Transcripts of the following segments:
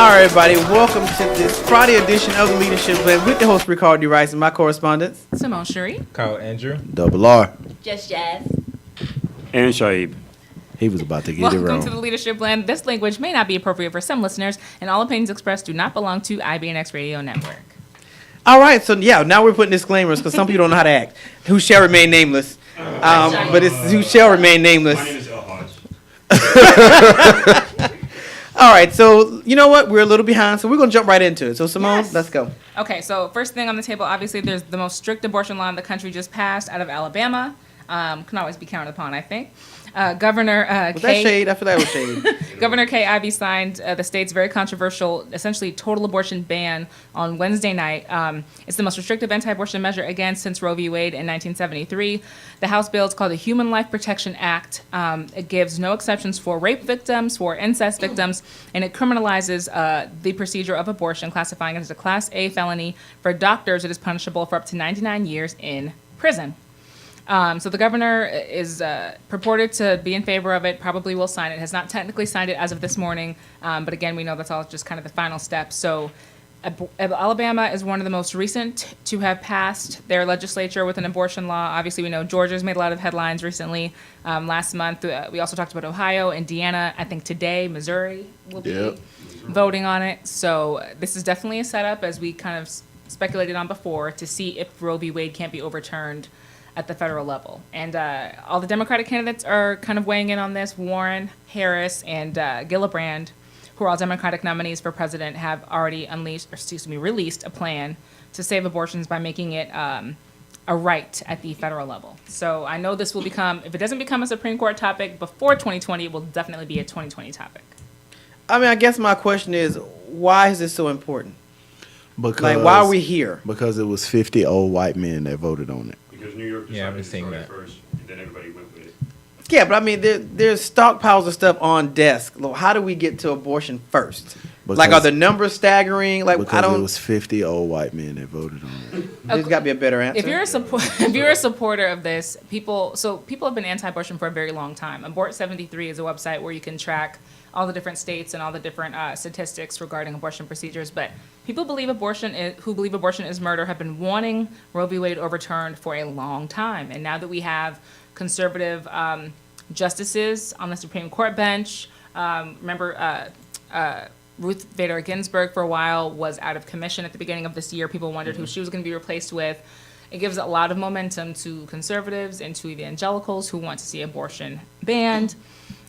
All right, everybody, welcome to this Friday edition of the Leadership Blend with the host, Ricardo D. Rice, and my correspondents, Simone Cherie. Kyle Andrew. Double R. Just Jazz. And Shaib. He was about to get it Welcome wrong. to the Leadership Blend. This language may not be appropriate for some listeners, and all opinions expressed do not belong to IBNX Radio Network. All right, so yeah, now we're putting disclaimers because some people don't know how to act. Who shall remain nameless. But it's who shall remain nameless. My name is El Hodge. All right, so you know what? We're a little behind, so we're going to jump right into it. So, Simone, Yes. let's go. Okay, so first thing on the table, obviously, there's the most strict abortion law in the country just passed out of Alabama. Can always be counted upon, I think. Governor Was that shade? I feel like it was shade. Governor Kay Ivey signed the state's very controversial, essentially total abortion ban on Wednesday night. It's the most restrictive anti-abortion measure, again, since Roe v. Wade in 1973. The House bill is called the Human Life Protection Act. It gives no exceptions for rape victims, for incest victims, and it criminalizes the procedure of abortion, classifying it as a Class A felony. For doctors, it is punishable for up to 99 years in prison. So the governor is purported to be in favor of it, probably will sign it, has not technically signed it as of this morning, but again, we know that's all just kind of the final step. So Alabama is one of the most recent to have passed their legislature with an abortion law. Obviously, we know Georgia's made a lot of headlines recently. Last month, we also talked about Ohio, Indiana. I think today, Missouri will be voting on it. So this is definitely a setup, as we kind of speculated on before, to see if Roe v. Wade can't be overturned at the federal level. And all the Democratic candidates are kind of weighing in on this. Warren, Harris, and Gillibrand, who are all Democratic nominees for president, have already released a plan to save abortions by making it a right at the federal level. So I know this will become, if it doesn't become a Supreme Court topic before 2020, it will definitely be a 2020 topic. I mean, I guess my question is, why is this so important? Because, Like, why are we here? Because it was 50 old white men that voted on it. Because New York Yeah, I've decided been to seeing start it that. first, and then everybody went with it. Yeah, but I mean, there's stockpiles of stuff on desk. How do we get to abortion first? Like, are the numbers staggering? Like, Because I don't. it was 50 old white men that voted on it. There's got to be a better answer. If you're a supporter of this, people have been anti-abortion for a very long time. Abort 73 is a website where you can track all the different states and all the different statistics regarding abortion procedures. But people who believe abortion is murder have been wanting Roe v. Wade overturned for a long time. And now that we have conservative justices on the Supreme Court bench, remember Ruth Bader Ginsburg for a while was out of commission at the beginning of this year. People wondered who she was going to be replaced with. It gives a lot of momentum to conservatives and to evangelicals who want to see abortion banned.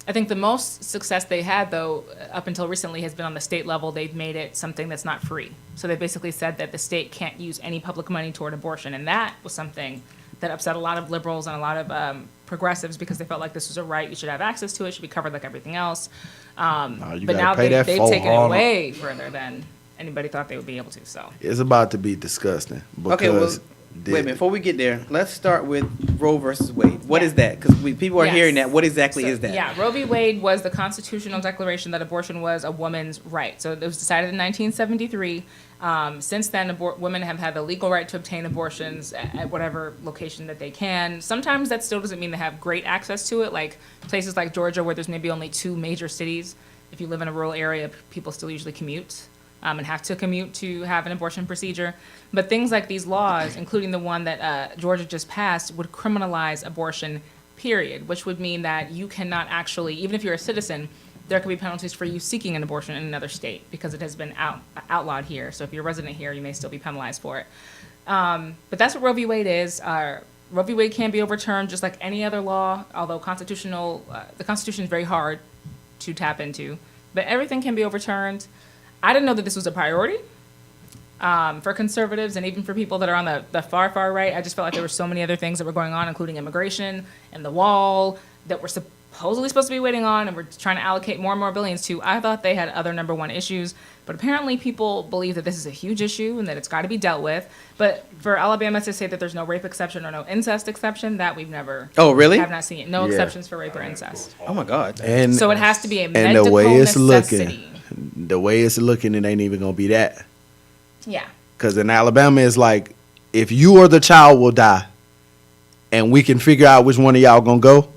I think the most success they had, though, up until recently, has been on the state level. They've made it something that's not free. So they basically said that the state can't use any public money toward abortion. And that was something that upset a lot of liberals and a lot of progressives, because they felt like this was a right. You should have access to it. It should be covered like everything else. But now they've taken it way further than anybody thought they would be able to. So It's about to be disgusting. Okay, well, wait a minute. Before we get there, let's start with Roe versus Wade. What is that? Because people are hearing that. What exactly is that? Yeah, Roe v. Wade was the constitutional declaration that abortion was a woman's right. So it was decided in 1973. Since then, women have had the legal right to obtain abortions at whatever location that they can. Sometimes that still doesn't mean they have great access to it, like places like Georgia, where there's maybe only 2 major cities. If you live in a rural area, people still usually commute and have to commute to have an abortion procedure. But things like these laws, including the one that Georgia just passed, would criminalize abortion, period, which would mean that you cannot actually, even if you're a citizen, there could be penalties for you seeking an abortion in another state because it has been outlawed here. So if you're a resident here, you may still be penalized for it. But that's what Roe v. Wade is. Roe v. Wade can be overturned just like any other law, although the Constitution is very hard to tap into. But everything can be overturned. I didn't know that this was a priority for conservatives and even for people that are on the far, far right. I just felt like there were so many other things that were going on, including immigration and the wall, that we're supposedly supposed to be waiting on, and we're trying to allocate more and more billions to. I thought they had other number one issues, but apparently people believe that this is a huge issue and that it's got to be dealt with. But for Alabama to say that there's no rape exception or no incest exception, that we've never. Oh, really? Have not seen it. No exceptions for rape or incest. Oh my God. And So it has to be a and medical the way it's necessity. the way it's looking, it ain't even gonna be that. Yeah. Because in Alabama, it's like, if you or the child will die, and we can figure out which one of y'all gonna go,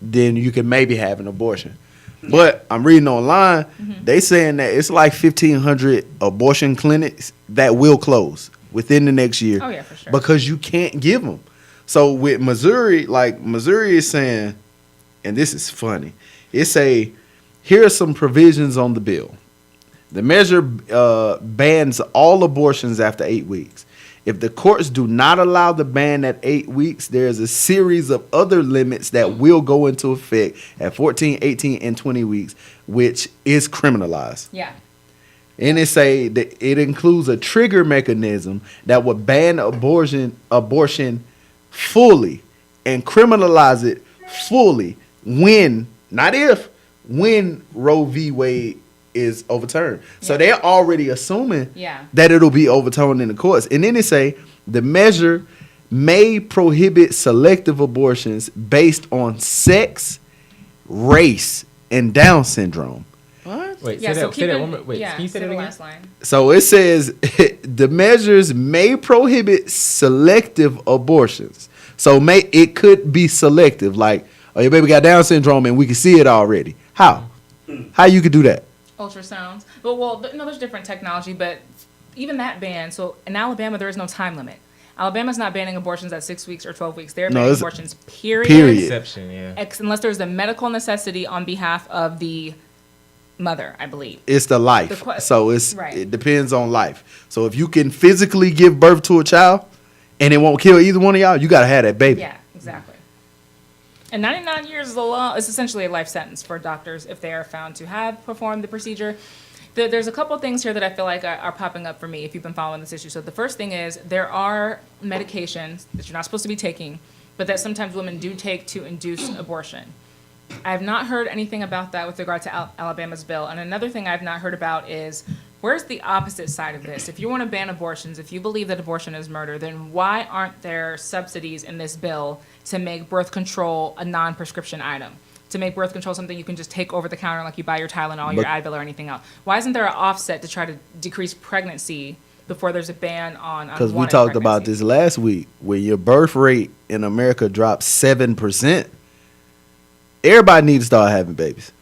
then you can maybe have an abortion. But I'm reading online, they saying that it's like 1,500 abortion clinics that will close within the next year. Oh, yeah, for sure. Because you can't give them. So with Missouri, like Missouri is saying, and this is funny, here are some provisions on the bill. The measure bans all abortions after 8 weeks. If the courts do not allow the ban at 8 weeks, there is a series of other limits that will go into effect at 14, 18, and 20 weeks, which is criminalized. Yeah. And it say that it includes a trigger mechanism that would ban abortion fully and criminalize it fully when, not if, when Roe v. Wade is overturned. So Yeah. they're already assuming Yeah. that it'll be overturned in the courts. And then they say the measure may prohibit selective abortions based on sex, race, and Down syndrome. What? Wait, Yeah, say so that. keep Say that in- one more. Wait, yeah, can you say say that the again? last line. So it says the measures may prohibit selective abortions. So it could be selective, like, oh, your baby got Down syndrome and we can see it already. How? How you could do that? Ultrasounds. But no, there's different technology, but even that ban. So in Alabama, there is no time limit. Alabama's not banning abortions at 6 weeks or 12 weeks. They're No, banning it's- abortions, period. Period. Exception, yeah. Unless there's a medical necessity on behalf of the mother, I believe. It's the life. So Right. it depends on life. So if you can physically give birth to a child and it won't kill either one of y'all, you gotta have that baby. Yeah, exactly. And 99 years is is essentially a life sentence for doctors if they are found to have performed the procedure. There's a couple things here that I feel like are popping up for me if you've been following this issue. So the first thing is there are medications that you're not supposed to be taking, but that sometimes women do take to induce abortion. I have not heard anything about that with regard to Alabama's bill. And another thing I've not heard about is where's the opposite side of this? If you want to ban abortions, if you believe that abortion is murder, then why aren't there subsidies in this bill to make birth control a non-prescription item? To make birth control something you can just take over the counter like you buy your Tylenol, your Advil, or anything else? Why isn't there an offset to try to decrease pregnancy before there's a ban on Because we unwanted talked about pregnancy? this last week, when your birth rate in America dropped 7%. Everybody needs to start having babies.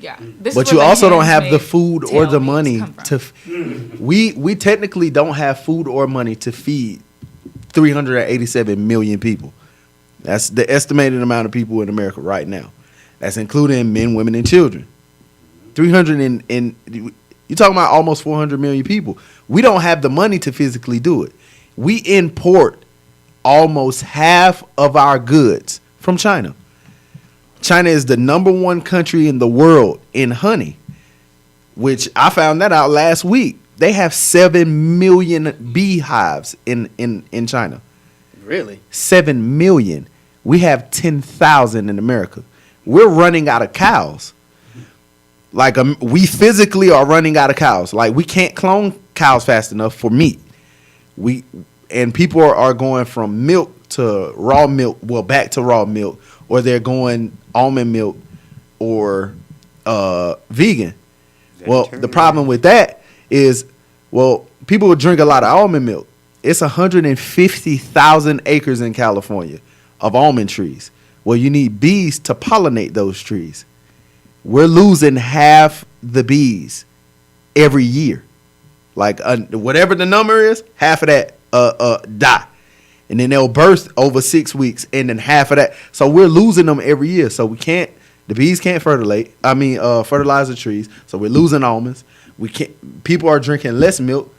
Yeah. This is But where you the also don't have the handmaid's food or tale the needs money come from. to. We technically don't have food or money to feed 387 million people. That's the estimated amount of people in America right now. That's including men, women, and children. 300 and you're talking about almost 400 million people. We don't have the money to physically do it. We import almost half of our goods from China. China is the #1 country in the world in honey, which I found that out last week. They have 7 million beehives in China. Really? 7 million. We have 10,000 in America. We're running out of cows. Like we physically are running out of cows. Like we can't clone cows fast enough for meat. And people are going from milk to raw milk, well, back to raw milk, or they're going almond milk or vegan. Well, the problem with that is, well, people would drink a lot of almond milk. It's 150,000 acres in California of almond trees. Well, you need bees to pollinate those trees. We're losing half the bees every year. Like whatever the number is, half of that die. And then they'll burst over 6 weeks, and then half of that. So we're losing them every year. So the bees can't fertilize the trees. So we're losing almonds. People are drinking less milk,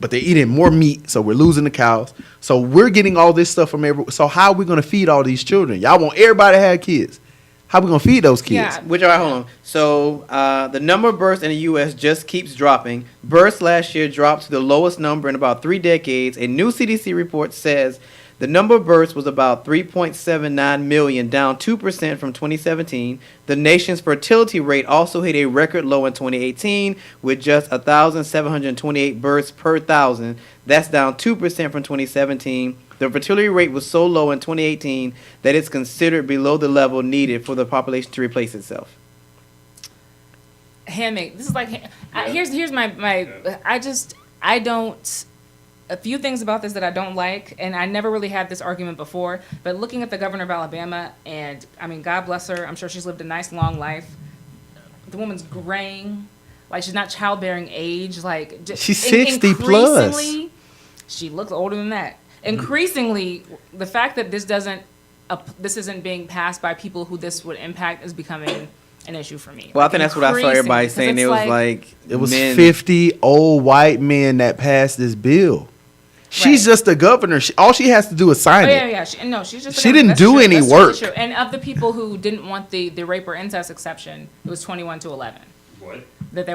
but they're eating more meat. So we're losing the cows. So we're getting all this stuff from everywhere. So how are we going to feed all these children? Y'all want everybody to have kids. How are we going to feed those kids? Yeah. Which, all right, hold on. So the number of births in the U.S. just keeps dropping. Births last year dropped to the lowest number in about 3 decades. A new CDC report says the number of births was about 3.79 million, down 2% from 2017. The nation's fertility rate also hit a record low in 2018 with just 1,728 births per 1,000. That's down 2% from 2017. The fertility rate was so low in 2018 that it's considered below the level needed for the population to replace itself. Handmade. This is like here's my I don't. A few things about this that I don't like, and I never really had this argument before, but looking at the governor of Alabama, and I mean, God bless her, I'm sure she's lived a nice long life. the woman's graying, like she's not childbearing age, like She's 60 plus. increasingly, she looks older than that. Increasingly, the fact that this isn't being passed by people who this would impact is becoming an issue for me. Well, I think that's what I saw everybody saying. It was like It was men. 50 old white men that passed this bill. She's Right. just a governor. All she has to do is sign Oh, yeah, it. yeah. She's just. She didn't that's do true. any That's totally work. true. And of the people who didn't want the rape or incest exception, it was 21 to 11 What? that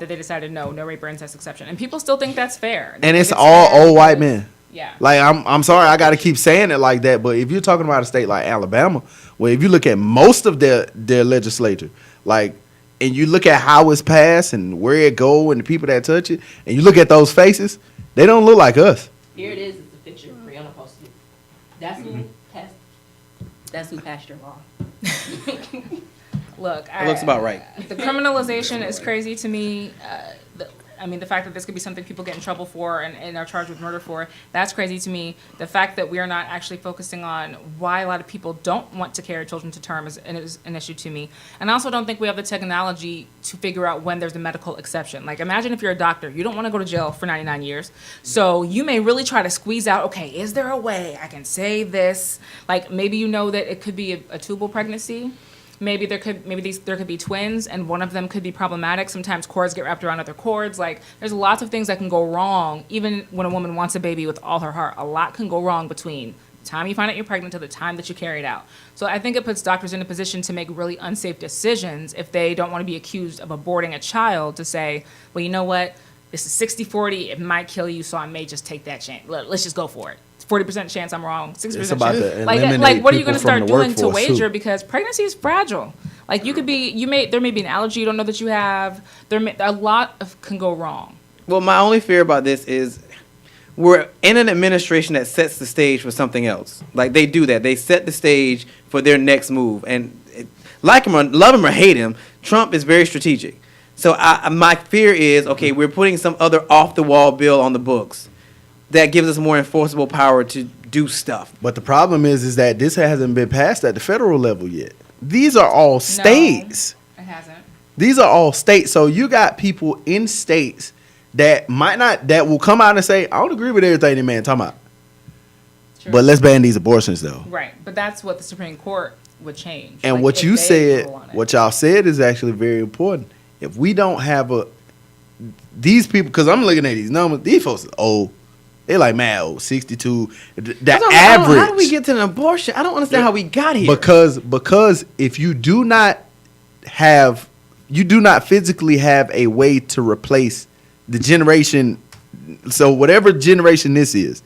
they decided no rape or incest exception, and people still think that's fair. They And think it's all fair old white because- men. Yeah. Like I'm sorry, I got to keep saying it like that, but if you're talking about a state like Alabama, where if you look at most of their legislature, like, and you look at how it's passed and where it go and the people that touch it, and you look at those faces, they don't look like us. Here it is. It's a picture Brianna posted. That's who passed. That's who passed your law. Look, It looks about right. The criminalization is crazy to me. The fact that this could be something people get in trouble for and are charged with murder for, that's crazy to me. The fact that we are not actually focusing on why a lot of people don't want to carry children to term is an issue to me. And I also don't think we have the technology to figure out when there's a medical exception. Like, imagine if you're a doctor, you don't want to go to jail for 99 years. So you may really try to squeeze out, okay, is there a way I can say this? Like, maybe you know that it could be a tubal pregnancy. Maybe there could be twins, and one of them could be problematic. Sometimes cords get wrapped around other cords. Like, there's lots of things that can go wrong, even when a woman wants a baby with all her heart. A lot can go wrong between the time you find out you're pregnant to the time that you carry it out. So I think it puts doctors in a position to make really unsafe decisions if they don't want to be accused of aborting a child, to say, well, you know what, this is 60-40, it might kill you, so I may just take that chance. Let's just go for it. 40% chance I'm wrong, 60% It's about chance. to Like eliminate what are you people going to start from the doing to workforce, wager? too. Because pregnancy is fragile. Like, there may be an allergy you don't know that you have. A lot can go wrong. Well, my only fear about this is we're in an administration that sets the stage for something else. Like, they do that. They set the stage for their next move. And like him or love him or hate him, Trump is very strategic. So my fear is, okay, we're putting some other off-the-wall bill on the books that gives us more enforceable power to do stuff. But the problem is that this hasn't been passed at the federal level yet. These are all states. No, it hasn't. These are all states. So you got people in states that will come out and say, I don't agree with everything the man talking about. True. But let's ban these abortions though. Right, but that's what the Supreme Court would change. And Like, what if you they said, rule on it. what y'all said is actually very important. If we don't have these people, because I'm looking at these numbers, these folks are old. They're like, man, old, 62. The average. How do we get to an abortion? I don't understand how we got here. Because if you do not physically have a way to replace the generation, so whatever generation this is,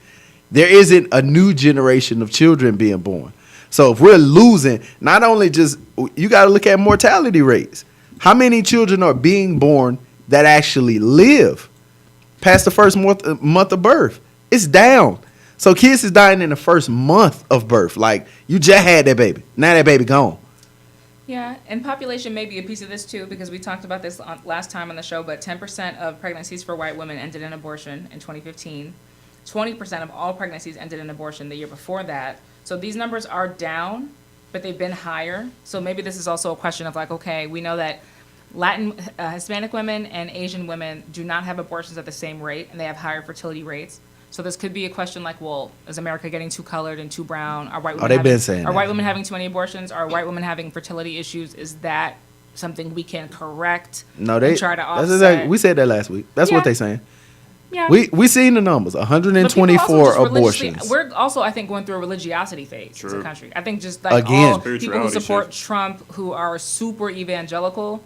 there isn't a new generation of children being born. So if we're losing, not only just, you got to look at mortality rates. How many children are being born that actually live past the first month of birth? It's down. So kids is dying in the first month of birth. Like, you just had that baby. Now that baby gone. Yeah, and population may be a piece of this too, because we talked about this last time on the show, but 10% of pregnancies for white women ended in abortion in 2015. 20% of all pregnancies ended in abortion the year before that. So these numbers are down, but they've been higher. So maybe this is also a question of like, okay, we know that Hispanic women and Asian women do not have abortions at the same rate, and they have higher fertility rates. So this could be a question like, well, is America getting too colored and too brown? Are white women they've been saying Are that. white women having too many abortions? Are white women having fertility issues? Is that something we can correct? No, and try to that's offset? exactly, we said that last week. That's Yeah. what they saying. Yeah. We seen the numbers. But people 124 also just religiously- abortions. We're also, I think, going through a religiosity phase as a True. country. I think just like Again. all people who Spirituality support shift. Trump, who are super evangelical,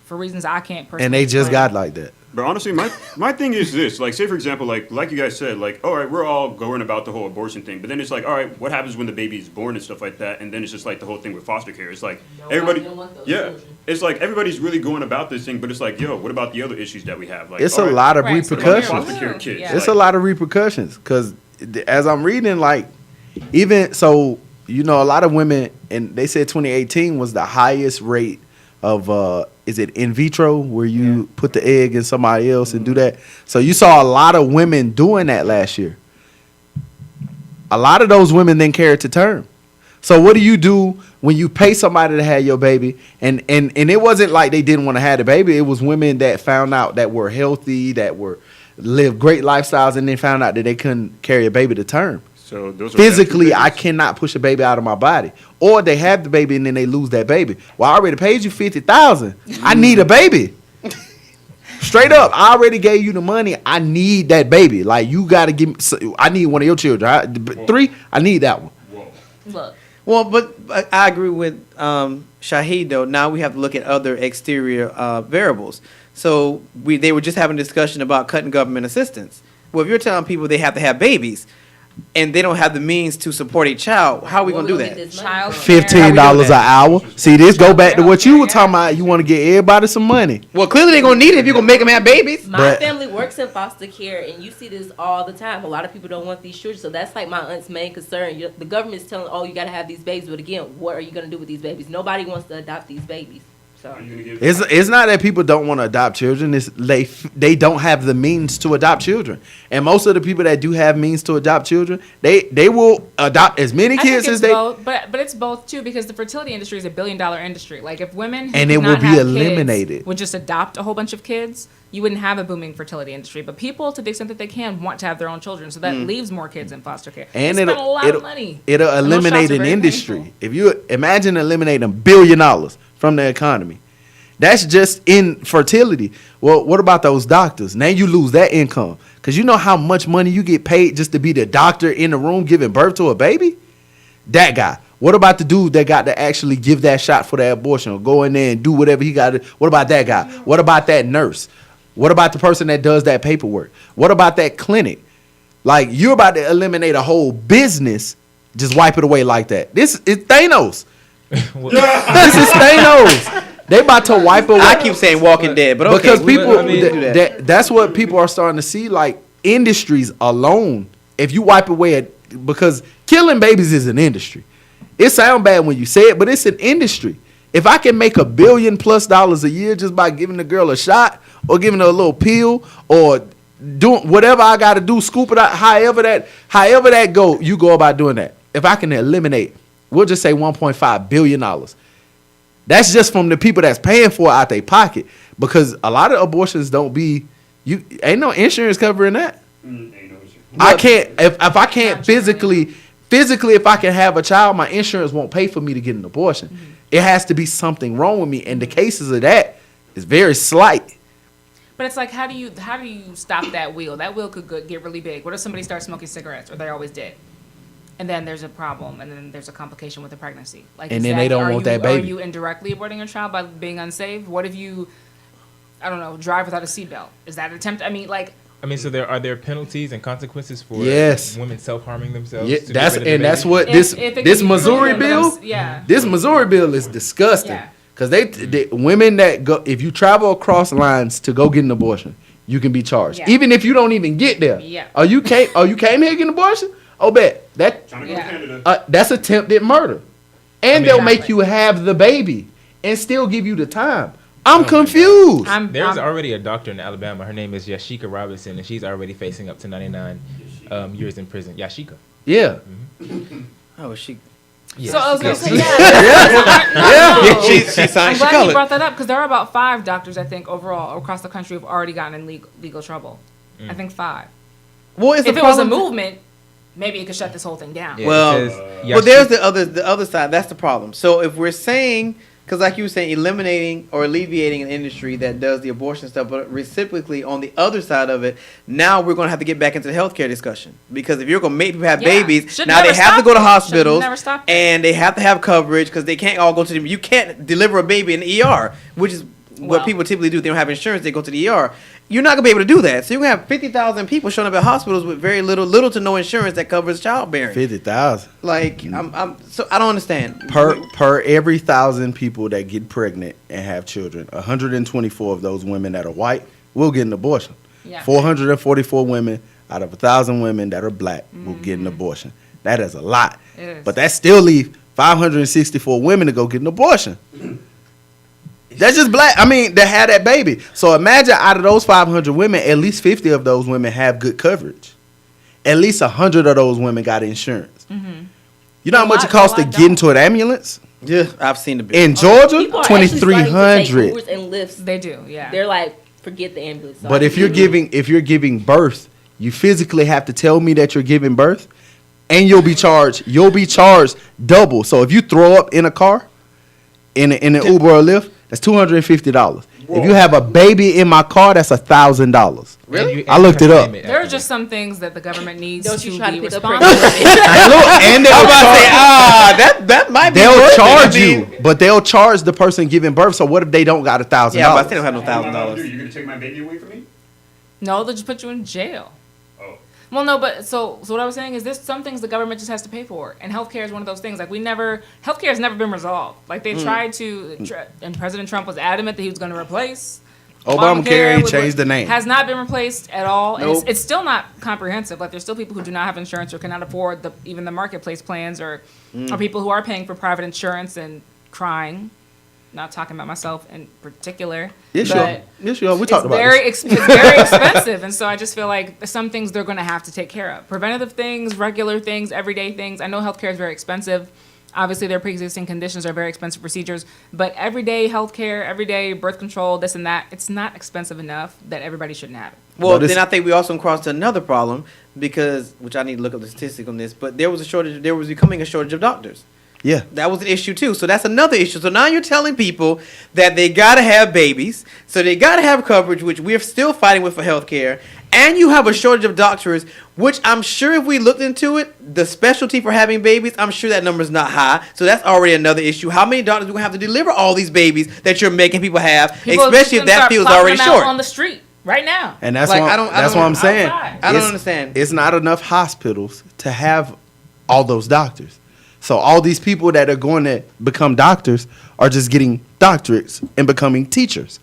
for reasons I can't personally And they just explain. got like that. But honestly, my thing is this. Like, say, for example, like you guys said, like, all right, we're all going about the whole abortion thing. But then it's like, all right, what happens when the baby is born and stuff like that? And then it's just like the whole thing with foster care. It's like, Nobody everybody, don't want those yeah. children. It's like everybody's really going about this thing. But it's like, yo, what about the other issues that we have? Like, It's all a right, lot of Right, so repercussions. foster care kids. Yeah. It's a lot of repercussions because as I'm reading, like, even so, you know, a lot of women, and they said 2018 was the highest rate of is it in vitro where you put the egg in somebody else and do that. So you saw a lot of women doing that last year. A lot of those women then carried to term. So what do you do when you pay somebody to have your baby? And it wasn't like they didn't want to have the baby. It was women that found out that were healthy, that were lived great lifestyles, and then found out that they couldn't carry a baby to term. So those are Physically, I babies. cannot push a baby out of my body. Or they have the baby and then they lose that baby. Well, I already paid you $50,000. I need a baby. Straight up, I already gave you the money. I need that baby. Like, you got to give me. I need one of your children. 3, I need that one. Whoa. Look, Well, but I agree with Shahid, though. Now we have to look at other exterior variables. So they were just having a discussion about cutting government assistance. Well, if you're telling people they have to have babies and they don't have the means to support a child, how are we going to do that? Child $15 an that? hour. See, this go back to what you were talking about. You want to get everybody some money. Well, clearly they're going to need it if you're going to make them have babies. my But- family works in foster care, and you see this all the time. A lot of people don't want these children, so that's like my aunt's main concern. The government's telling, oh, you got to have these babies, but again, what are you going to do with these babies? Nobody wants to adopt these babies. So Are you gonna give- It's not that people don't want to adopt children. It's they don't have the means to adopt children. And most of the people that do have means to adopt children, they will adopt as many I think kids it's as they. both, but it's both too, because the fertility industry is a $1 billion industry. Like, if women who And could it will not be have eliminated. kids would just adopt a whole bunch of kids, you wouldn't have a booming fertility industry. But people, to the extent that they can, want to have their own children, so that leaves more kids in foster care. And They spend a lot of money. It'll And those shots eliminate are an very industry. painful. If you imagine eliminating $1 billion from the economy, that's just in fertility. Well, what about those doctors? Now you lose that income, because you know how much money you get paid just to be the doctor in the room giving birth to a baby. That guy. What about the dude that got to actually give that shot for the abortion or go in there and do whatever he got to? What about that guy? What about that nurse? What about the person that does that paperwork? What about that clinic? Like, you're about to eliminate a whole business, just wipe it away like that. This is Thanos. This is Thanos. They about to wipe away. I keep saying Walking Dead, but okay. Because people, I mean, do that. that's what people are starting to see. Like, industries alone, if you wipe away because killing babies is an industry. It sounds bad when you say it, but it's an industry. If I can make $1 billion+ a year just by giving the girl a shot or giving her a little pill or doing whatever I got to do, scoop it out, however that go, you go about doing that. If I can eliminate, we'll just say $1.5 billion. That's just from the people that's paying for it out their pocket, because a lot of abortions ain't no insurance covering that. Ain't no issue. I can't if I can't physically if I can have a child, my insurance won't pay for me to get an abortion. Mm-hmm. It has to be something wrong with me, and the cases of that is very slight. But it's like, how do you stop that wheel? That wheel could get really big. What if somebody starts smoking cigarettes, or they always did? And then there's a problem, and then there's a complication with the pregnancy. Like, And is then they don't are want you- that baby. Are you indirectly aborting your child by being unsafe? What if you, I don't know, drive without a seatbelt? Is that an attempt? I mean, like, So are there penalties and consequences for Yes. women self-harming themselves? Yeah, to get rid of the that's baby? what If- this if it can this be Missouri proven, but bill. yeah. This Missouri bill is disgusting. Yeah. Because they women that go, if you travel across lines to go get an abortion, you can be charged, Yeah. even if you don't even get there. Yeah. Oh, you came here to get an abortion? Oh, bet that Trying to go Yeah. to Canada. that's attempted murder, and mean- they'll make you have the baby and still give you the time. I'm Oh my confused. There's already a doctor in Alabama. Her name is Yashika Robinson, and she's already facing up to 99 years in prison. Yashika. Yeah, Oh, she. Yes. So I was gonna Yes. say, yeah. Yeah, she signed. I'm She glad you colored. brought that up, because there are about 5 doctors, I think, overall across the country who've already gotten in legal trouble. I think 5. Well, it's If the it was a problem- movement, maybe it could shut this whole thing down. Yeah, Well, it says Well, there's the other side. That's the problem. So if we're saying, because like you were saying, eliminating or alleviating an industry that does the abortion stuff, but reciprocally on the other side of it, now we're going to have to get back into the healthcare discussion, because if you're going to make people have Yeah. babies, Should now they never have to stop go to it. hospitals Should never stop it. and they have to have coverage, because they can't all go to the. You can't deliver a baby in the ER, which is what Well. people typically do. They don't have insurance. They go to the ER. You're not gonna be able to do that. So you're gonna have 50,000 people showing up at hospitals with very little to no insurance that covers childbearing. 50,000 Like, so I don't understand. per every 1,000 people that get pregnant and have children. 124 of those women that are white will get an abortion. Yeah. 444 women out of 1,000 women that are black will get an abortion. That is a lot. It is. But that still leaves 564 women to go get an abortion. That's just black. I mean, they had that baby. So imagine out of those 500 women, at least 50 of those women have good coverage. At least 100 of those women got insurance. You know how A much lot- it costs a to lot get into an ambulance Yeah, I've seen the bill. in Georgia? People are actually starting to take 2,300. Ubers and Lyfts. They do, yeah. They're like, forget the ambulance. So But I if you're giving birth, you physically have to tell me that you're giving birth, and you'll be charged double. So if you throw up in a car, in an Uber or Lyft, that's $250. If you have a baby in my car, that's $1,000. Really? I looked it up. There are just some things that the government needs Don't to you try be to pick up responsible. pregnant Look, and That might be they'll worth it. charge I mean, you, but they'll charge the person giving birth. So what if they don't got $1,000? Yeah, but I still don't have no What am I about to $1,000. do? You're gonna take my baby away from me? No, they'll just put you in jail. Oh. Well, no, but so what I was saying is there's some things the government just has to pay for, and healthcare is one of those things. Like healthcare has never been resolved. Like they tried to, and President Trump was adamant that he was going to replace Obamacare, he with- changed the name. Has not been replaced at all, and Nope. it's still not comprehensive. Like there's still people who do not have insurance or cannot afford even the marketplace plans, or people who are paying for private insurance and crying. Not talking about myself in particular. Yes, but sure. We talked about this. it's very expensive, and so I just feel like some things they're going to have to take care of. Preventative things, regular things, everyday things. I know healthcare is very expensive. Obviously, their pre-existing conditions are very expensive procedures, but everyday healthcare, everyday birth control, this and that, it's not expensive enough that everybody shouldn't have it. Well, But it's- then I think we also crossed another problem because, which I need to look up the statistic on this, but there was becoming a shortage of doctors. Yeah. That was an issue too. So that's another issue. So now you're telling people that they gotta have babies, so they gotta have coverage, which we're still fighting with for healthcare, and you have a shortage of doctors, which I'm sure if we looked into it, the specialty for having babies, I'm sure that number's not high. So that's already another issue. How many doctors do we have to deliver all these babies that you're making people have, People are especially just if gonna that start field's plopping already them out short? on the street right now. And that's Like, what I don't- that's what I'm saying. outside. I don't It's- understand. It's not enough hospitals to have all those doctors. So all these people that are going to become doctors are just getting doctorates and becoming teachers.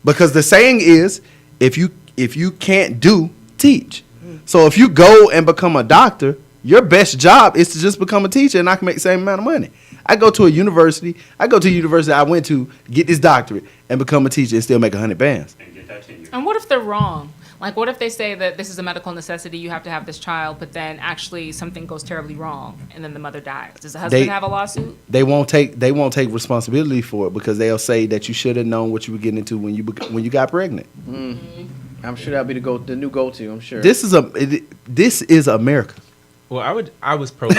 Because the saying is, if you can't do, teach. So if you go and become a doctor, your best job is to just become a teacher, and I can make the same amount of money. I go to a university I went to get this doctorate and become a teacher and still make 100 bands. And get that tenure. And what if they're wrong? Like, what if they say that this is a medical necessity, you have to have this child, but then actually something goes terribly wrong, and then the mother dies? Does the husband They- have a lawsuit? They won't take responsibility for it because they'll say that you should have known what you were getting into when you got pregnant. I'm sure that'll be the new go-to. I'm sure. This is America. Well, I was pro life,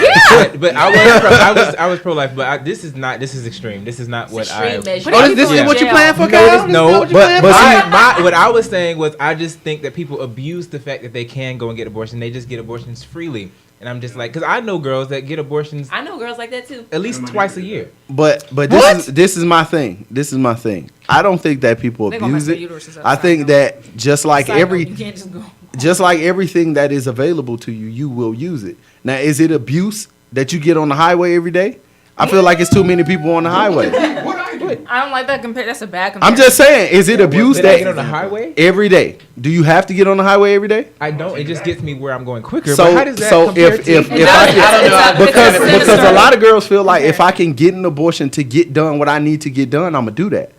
but I was pro life, but this is extreme. This is not what extreme I. measure. Oh, this Yeah. is what you plan for, No, Kyle? no, This is what you plan but for? see- what I was saying was I just think that people abuse the fact that they can go and get abortion. They just get abortions freely, and I'm just like, because I know girls that get abortions I know girls like that too. at least twice a year. But What? this is my thing. This is my thing. I don't think that people They gonna abuse mess it. their uteruses up, I side think note. that just like Side note, every you can't just go. just like everything that is available to you, you will use it. Now, is it abuse that you get on the highway every day? I feel like it's too many people on the highway. What I do? I don't like that That's a bad comparison. I'm just saying, is it abuse Did I get on the that highway? every day? Do you have to get on the highway every day? I don't. It just gets me where I'm going quicker. So, but how does that so compare if to? if I does. can, I don't know. because It's a because a sinister- lot of girls feel like if I can get an abortion to get done what I need to get done, I'm gonna do that.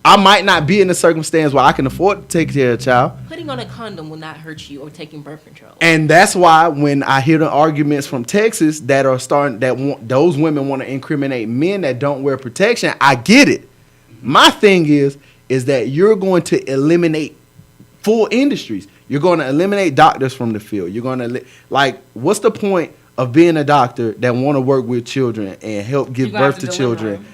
I might not be in a circumstance where I can afford to take care of a child. Putting on a condom will not hurt you, or taking birth control. And that's why when I hear the arguments from Texas that are starting that want, those women want to incriminate men that don't wear protection, I get it. My thing is that you're going to eliminate full industries. You're going to eliminate doctors from the field. You're going to like, what's the point of being a doctor that want to work with children and help give You're gonna have birth to to deliver children? them.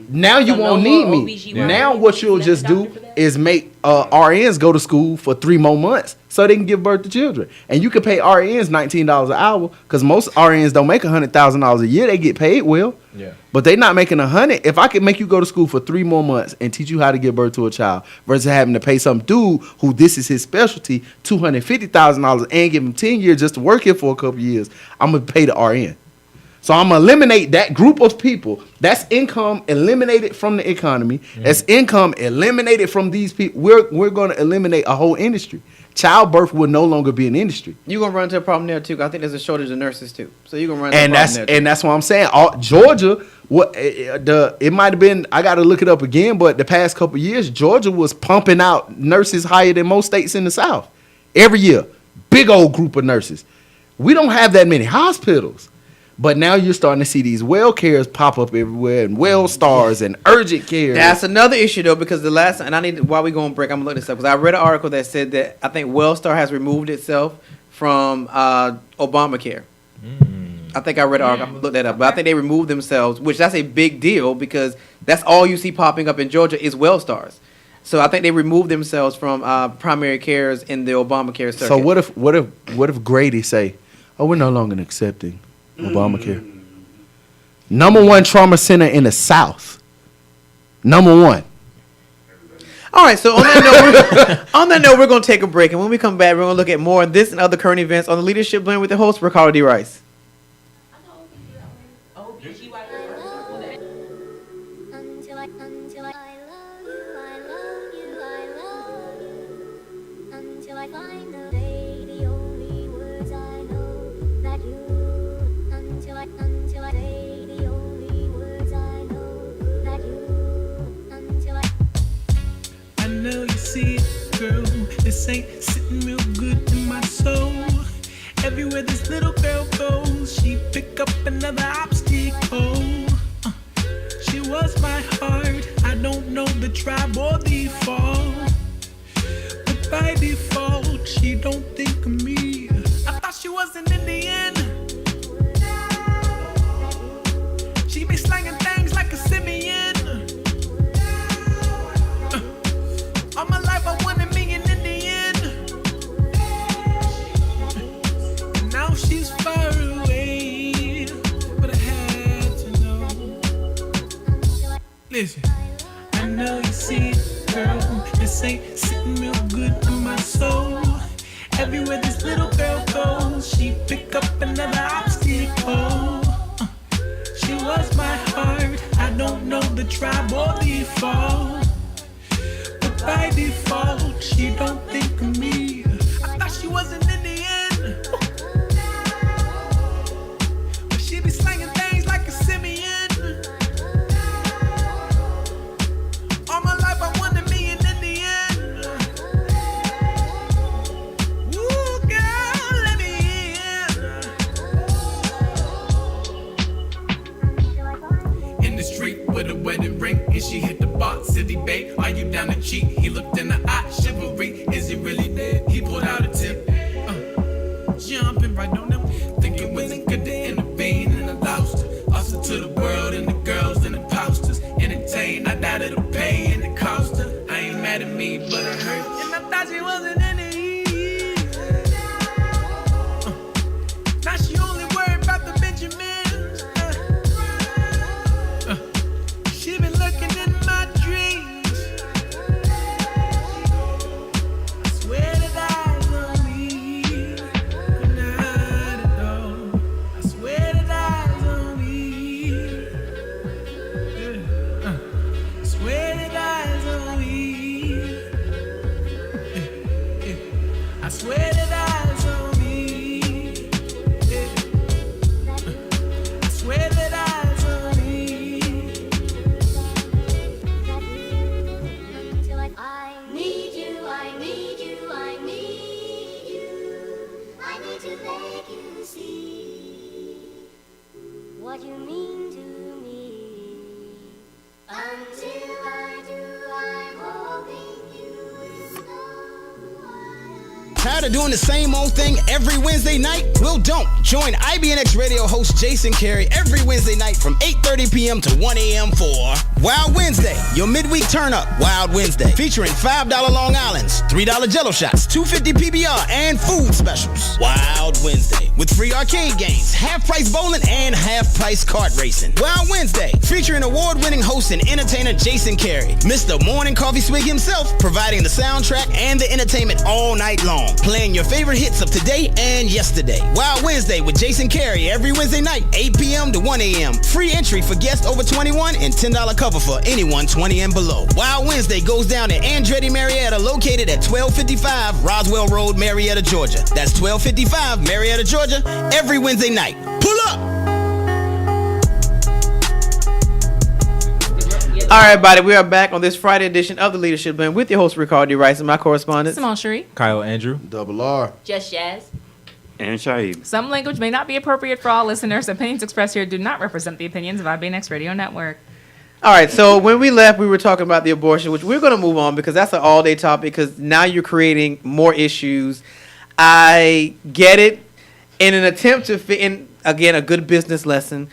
Now you So no won't more need me. OBGYN? Now what you'll Let just the do doctor for that? is make RNs go to school for 3 more months so they can give birth to children. And you can pay RNs $19 an hour because most RNs don't make $100,000 a year. They get paid well. Yeah. But they not making 100. If I could make you go to school for 3 more months and teach you how to give birth to a child versus having to pay some dude who this is his specialty $250,000 and give him 10 years just to work here for a couple years, I'm going to pay the RN. So I'm gonna eliminate that group of people. That's income eliminated from the economy. That's income eliminated from these people. We're gonna eliminate a whole industry. Childbirth will no longer be an industry. You're gonna run into a problem there too. 'Cause I think there's a shortage of nurses too. So you're gonna run into And a problem there too. that's what I'm saying. Georgia, it might have been. I got to look it up again. But the past couple of years, Georgia was pumping out nurses higher than most states in the South every year. Big old group of nurses. We don't have that many hospitals. But now you're starting to see these well cares pop up everywhere, and well stars and urgent care. That's another issue though, because the last, and I need, while we go on break, I'm gonna look this up because I read an article that said that I think Wellstar has removed itself from Obamacare. I think I read an article. I'm gonna look that up, but I think they removed themselves, which that's a big deal because that's all you see popping up in Georgia is Wellstars. So I think they removed themselves from primary cares in the Obamacare circuit. So what if Grady say, "Oh, we're no longer accepting Obamacare"? Number one trauma center in the South. Number one. All right, so on that note, we're going to take a break. And when we come back, we're going to look at more of this and other current events on the Leadership Blend with the host, Ricardo D. Rice. Until I love you, until I find the day, the only words I know that you, until I say the only words I know that you, until I know you see it, girl. This ain't sitting real good in my soul. Everywhere this little girl goes, she pick up another obstacle. She was my heart. I don't know the tribe or the fall, but by default, she don't think of me. I thought she was an Indian. She be slanging things like a simian. All my life I wanted me an Indian. And now she's far away, but I had to know. Listen, I know you see it, girl. This ain't sitting real good in my soul. Everywhere this little girl goes, she pick up another obstacle. She was my heart. I don't know the tribe or the fall, but by default, she don't think of me. I thought she was an Indian, but she be slanging things like a simian. All my life I wanted me an Indian. Ooh, girl, let me in. In the street with a wedding ring, and she hit the box, city babe. Are you down to cheat? He looked in the eye, chivalry. Is he really dead? He pulled out a tip. Jumping right on them. Think it wasn't good to intervene, and I lost her. Lost her to the world and the girls and the posters. Entertained, I died of the pain and the cost her. I ain't mad at me, but it hurt. And I thought she wasn't in it. Now she only worried about the Benjamins. She been lurking in my dreams. I swear that eyes on me. Good night, adore. I swear that eyes on me. I swear that eyes on me. I swear that eyes on me. I swear that eyes on me. until I need you, I need you, I need you. I need to make you see what you mean to me. Until I do, I'm hoping you will know why I Tired of doing the same old thing every Wednesday night? Well, don't. Join IBNX radio host Jason Carey every Wednesday night from 8:30 p.m. to 1 a.m. for Wild Wednesday, your midweek turn up. Wild Wednesday, featuring $5 Long Islands, $3 Jello shots, $2.50 PBR, and food specials. Wild Wednesday, with free arcade games, half-price bowling, and half-price kart racing. Wild Wednesday, featuring award-winning host and entertainer Jason Carey, Mr. Morning Coffee Swig himself, providing the soundtrack and the entertainment all night long, playing your favorite hits of today and yesterday. Wild Wednesday with Jason Carey every Wednesday night, 8 p.m. to 1 a.m. Free entry for guests over 21 and $10 cover for anyone 20 and below. Wild Wednesday goes down at Andretti Marietta, located at 1255 Roswell Road, Marietta, Georgia. That's 1255 Marietta, Georgia, every Wednesday night. Pull up! All right, everybody, we are back on this Friday edition of the Leadership Blend with your host, Ricardo D. Rice, and my correspondent. Simone Cherie. Kyle Andrew. Double R. Just Jazz. And Shaib. Some language may not be appropriate for all listeners. Opinions expressed here do not represent the opinions of IBNX Radio Network. All right, so when we left, we were talking about the abortion, which we're going to move on because that's an all-day topic because now you're creating more issues. I get it. In an attempt to fit in, again, a good business lesson,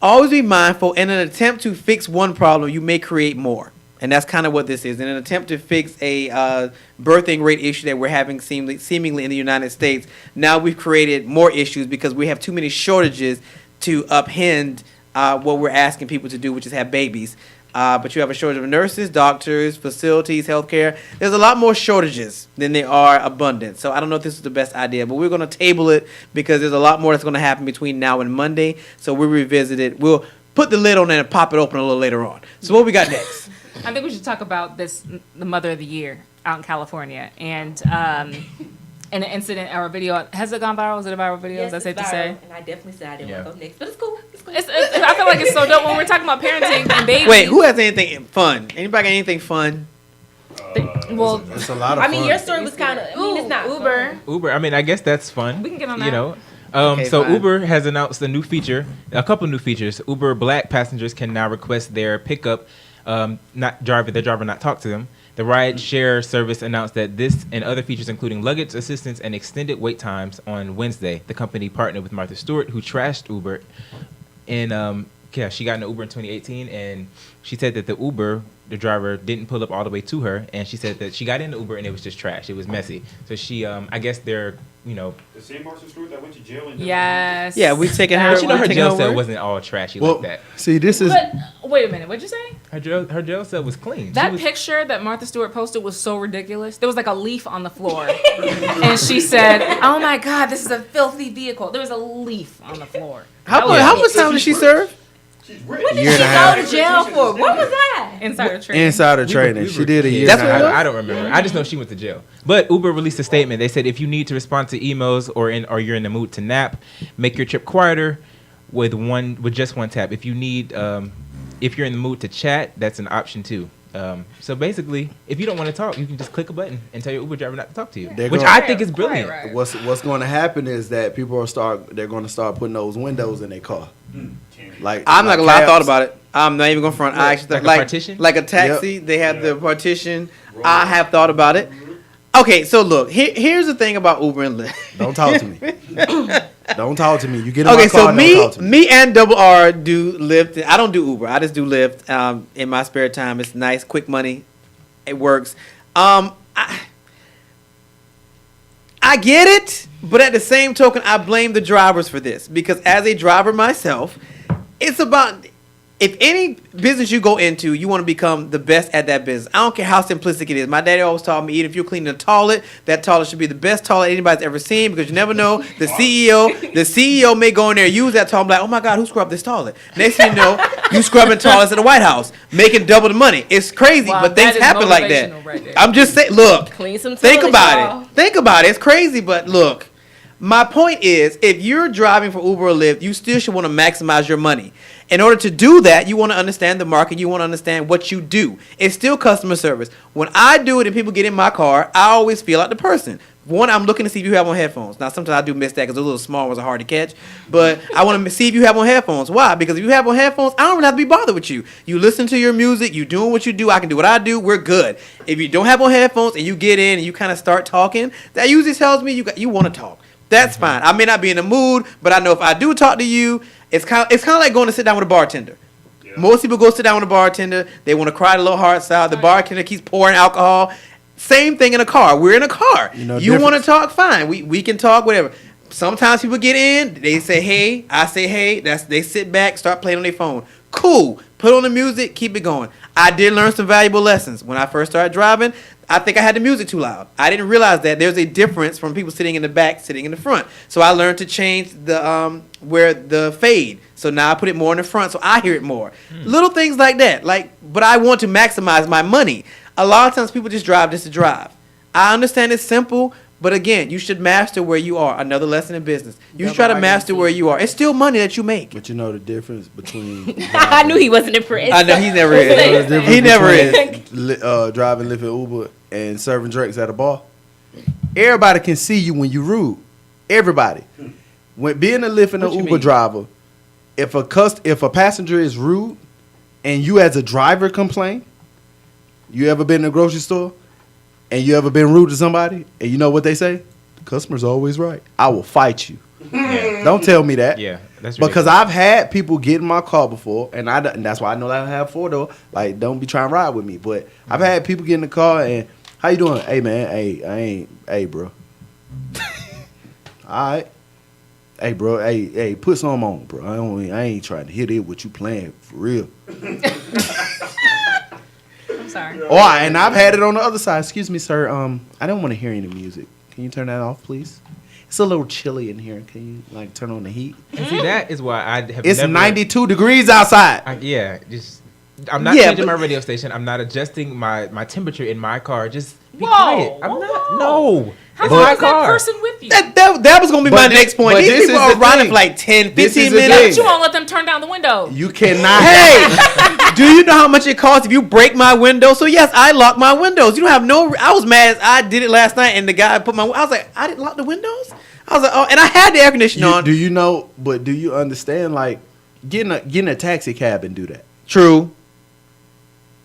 always be mindful. In an attempt to fix one problem, you may create more. And that's kind of what this is. In an attempt to fix a birthing rate issue that we're having seemingly in the United States, now we've created more issues because we have too many shortages to upend what we're asking people to do, which is have babies. But you have a shortage of nurses, doctors, facilities, healthcare. There's a lot more shortages than there are abundance. So I don't know if this is the best idea, but we're going to table it because there's a lot more that's going to happen between now and Monday. So we'll revisit it. We'll put the lid on it and pop it open a little later on. So what we got next? I think we should talk about this, the Mother of the Year out in California. And an incident or a video. Has it gone viral? Is it a viral video? Yes, Is that it's safe to viral, say? And I definitely said I didn't want to go next, but it's cool. It's cool. I feel like it's so dope when we're talking about parenting and babies. Wait, who has anything fun? Anybody got anything fun? Well, It's a lot of I mean, fun. your story was kind of. I mean, it's not Uber. Uber. I mean, I guess that's fun. We can get on You that. know. Okay, So fine. Uber has announced a new feature, a couple new features. Uber Black passengers can now request their pickup, their driver not talk to them. The ride share service announced that this and other features, including luggage assistance and extended wait times, on Wednesday. The company partnered with Martha Stewart, who trashed Uber. And she got in an Uber in 2018, and she said that the driver didn't pull up all the way to her, and she said that she got in the Uber and it was just trash. It was messy. So she, I guess they're, The same Martha Stewart that went to jail and Yes. Yeah, we taking her. But you know, we her taking jail her cell word? wasn't all trashy Well, like that. see, this is But wait a minute. What'd you say? Her jail cell was clean. She That was- picture that Martha Stewart posted was so ridiculous. There was like a leaf on the floor. And she said, "Oh my God, this is a filthy vehicle." There was a leaf on the floor. How much time did she serve? What did Year she and a half. go to jail for? What was that? Insider trading. insider we training. were She did a kids. year. That's and a what it half. was? I don't remember. I just know she went to jail. But Uber released a statement. They said if you need to respond to emails or you're in the mood to nap, make your trip quieter with just one tap. If you need, if you're in the mood to chat, that's an option too. So basically, if you don't want to talk, you can just click a button and tell your Uber driver not to talk to you, They're which gonna- I think is brilliant. Right. What's going to happen is that people they're going to start putting those windows in their car. Like I'm not like gonna lie, I cabs. thought about it. I'm not even gonna front. I actually Like a partition? like a taxi. They have the partition. I have thought about it. Okay, so look, here's the thing about Uber and Lyft. Don't talk to me. Don't talk to me. You get in Okay, my car. so Don't talk to me. me and Double R do Lyft. I don't do Uber. I just do Lyft in my spare time. It's nice, quick money. It works. I get it, but at the same token, I blame the drivers for this because as a driver myself, it's about if any business you go into, you want to become the best at that business. I don't care how simplistic it is. My daddy always taught me, even if you're cleaning a toilet, that toilet should be the best toilet anybody's ever seen because you never know. The CEO may go in there, use that toilet, and be like, oh my God, who scrubbed this toilet? Next thing you know, you scrubbing toilets at the White House, making double the money. It's crazy, Wow, but things that is happen like that. motivational right there. I'm just saying, look, Clean some think toilets, about y'all. it. Think about it. It's crazy, but look. My point is, if you're driving for Uber or Lyft, you still should want to maximize your money. In order to do that, you want to understand the market. You want to understand what you do. It's still customer service. When I do it and people get in my car, I always feel like the person. One, I'm looking to see if you have on headphones. Now, sometimes I do miss that because those little small ones are hard to catch. But I want to see if you have on headphones. Why? Because if you have on headphones, I don't really have to be bothered with you. You listen to your music. You doing what you do. I can do what I do. We're good. If you don't have on headphones and you get in and you kind of start talking, that usually tells me you want to talk. That's fine. I may not be in the mood, but I know if I do talk to you, it's kind of like going to sit down with a bartender. Yeah. Most people go sit down with a bartender. They want to cry the little hearts out. The bartender keeps pouring alcohol. Same thing in a car. We're in a car. You know, You want to difference. talk? Fine. We can talk, whatever. Sometimes people get in. They say, hey. I say, hey. They sit back, start playing on their phone. Cool. Put on the music. Keep it going. I did learn some valuable lessons. When I first started driving, I think I had the music too loud. I didn't realize that there's a difference from people sitting in the back, sitting in the front. So I learned to change the where the fade. So now I put it more in the front, so I hear it more. Little things like that. But I want to maximize my money. A lot of times people just drive just to drive. I understand it's simple, but again, you should master where you are. Another lesson in business. You should try to master where you are. It's still money that you make. But you know the difference between I knew he wasn't impressed. I know he never You know the is. difference He never between is. driving, Lyft, and Uber, and serving drinks at a bar. Everybody can see you when you rude. Everybody. When being a Lyft and an What you Uber mean? driver, if a passenger is rude and you as a driver complain, you ever been in a grocery store and you ever been rude to somebody and you know what they say? The customer's always right. I will fight you. Yeah. Don't tell me that. Yeah, that's Because ridiculous. I've had people get in my car before, and that's why I know that I have 4-door. Like, don't be trying to ride with me. But I've had people get in the car and, how you doing? Hey, man, hey, bro. All right. Hey, bro, hey, put some on, bro. I ain't trying to hit it what you playing for real. I'm sorry. And I've had it on the other side. Excuse me, sir. I don't want to hear any music. Can you turn that off, please? It's a little chilly in here. Can you like turn on the heat? And see, that is why I have It's never, 92 degrees outside. I'm not Yeah, changing but- my radio station. I'm not adjusting my temperature in my car. Just be Whoa, quiet. I'm whoa, not. whoa. No. How It's long my is that car. person with you? That was going to be But my this- next point. but These this people is are the riding thing. for like 10, This 15 is the minutes. thing. But you won't let them turn down the window. You cannot. Hey, do you know how much it costs if you break my window? So yes, I lock my windows. You don't have no. I was mad as I did it last night, and the guy put my. I was like, I didn't lock the windows. I was like, oh, and I had the air conditioning on. Do you know? But do you understand? Like getting a taxi cab and do that. True.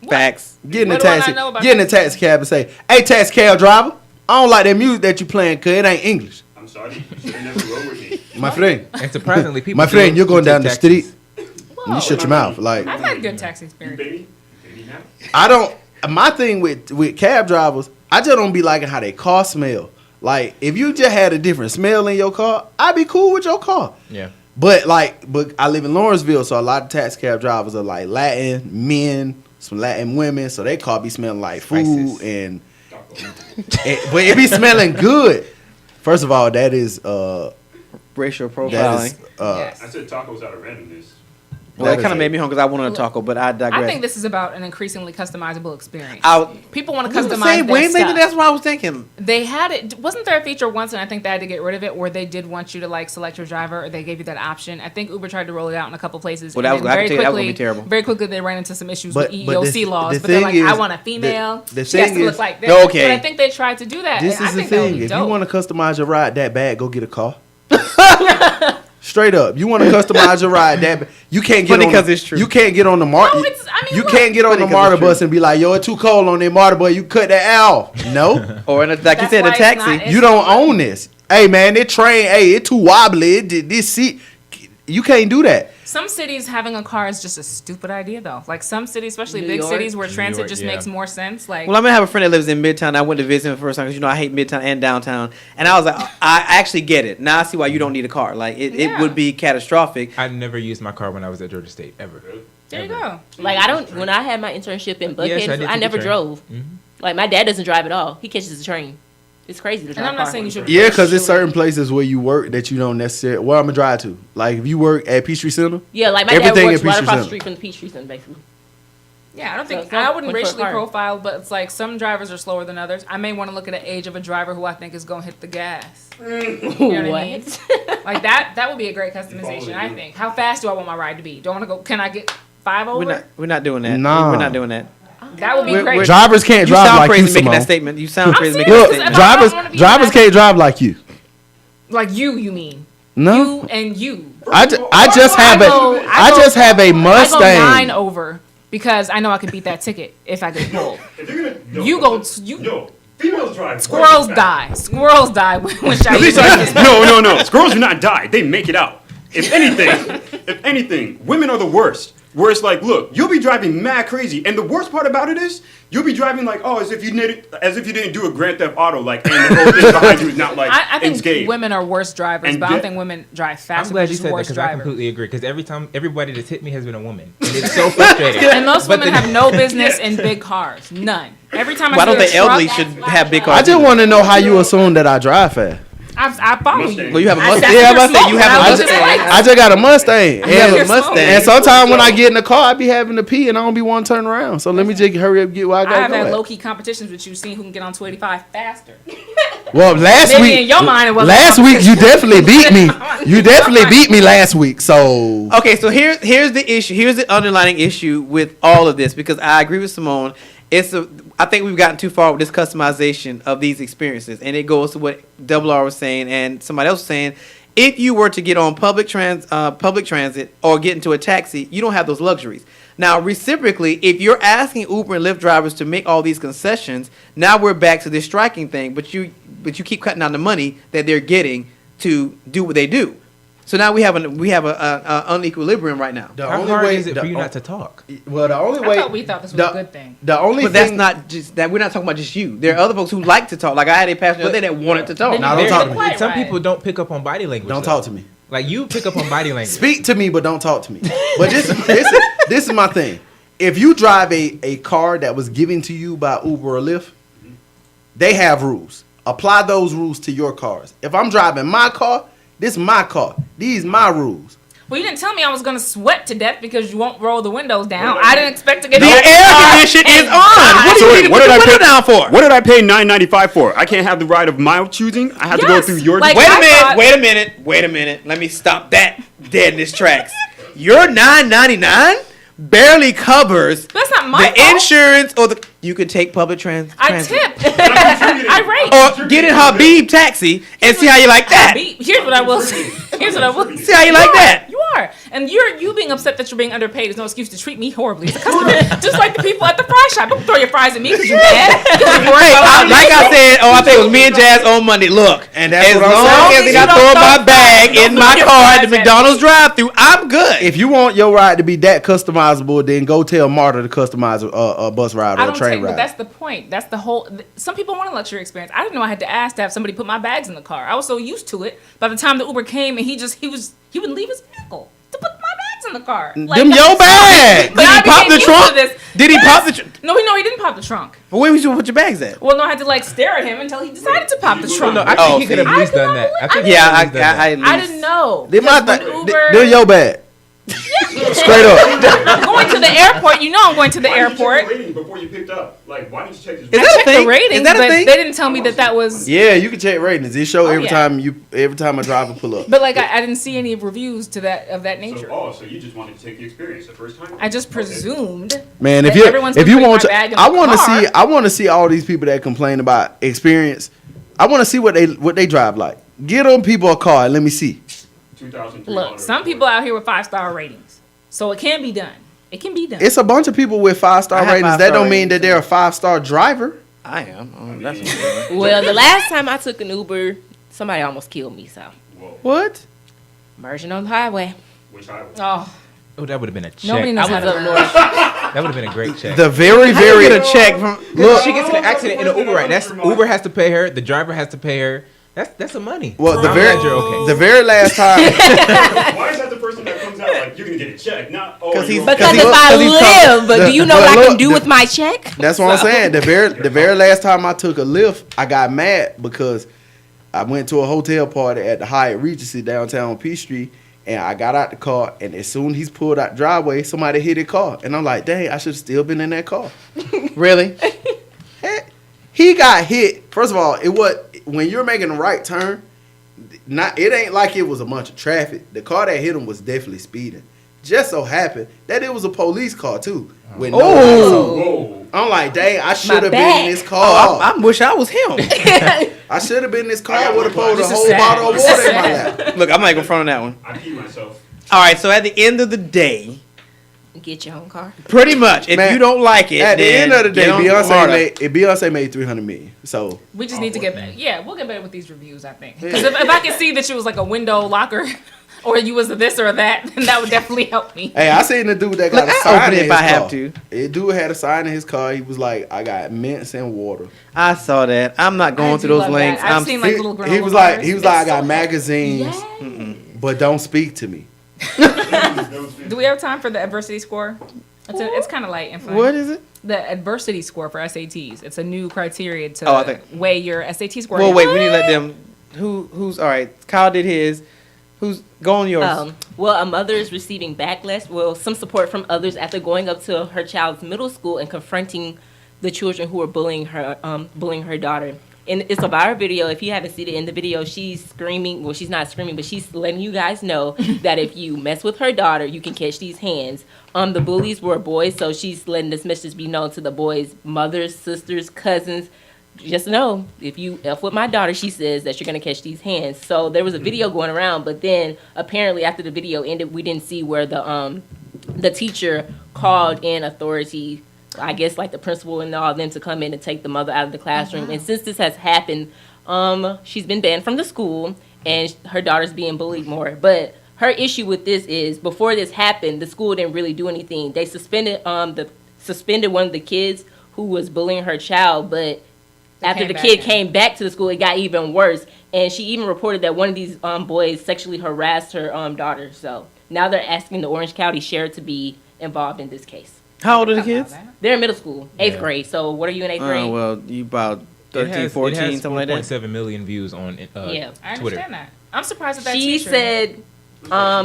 Facts. Getting a What do I taxi, not know about getting a taxi taxi cab and say, "Hey, taxi cab driver, I don't like that music that you playing, cause it ain't English." I'm sorry, you should have never rode with me. My friend, And surprisingly, people. my friend, do you're going take down the taxis. street. You shut your mouth. Like I've had good taxi You experience. baby now? I don't. My thing with cab drivers, I just don't be liking how they car smell. Like if you just had a different smell in your car, I'd be cool with your car. Yeah. But I live in Lawrenceville, so a lot of taxi cab drivers are like Latin men, some Latin women, so they car be smelling like food Spices. and but it be smelling good. First of all, that is Racial that profiling. is Yes. I said tacos out of randomness. Well, that that kind is of made me hungry because I wanted a taco, but I digress. I think this is about an increasingly customizable experience. I People want to was the customize same their way. Maybe stuff. that's what I was thinking. They had it. Wasn't there a feature once, and I think they had to get rid of it, where they did want you to like select your driver, or they gave you that option. I think Uber tried to roll it out in a couple places. Well, and that was- then I can very tell you that was quickly, gonna be terrible. very quickly they ran into some issues But- with but EEOC the laws. thing But they're like, I is- want a female. the She has thing to look is- like this. Okay. But I think they tried to do that. this and I is the think that would thing. be If dope. you want to customize your ride that bad, go get a car. Straight up, you want to customize your ride that bad. You can't get Funny on 'cause the- it's true. You can't get on the market. No, it's- I mean, you look. can't get on Funny the 'cause MARTA it's true. bus and be like, "Yo, it's too cold on that MARTA bus. You cut that out." No, Or like you That's said, why a it's taxi. not- you don't own this. Hey man, it train. Hey, it too wobbly. This seat. You can't do that. Some cities having a car is just a stupid idea, though. Like some cities, especially New big York? cities where New transit York, just yeah. makes more sense. Like, Well, I'm gonna have a friend that lives in Midtown. I went to visit him the first time because you know I hate Midtown and downtown, and I was like, I actually get it now. I see why you don't need a car. Like it Yeah. would be catastrophic. I never used my car when I was at Georgia State ever. there you Ever. go. Like I don't. When I had my internship in Yes, Buckhead, I did I take never the train. drove. Like my dad doesn't drive at all. He catches the train. It's crazy to drive. And I'm not car. saying you should. Yeah, because there's certain places where you work that you don't necessarily. Where I'm gonna drive to. Like if you work at Peachtree Center. Yeah, like my Everything dad in works right Peachtree across the Center. street from the Peachtree Center, basically. Yeah, I don't So think it's not I wouldn't much for a racially car. profile, but it's like some drivers are slower than others. I may want to look at the age of a driver who I think is going to hit the gas. You know what I mean? Like that would be a great customization. I think. How fast do I want my ride to be? Do I want to go? Can I get 5 over? We're not doing that. Nah. We're not doing that. That would be We're- great. we're- Drivers can't You drive sound like crazy you, making that Simone. statement. You sound I'm crazy making serious, that Look, 'cause statement. if I drivers don't wanna be drivers fast- can't drive like you. Like you mean? No, You and you. I just have I just have a I go 9 Mustang. over because I know I can beat that ticket if I get pulled. If you're gonna, no, You go. You No, females drive. squirrels die. Squirrels die when Shai These uses are- no. Squirrels do not die. They make it out. If anything, women are the worst. Where it's like, look, you'll be driving mad crazy, and the worst part about it is you'll be driving like, oh, as if you didn't do a Grand Theft Auto, like, and the whole thing behind you is not like I think unscathed. women are worse drivers, And but I don't yet- think women drive I'm faster. glad They're you just said that worse because I drivers. completely agree. Because every time everybody that's hit me has been a woman, and it's so frustrating. And most But women the- have no business in big cars. None. Every time Why I don't see the a truck, elderly should have big cars? I just want to know how you assume that I drive fast. I follow Mustang. you. Well, you have a I Mustang. sat Yeah, in your I was about to say, smoke you when have a I was Mustang. at the lights. I just got a Mustang. You have a You're Mustang. smoking. And sometimes when I get in the car, I be having to pee and I don't be want to turn around. So let me just hurry up and get where I I gotta have go. had at. low key competitions with you, seeing who can get on 285 faster. Well, last Maybe week, in your mind it wasn't last a week you definitely beat me. You definitely Right. beat me last week. So Okay, so here's the issue. Here's the underlying issue with all of this because I agree with Simone. I think we've gotten too far with this customization of these experiences, and it goes to what Double R was saying and somebody else was saying. If you were to get on public transit or get into a taxi, you don't have those luxuries. Now, reciprocally, if you're asking Uber and Lyft drivers to make all these concessions, now we're back to this striking thing. But you keep cutting down the money that they're getting to do what they do. So now we have an unequilibrium right now. How hard is it for you not to talk? Well, the only I way thought we thought this was a good thing. The only But thing, that's not just that. We're not talking about just you. There are other folks who like to talk. Like I had a passenger there that wanted to talk. Then Now, you don't get talk the to me. quiet Some ride. people don't pick up on body language. don't though. talk to me. Like you pick up on body language. Speak to me, but don't talk to me. But this is my thing. If you drive a car that was given to you by Uber or Lyft, they have rules. Apply those rules to your cars. If I'm driving my car, this is my car. These my rules. Well, you didn't tell me I was going to sweat to death because you won't roll the windows down. I didn't expect to get The in air car condition is and on. What do So you wait, need to what put did the I window pay- down for? What did I pay $9.95 for? I can't have the ride of my choosing. I have to go Yes, through your. like- Wait a I minute. thought- Wait a minute. Let me stop that dead in its tracks. Your $9.99 barely covers That's not my the fault. insurance or the. You could take public transit. I tip. I rate. Or get in Habib taxi and see how you like that. Here's what I will say. Here's what I will say. See how you like that. You are. And you being upset that you're being underpaid is no excuse to treat me horribly as a customer. Just like the people at the fry shop. Don't throw your fries at me because you're mad. Hey, like I said, I think it was me and Jazz on Monday. Look, And that's as what I'm long saying. as I You throw don't my throw bag fries. in Don't my throw your car at fries the at McDonald's drive-thru, I'm good. If you want your ride to be that customizable, then go tell Marta to customize a bus ride I or a don't train take, but ride. that's the point. That's the whole. Some people want a luxury experience. I didn't know I had to ask to have somebody put my bags in the car. I was so used to it. By the time the Uber came and he wouldn't leave his vehicle to put my bags in the car. Them your bags. But Did I he pop became the used trunk? to this. Did he pop the trunk? No, he didn't pop the trunk. Where was you put your bags at? Well, no, I had to like stare at him until he decided to pop the trunk. No, I think Oh, he could have see. at least I done could that. not I think believe- he Yeah, could have done that. I at least- didn't know. They my Because when they're your bag. Straight up. I'm going to the airport. You know I'm going to the airport. Rating before you picked up. Like, why didn't you check this? Is that I a checked thing? the ratings, Is that a but thing? they didn't tell me that was. Yeah, you can check ratings. It show every yeah. time a driver pull up. But like I didn't see any reviews to that of that nature. So you just wanted to take the experience the first time? I just presumed. Man, if that everyone's you gonna put want my to, bag in I the want to car. see all these people that complain about experience. I want to see what they drive like. Get them people a car and let me see. Look, some people out here with 5-star ratings, so it can be done. It can be done. It's a bunch of people with 5-star I have ratings. 5-star That don't mean ratings, that they're a 5-star driver. I am. That's what Well, the last time I took an Uber, somebody almost killed me. So What? merging on the highway. Which I Oh, Oh, that would have been a check. nobody knows how to up merge. north. That would have been a great check. The very How you very get a check from? Look, she gets in an accident in an Uber ride. That's Uber has to pay her. The driver has to pay her. That's some money. well the I'm very glad you're okay. the very last time. Why is that the person that comes out like you're gonna get a check? Not oh, 'Cause he's- you're- Because he- if I 'cause he's live, do you know what I can do Look, with my check? That's what I'm saying. The very last time I took a Lyft, I got mad because I went to a hotel party at the Hyatt Regency downtown on Peachtree Street, and I got out the car, and as soon as he's pulled out the driveway, somebody hit his car, and I'm like, dang, I should have still been in that car. Really? He got hit. First of all, when you're making a right turn, it ain't like it was a bunch of traffic. The car that hit him was definitely speeding. Just so happened that it was a police car too. With no lights on. Whoa. I'm like, dang, I should have been back. in this car. I wish I was him. I should have been in this I car. got Would have one poured a question. whole This is bottle of sad. water in my This is lap. Look, I'm not going front on that one. I pee myself. All right, so at the end of the day, Get your own car. pretty much, if Man, you don't like it, At the then end of the day, get on Florida. Beyonce made $300 million. So We just need to get better. Yeah, we'll get better with these reviews, I think. Because if I could see that you was like a window locker, or you was a this or that, then that would definitely help me. hey, I seen the dude that got Look, a I'll sign open in it his if I have car. to. The dude had a sign in his car. He was like, "I got mints and water." I saw that. I'm not going I through do those love links. that. I've I'm seen like He, little granola he was like, bars. I got magazines, Yeah. but don't speak to me. Do we have time for the adversity score? It's kind of light and fun. What is it? The adversity score for SATs. It's a new criteria to Oh, I think- weigh your SAT score. Well, wait. We need to let them. Who's all right? Kyle did his. Who's go on yours? Well, a mother is receiving backlash, some support from others after going up to her child's middle school and confronting the children who are bullying her daughter. And it's a viral video. If you haven't seen it in the video, she's screaming. Well, she's not screaming, but she's letting you guys know that if you mess with her daughter, you can catch these hands. The bullies were boys, so she's letting this message be known to the boys' mothers, sisters, cousins. Just know, if you F with my daughter, she says that you're going to catch these hands. So there was a video going around, but then apparently after the video ended, we didn't see where the teacher called in authority, I guess like the principal and all of them, to come in and take the mother out of the classroom. And since this has happened, she's been banned from the school and her daughter's being bullied more. But her issue with this is, before this happened, the school didn't really do anything. They suspended one of the kids who was bullying her child, but after the kid came back to the school, it got even worse. And she even reported that one of these boys sexually harassed her daughter. So now they're asking the Orange County Sheriff to be involved in this case. How old are the kids? They're in middle school, 8th grade. So what are you in 8th grade? Well, you about 13, 14, it has something like that. 4.7 million views on Yeah. I Twitter. understand that. I'm surprised at that She teacher. said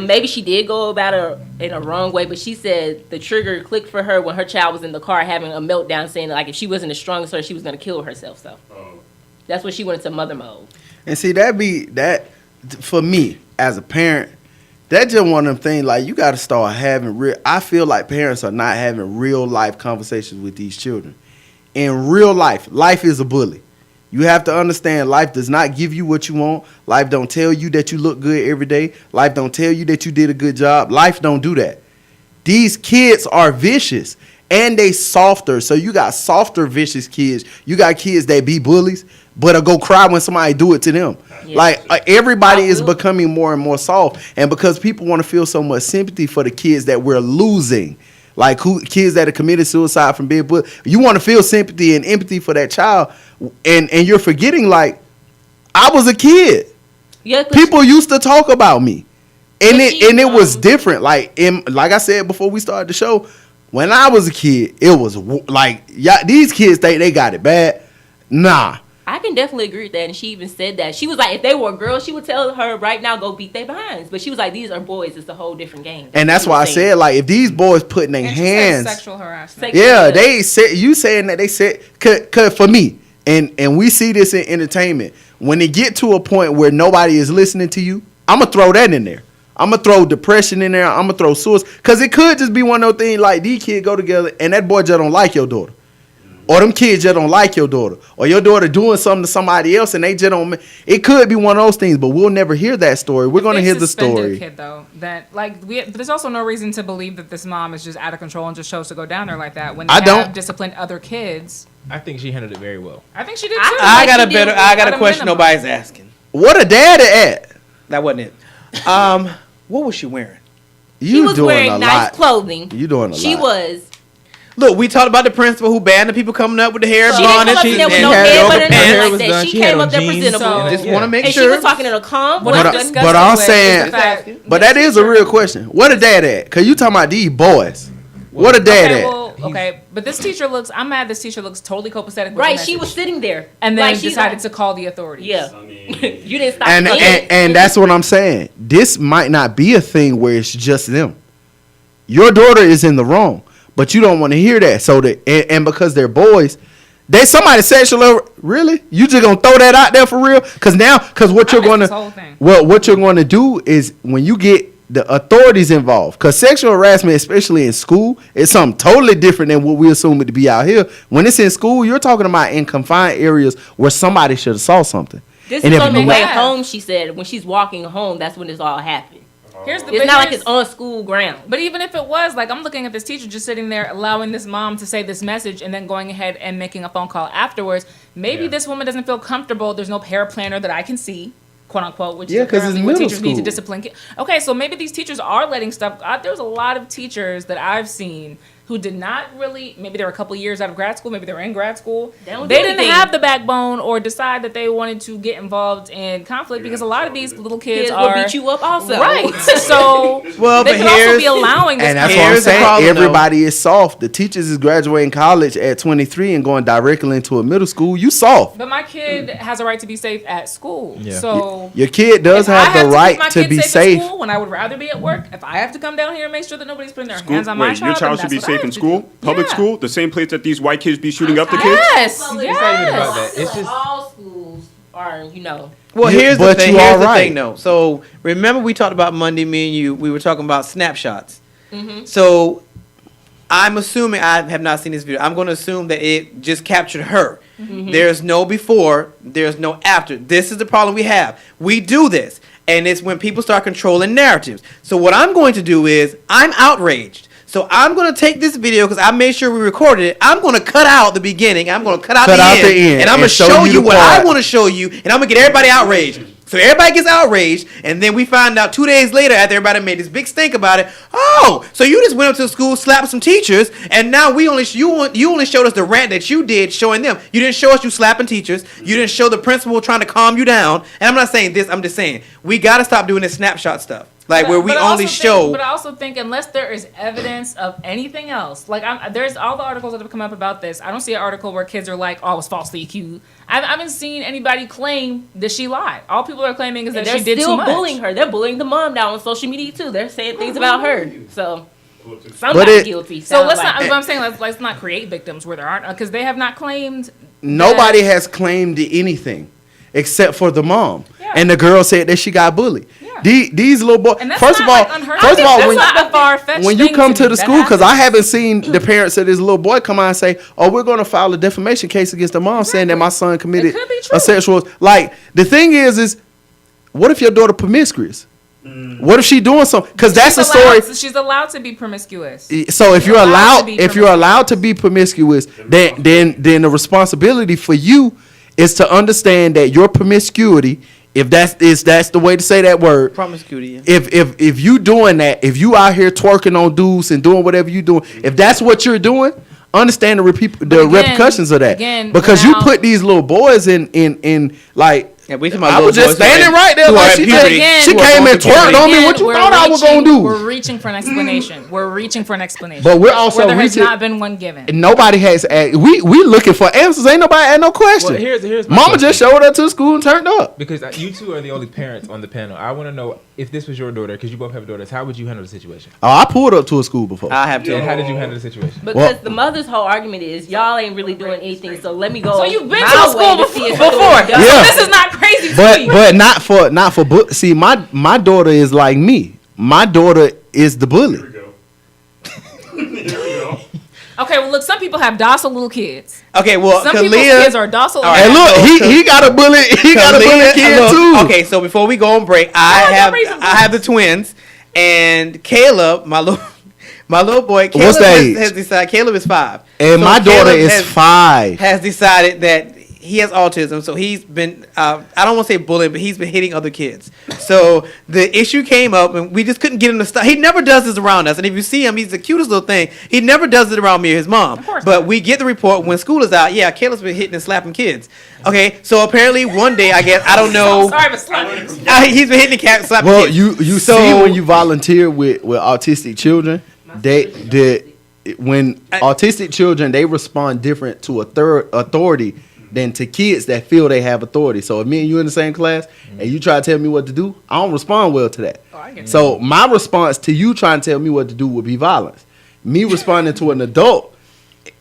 maybe she did go about it in a wrong way, but she said the trigger clicked for her when her child was in the car having a meltdown, saying like if she wasn't as strong as her, she was going to kill herself. So that's when she went into mother mode. And see, that for me as a parent, that's just one of them things. Like, you got to start having real. I feel like parents are not having real life conversations with these children. In real life, life is a bully. You have to understand, life does not give you what you want. Life don't tell you that you look good every day. Life don't tell you that you did a good job. Life don't do that. These kids are vicious and they softer. So you got softer, vicious kids. You got kids that be bullies, but go cry when somebody do it to them. Yeah. Like everybody is becoming more and more soft, and because people want to feel so much sympathy for the kids that we're losing, like kids that have committed suicide from being bullied, you want to feel sympathy and empathy for that child, and you're forgetting, like, I was a kid. Yeah, people used to talk about me, and it was different. Like I said before we started the show, when I was a kid, it was like, yeah, these kids think they got it bad. Nah. I can definitely agree with that, and she even said that. She was like, if they were girls, she would tell her right now, go beat their behinds. But she was like, these are boys. It's a whole different game. And that's why I said, like, if these boys putting their hands, sexual harassment. Yeah, they said, you saying that they said, cause for me, and we see this in entertainment, when it get to a point where nobody is listening to you, I'm gonna throw that in there. I'm gonna throw depression in there. I'm gonna throw suicide, cause it could just be one of those things like these kids go together and that boy just don't like your daughter. Or them kids just don't like your daughter. Or your daughter doing something to somebody else and they just don't. It could be one of those things, but we'll never hear that story. We're going to hear the story. Kid, though, that, like, but there's also no reason to believe that this mom is just out of control and just chose to go down there like that when they have disciplined other kids. I think she handled it very well. I think she did too. I got a question nobody's asking. What a daddy at? That wasn't it. What was she wearing? She was wearing nice clothing. You doing a lot. She was. Look, we talked about the principal who banned the people coming up with the hair blonde and she there was no head like that. She came up there presentable. Just want to make and sure. she was talking in a calm. But I'm saying, but that is a real question. What a dad at? Cause you talking about these boys. What a dad at? Okay, but this teacher looks. I'm mad. This teacher looks totally copacetic. Right, she was sitting there, and then decided to call the authorities. Yeah, you didn't stop. And that's what I'm saying. This might not be a thing where it's just them. Your daughter is in the wrong. But you don't want to hear that. So and because they're boys, they somebody sexual. Really? You just gonna throw that out there for real? Because what you're going to do is when you get the authorities involved, because sexual harassment, especially in school, is something totally different than what we assume it to be out here. When it's in school, you're talking about in confined areas where somebody should have saw something. This is on the way home. She said when she's walking home, that's when this all happened. It's not like it's on school ground. But even if it was, like, I'm looking at this teacher just sitting there allowing this mom to say this message and then going ahead and making a phone call afterwards. Maybe this woman doesn't feel comfortable. There's no paraplanner that I can see, quote unquote, which is apparently what teachers need to discipline kids. Okay, so maybe these teachers are letting stuff out. There's a lot of teachers that I've seen who did not really, maybe they were a couple years out of grad school, maybe they were in grad school. They didn't have the backbone or decide that they wanted to get involved in conflict because a lot of these little kids will beat you up also. Right. So they could also be allowing this. And that's what I'm saying. Everybody is soft. The teachers is graduating college at 23 and going directly into a middle school. You soft. But my kid has a right to be safe at school. Yeah. So your kid does have the right to be safe. At school, when I would rather be at work, if I have to come down here and make sure that nobody's putting their hands on my child, your child should be safe in school, public school, the same place that these white kids be shooting up the kids. Yes, It's not even about that. It's just all schools. are, Well, You- here's the but thing. you Here's are the right. thing, though. So remember, we talked about Monday. Me and you. We were talking about snapshots. Mm-hmm. So I'm assuming I have not seen this video. I'm going to assume that it just captured her. Mm-hmm. There's no before. There's no after. This is the problem we have. We do this, and it's when people start controlling narratives. So what I'm going to do is I'm outraged. So I'm going to take this video because I made sure we recorded it. I'm going to cut out the beginning. I'm going to cut out the end. And I'm going to show you what I want to show you. And I'm going to get everybody outraged. So everybody gets outraged. And then we find out 2 days later after everybody made this big stink about it. Oh, so you just went up to the school, slapped some teachers. And now you only showed us the rant that you did showing them. You didn't show us you slapping teachers. You didn't show the principal trying to calm you down. And I'm not saying this. I'm just saying we got to stop doing this snapshot stuff. Like where we But I only also show. think, but I also think unless there is evidence of anything else, like there's all the articles that have come up about this. I don't see an article where kids are like, "Oh, I was falsely accused." I haven't seen anybody claim that she lied. All people are claiming is that they're she did too still much. bullying her. They're bullying the mom now on social media too. They're saying things about her. So But somebody's guilty. So sounds let's like. not. That's what I'm saying. Let's not create victims where there aren't, because they have not claimed. Nobody that- has claimed anything except for the mom. Yeah. And the girl said that she got bullied. Yeah. These little boys. And that's First of not, all, like, unheard of. first of all, That's when, not a far-fetched when you thing come to to me. the That school, because I happens. haven't seen the parents of this little boy come out and say, "Oh, we're going to file a defamation case against the mom saying that my son committed It could be true. a sexual." Like the thing is what if your daughter promiscuous? What if she doing something? Because that's the story. She's allowed to be promiscuous. So if you're allowed to allowed, be if you're allowed to be promiscuous, then the responsibility for you is to understand that your promiscuity, if that's the way to say that word, Promiscuity. if you doing that, if you out here twerking on dudes and doing whatever you doing, if that's what you're doing, understand the repercussions of that. again, Because you now- put these little boys in like. Yeah, we talking about I little was just boys who are standing in- right there who like are she in did. puberty. She Who are came going and through puberty. twerked on me. Again, What you we're thought I was gonna do? We're reaching for an explanation. We're reaching for an explanation. But we're also where there has reaching- not been one given. Nobody has. We looking for answers. Ain't nobody had no question. Well, here's my Mama question. just showed up to school and turned up. Because you two are the only parents on the panel. I want to know if this was your daughter, because you both have daughters. How would you handle the situation? Oh, I pulled up to a school before. I have to. And how did you handle the situation? Because Well- the mother's whole argument is y'all ain't really doing anything, so let me go. So you've been to my the way school to see if before. it's done. Yeah. This is not crazy to me. But not for see my daughter is like me. My daughter is the bully. Here we go. Here we go. Okay, well, look, some people have docile little kids. Okay, well, Some people's Kalia. kids are docile. All right. And look, he got a bully. He got a bully Kalia- kid look, too. Okay, so before we go on break, I no have reason. the twins, and Caleb, my little boy. Caleb What's the has, age? has decided. Caleb is 5, And So my daughter Caleb is 5. Has decided that he has autism, so he's been, I don't want to say bullying, but he's been hitting other kids. So the issue came up, and we just couldn't get him to stop. He never does this around us, and if you see him, he's the cutest little thing. He never does it around me or his mom. Of course But not. we get the report when school is out, yeah, Caleb's been hitting and slapping kids. Okay, so apparently one day, I guess, I don't know, Sorry, but slapping. he's been hitting and slapping Well, kids. you So- see when you volunteer with autistic children, when autistic children they respond different to authority than to kids that feel they have authority. So if me and you in the same class and you try to tell me what to do, I don't respond well to that. So my response to you trying to tell me what to do would be violence. Me responding to an adult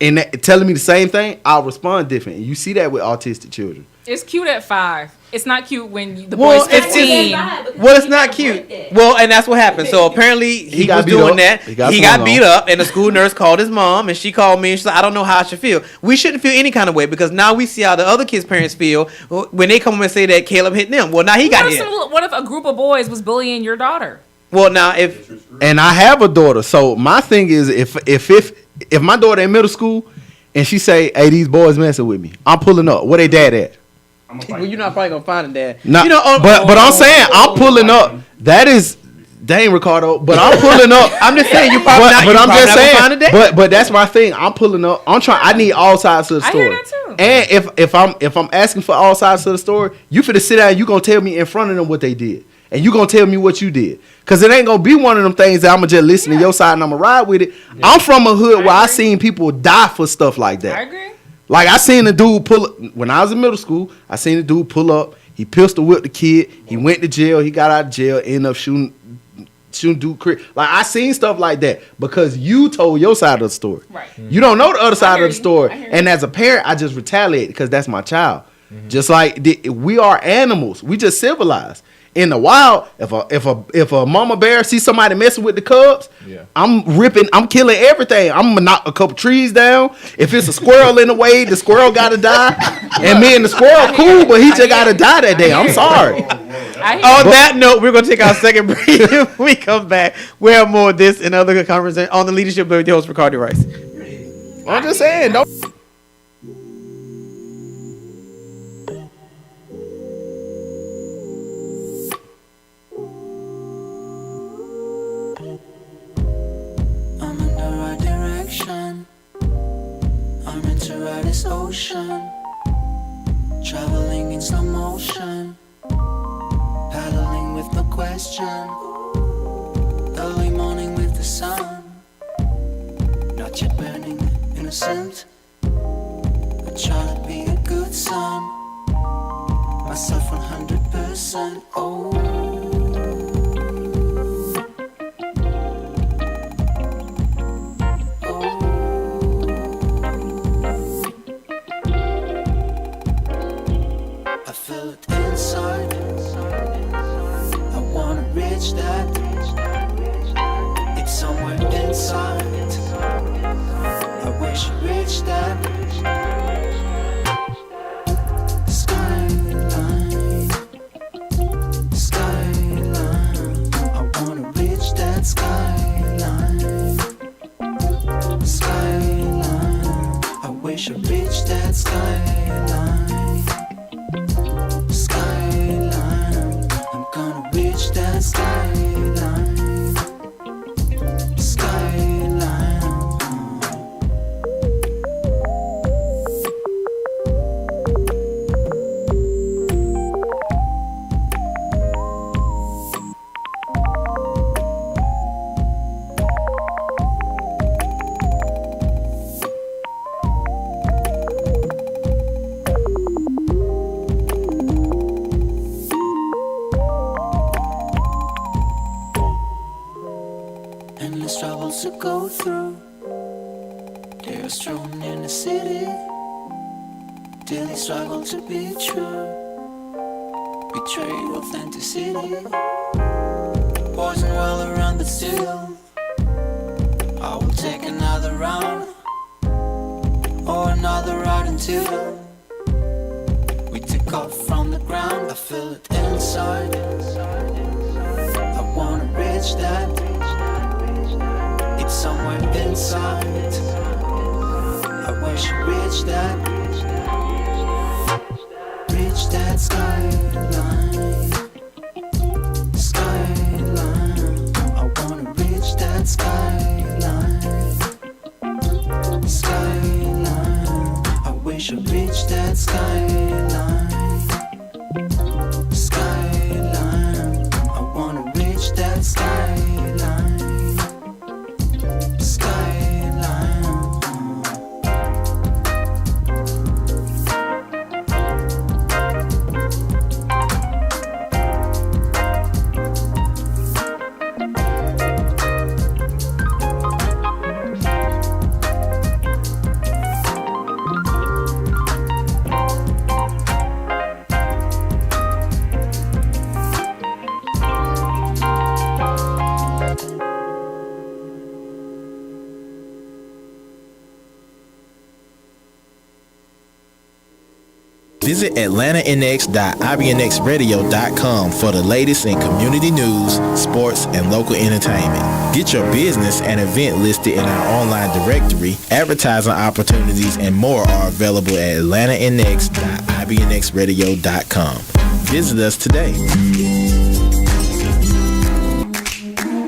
and telling me the same thing, I'll respond different. And you see that with autistic children. It's cute at 5. It's not cute when the Well, boy's it's 15. Well, it's not cute. Well, and that's what happened. So apparently he got was beat doing up. that. He got He swung got beat on. up, and the school nurse called his mom, and she called me, and she's like, I don't know how I should feel. We shouldn't feel any kind of way, because now we see how the other kids' parents feel when they come and say that Caleb hit them. Well, now he got hit. What if a group of boys was bullying your daughter? Well, now if And I have a daughter, so my thing is if my daughter in middle school and she say, "Hey, these boys messing with me," I'm pulling up. Where they dad at? well, you're not probably gonna find it there. Nah, You know, but I'm saying I'm pulling up. That is, dang Ricardo, but I'm pulling up. I'm just saying you probably not. But you I'm probably just not gonna find it saying. there. But that's my thing. I'm pulling up. I'm trying. I need all sides of the I story. hear that too. And if I'm asking for all sides of the story, you finna sit down. And you gonna tell me in front of them what they did, and you gonna tell me what you did. Cause it ain't gonna be one of them things that I'm gonna just listen to your side and I'm gonna ride with it. I'm from a hood where I seen people die for stuff like that. I agree. Like I seen a dude pull up when I was in middle school. I seen a dude pull up. He pistol whipped the kid. He went to jail. He got out of jail. Ended up shooting dude. Like I seen stuff like that because you told your side of the story. Right. You don't know the other side hear of the you. story. I hear you. And as a parent, I just retaliate because that's my child. Just like we are animals. We just civilized. In the wild, if a mama bear sees somebody messing with the cubs, I'm killing everything. I'm gonna knock a couple trees down. If it's a squirrel in the way, the squirrel gotta die. And me and the squirrel cool, but he just gotta die that day. I'm sorry. On that note, we're going to take our second break. When we come back, we'll have more of this and other conversation on the Leadership with the host, Ricardo Rice. I'm just saying, don't. I'm in the right direction. I'm into right this ocean. Traveling in slow motion. Paddling with no question. Early morning with the sun. Not yet burning, innocent. I try to be a good son. Myself 100%. Oh. I feel it inside. I wanna reach that. It's somewhere inside. I wish I reached that. Skyline, skyline. I wanna reach that skyline. Skyline. I wish I reached that skyline. Skyline, I'm gonna reach that skyline. Skyline. Endless troubles to go through. They're strewn in the city. Daily struggle to be true. Betrayed authenticity. Poison all around, but still I will take another round or another ride until we take off from the ground. I feel it inside. I wanna reach that. It's somewhere inside. I wish I reached that. Reach that skyline. Skyline. I wanna reach that skyline. Skyline. I wish I reached that skyline. Skyline. I wanna reach that skyline. Visit AtlantaNX.IBNXradio.com for the latest in community news, sports, and local entertainment. Get your business and event listed in our online directory. Advertising opportunities and more are available at AtlantaNX.IBNXradio.com. Visit us today.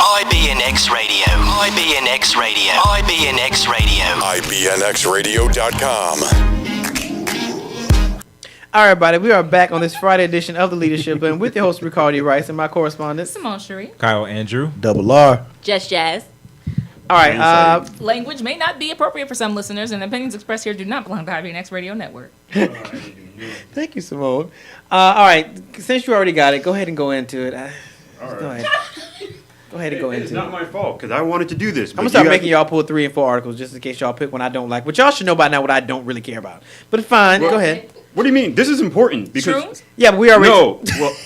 IBNX Radio. IBNX Radio. IBNX Radio. IBNXradio.com. All right, everybody, we are back on this Friday edition of The Leadership and with your host, Ricardo Rice, and my correspondent, Simone Cherie. Kyle Andrew. Double R. Just Jazz. All right. Language may not be appropriate for some listeners, and opinions expressed here do not belong to IBNX Radio Network. Thank you, Simone. All right. Since you already got it, go ahead and go into it. Go ahead. Go ahead and go into It's it. not my fault because I wanted to do this. I'm going to start making y'all pull 3 and 4 articles just in case y'all pick one I don't like. But y'all should know by now what I don't really care about. But fine. Go ahead. What do you mean? This is important because Shrooms? Yeah, but we already no. Well,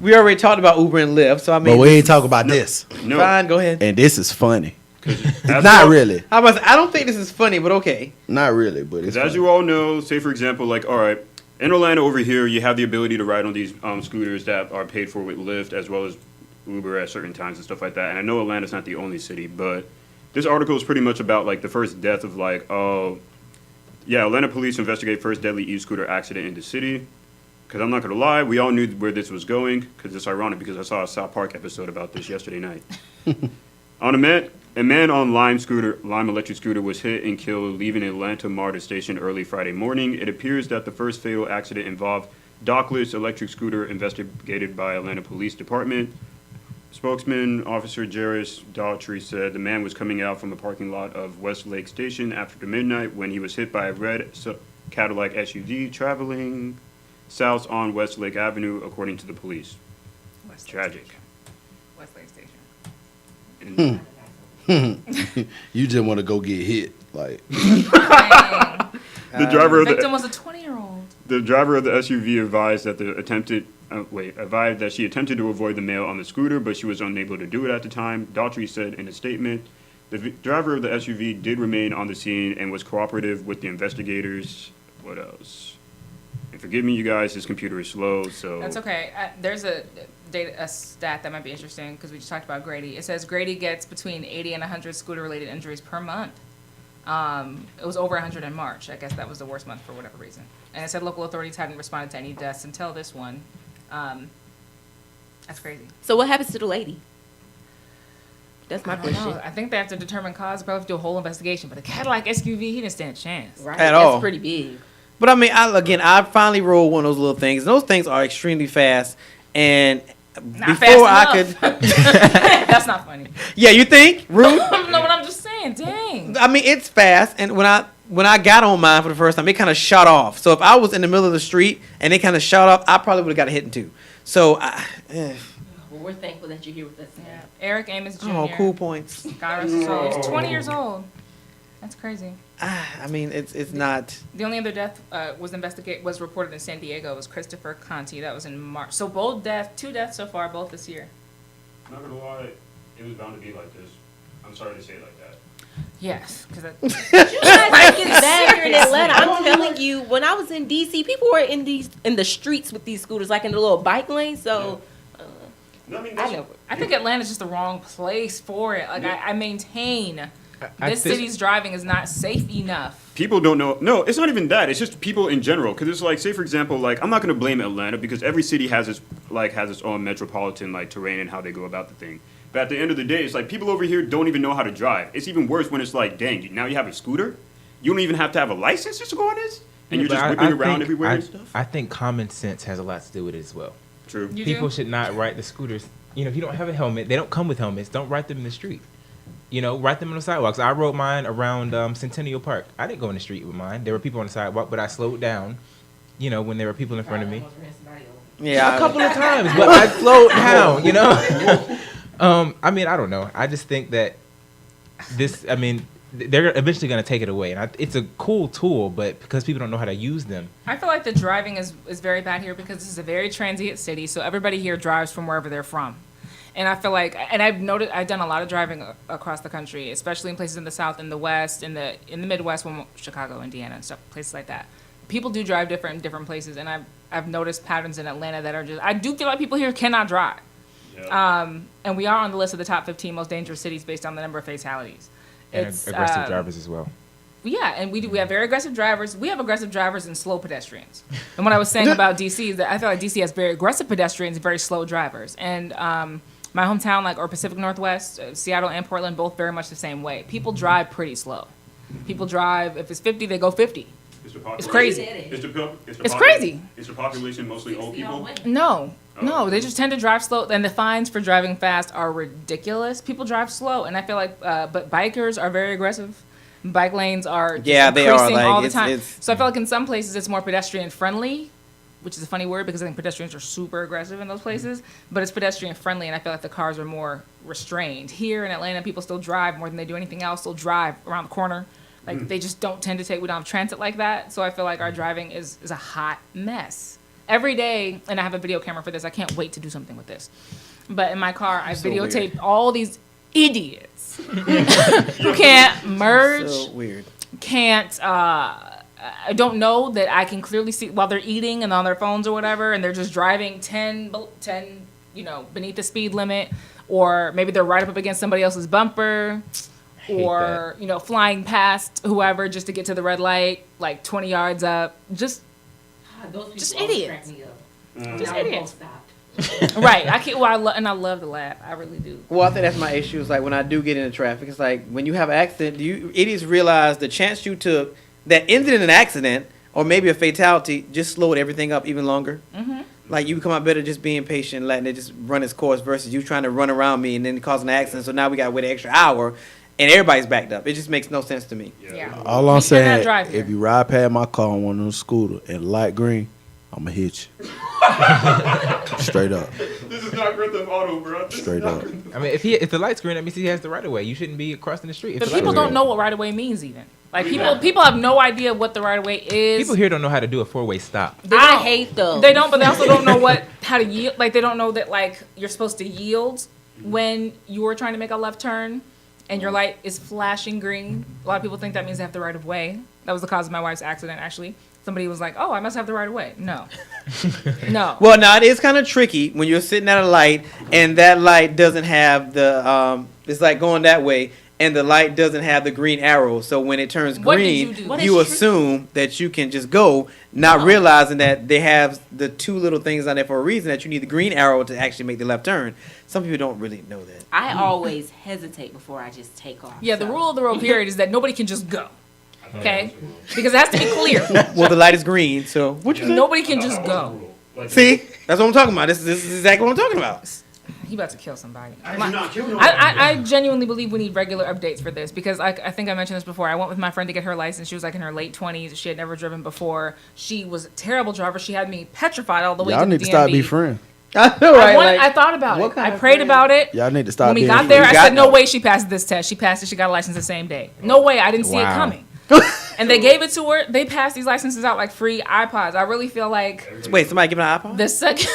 we already talked about Uber and Lyft, so I mean, But we ain't talking about this. no. fine, go ahead. And this is funny. As Not well- really. I don't think this is funny, but okay. Not really, but it's As funny. you all know, say for example, like, all right, in Orlando over here, you have the ability to ride on these scooters that are paid for with Lyft as well as Uber at certain times and stuff like that. And I know Atlanta's not the only city, but this article is pretty much about like the first death of like, Atlanta police investigate first deadly e-scooter accident in the city. Because I'm not going to lie, we all knew where this was going. Because it's ironic because I saw a South Park episode about this yesterday night. A man on Lime electric scooter was hit and killed leaving Atlanta MARTA station early Friday morning. It appears that the first fatal accident involved dockless electric scooter investigated by Atlanta Police Department. Spokesman Officer Jairus Daughtry said the man was coming out from the parking lot of Westlake Station after midnight when he was hit by a red Cadillac SUV traveling south on Westlake Avenue, according to the police. Tragic. Westlake Station. And You just want to go get hit. Like, Dang. the driver of Victim the was a 20-year-old. the driver of the SUV advised that advised that she attempted to avoid the male on the scooter, but she was unable to do it at the time. Daughtry said in a statement, the driver of the SUV did remain on the scene and was cooperative with the investigators. What else? And forgive me, you guys, this computer is slow, so That's okay. There's a stat that might be interesting because we just talked about Grady. It says Grady gets between 80 and 100 scooter-related injuries per month. It was over 100 in March. I guess that was the worst month for whatever reason. And it said local authorities hadn't responded to any deaths until this one. That's crazy. So what happens to the lady? That's my I don't know. question. I think they have to determine cause. Probably have to do a whole investigation. But the Cadillac SUV, he didn't stand a chance. Right? At That's all. pretty big. But I mean, I finally rode one of those little things. Those things are extremely fast, and Not before fast I enough. could, That's not funny. yeah, you think rude? No, but I'm just saying. Dang. I mean, it's fast, and when I got on mine for the first time, it kind of shot off. So if I was in the middle of the street and it kind of shot off, I probably would have got hit in two. So, Well, we're thankful that you're here with us. Yeah. Eric Amos Jr. oh, cool points. God rest his soul. He's 20 years old. That's crazy. I mean, it's not. The only other death was reported in San Diego was Christopher Conti. That was in March. So two deaths so far, both this year. not gonna lie, it was bound to be like this. I'm sorry to say it like that. Yes, because You guys think it's bad here in Atlanta. I'm telling you, when I was in DC, people were in the streets with these scooters, like in the little bike lane. So No, I mean, I know. I think Atlanta's just the wrong place for it. Like Yeah. I maintain I this think- city's driving is not safe enough. people don't know. No, it's not even that. It's just people in general. Because it's like, say for example, like I'm not gonna blame Atlanta because every city has its own metropolitan like terrain and how they go about the thing. But at the end of the day, it's like people over here don't even know how to drive. It's even worse when it's like, dang, now you have a scooter. You don't even have to have a license just to go on this, and you're But just I whipping around think- everywhere and stuff. I think common sense has a lot to do with it as well. True. You People do? should not ride the scooters. You know, if you don't have a helmet, they don't come with helmets. Don't ride them in the street. You know, ride them on the sidewalks. I rode mine around Centennial Park. I didn't go in the street with mine. There were people on the sidewalk, but I slowed down. You know, when there were people in front of me. Yeah, A couple of times, but I slowed down. You know. I mean, I don't know. I just think that this. I mean, they're eventually going to take it away, and it's a cool tool, but because people don't know how to use them. I feel like the driving is very bad here because this is a very transient city, so everybody here drives from wherever they're from. And I feel like, and I've done a lot of driving across the country, especially in places in the South, in the West, in the Midwest, Chicago, Indiana, and stuff, places like that. People do drive in different places, and I've noticed patterns in Atlanta that are just. I do feel like people here cannot drive. Yeah. And we are on the list of the top 15 most dangerous cities based on the number of fatalities. And It's aggressive drivers as well. Yeah, and we have very aggressive drivers. We have aggressive drivers and slow pedestrians. And what I was saying about DC is that I feel like DC has very aggressive pedestrians and very slow drivers. And my hometown, or Pacific Northwest, Seattle and Portland, both very much the same way. People drive pretty slow. People drive, if it's 50, they go 50. It's crazy. It's crazy. Is the population mostly old people? No, they just tend to drive slow, and the fines for driving fast are ridiculous. People drive slow, and I feel like, but bikers are very aggressive. Bike lanes are just they are, increasing like, all the it's- time. it's- So I feel like in some places it's more pedestrian friendly, which is a funny word because I think pedestrians are super aggressive in those places, but it's pedestrian friendly, and I feel like the cars are more restrained. Here in Atlanta, people still drive more than they do anything else. They'll drive around the corner, Like they just don't tend to take. We don't have transit like that, so I feel like our driving is a hot mess every day. And I have a video camera for this. I can't wait to do something with this. But in my car, I videotape all these idiots who can't merge, So weird. can't. I don't know that I can clearly see while they're eating and on their phones or whatever, and they're just driving 10, beneath the speed limit, or maybe they're right up against somebody else's bumper, or flying past whoever just to get to the red light, like 20 yards up. Just idiots. Just idiots. Right. I can't. Well, I love to laugh. I really do. Well, I think that's my issue. Is like when I do get into traffic, it's like when you have an accident, do you idiots realize the chance you took that ended in an accident or maybe a fatality just slowed everything up even longer? Mm-hmm. Like you come out better just being patient, letting it just run its course versus you trying to run around me and then causing an accident. So now we got to wait an extra hour and everybody's backed up. It just makes no sense to me. Yeah. All I'm You cannot saying, drive here. if you ride past my car on one of those scooters and light green, I'ma hit you. Straight up. This is not Grand Theft Auto, bro. This is Straight not up. Grand Theft I mean, if the light's green, that means he has the right of way. You shouldn't be crossing the street. If But the light people is don't green. know what right of way means even. Like people have no idea what the right of way is. People here don't know how to do a 4-way stop. I hate those. They don't, but they also don't know how to yield. Like they don't know that like you're supposed to yield when you're trying to make a left turn, and your light is flashing green. A lot of people think that means they have the right of way. That was the cause of my wife's accident. Actually, somebody was like, "Oh, I must have the right of way." No, no. Well, now it is kind of tricky when you're sitting at a light and that light doesn't have the it's like going that way and the light doesn't have the green arrow. So when it turns What did green, you do? What you is assume that you can just go, not realizing that they have the two little things on there for a reason, that you need the green arrow to actually make the left turn. Some people don't really know that. I always hesitate before I just take off. Yeah, the so. rule of the road period is that nobody can just go. Okay, because it has to be clear. Well, the light is green, so what you think? Nobody can just go. See, that's what I'm talking about. This is exactly what I'm talking about. He about to kill somebody. I do not kill nobody. I genuinely believe we need regular updates for this because I think I mentioned this before. I went with my friend to get her license. She was like in her late 20s. She had never driven before. She was a terrible driver. She had me petrified all the way Y'all to the need to start DMV. being friends. I know, right? I thought about what it. kind I of prayed friend? about it. Y'all need to start When we being got friends. there, I got said, no that. way she passed this test. She passed it. She got a license the same day. No way. I didn't see it Wow. coming. And they gave it to her. They passed these licenses out like free iPods. I really feel like Wait, somebody give me an iPod? the second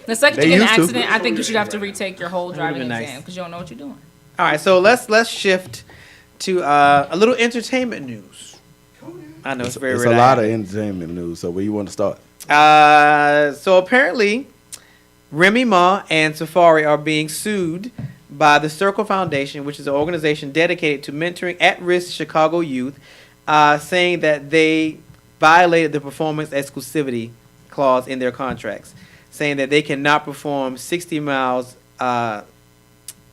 They you get an used to. accident, I think you should have to retake your whole driving been nice. exam because you don't know what you're doing. All right, so let's shift to a little entertainment news. I know it's very It's rare a to lot have of it. entertainment news. So where you want to start? So apparently, Remy Ma and Safari are being sued by the Circle Foundation, which is an organization dedicated to mentoring at-risk Chicago youth, saying that they violated the performance exclusivity clause in their contracts, saying that they cannot perform 60 miles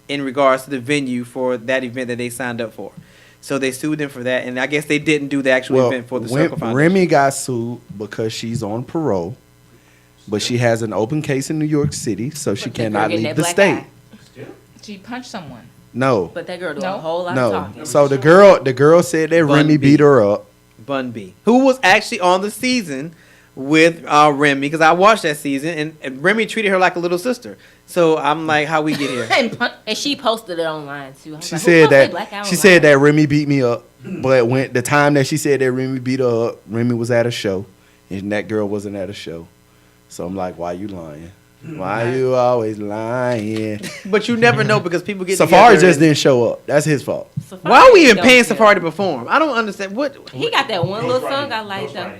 in regards to the venue for that event that they signed up for. So they sued them for that, and I guess they didn't do the actual event for the Circle Foundation. Remy got sued because she's on parole, but she has an open case in New York City, so she But that girl cannot getting leave that the black state. eye. She punched someone. No, But that girl doing No. a whole lot of no. talking. So the girl said that Bun Remy B. beat her up. Bun B, who was actually on the season with Remy, because I watched that season, and Remy treated her like a little sister. So I'm like, how we get here? And she posted it online too. I was She like, who said posted Black Eye that she online? said that Remy beat me up, but when the time that she said that Remy beat her up, Remy was at a show, and that girl wasn't at a show. So I'm like, why you lying? Why you always lying? But you never know because people get Safari together just and- didn't show up. That's his fault. Safari Why are we even don't paying care. Safari to perform? I don't understand. What He got that one little song I like though.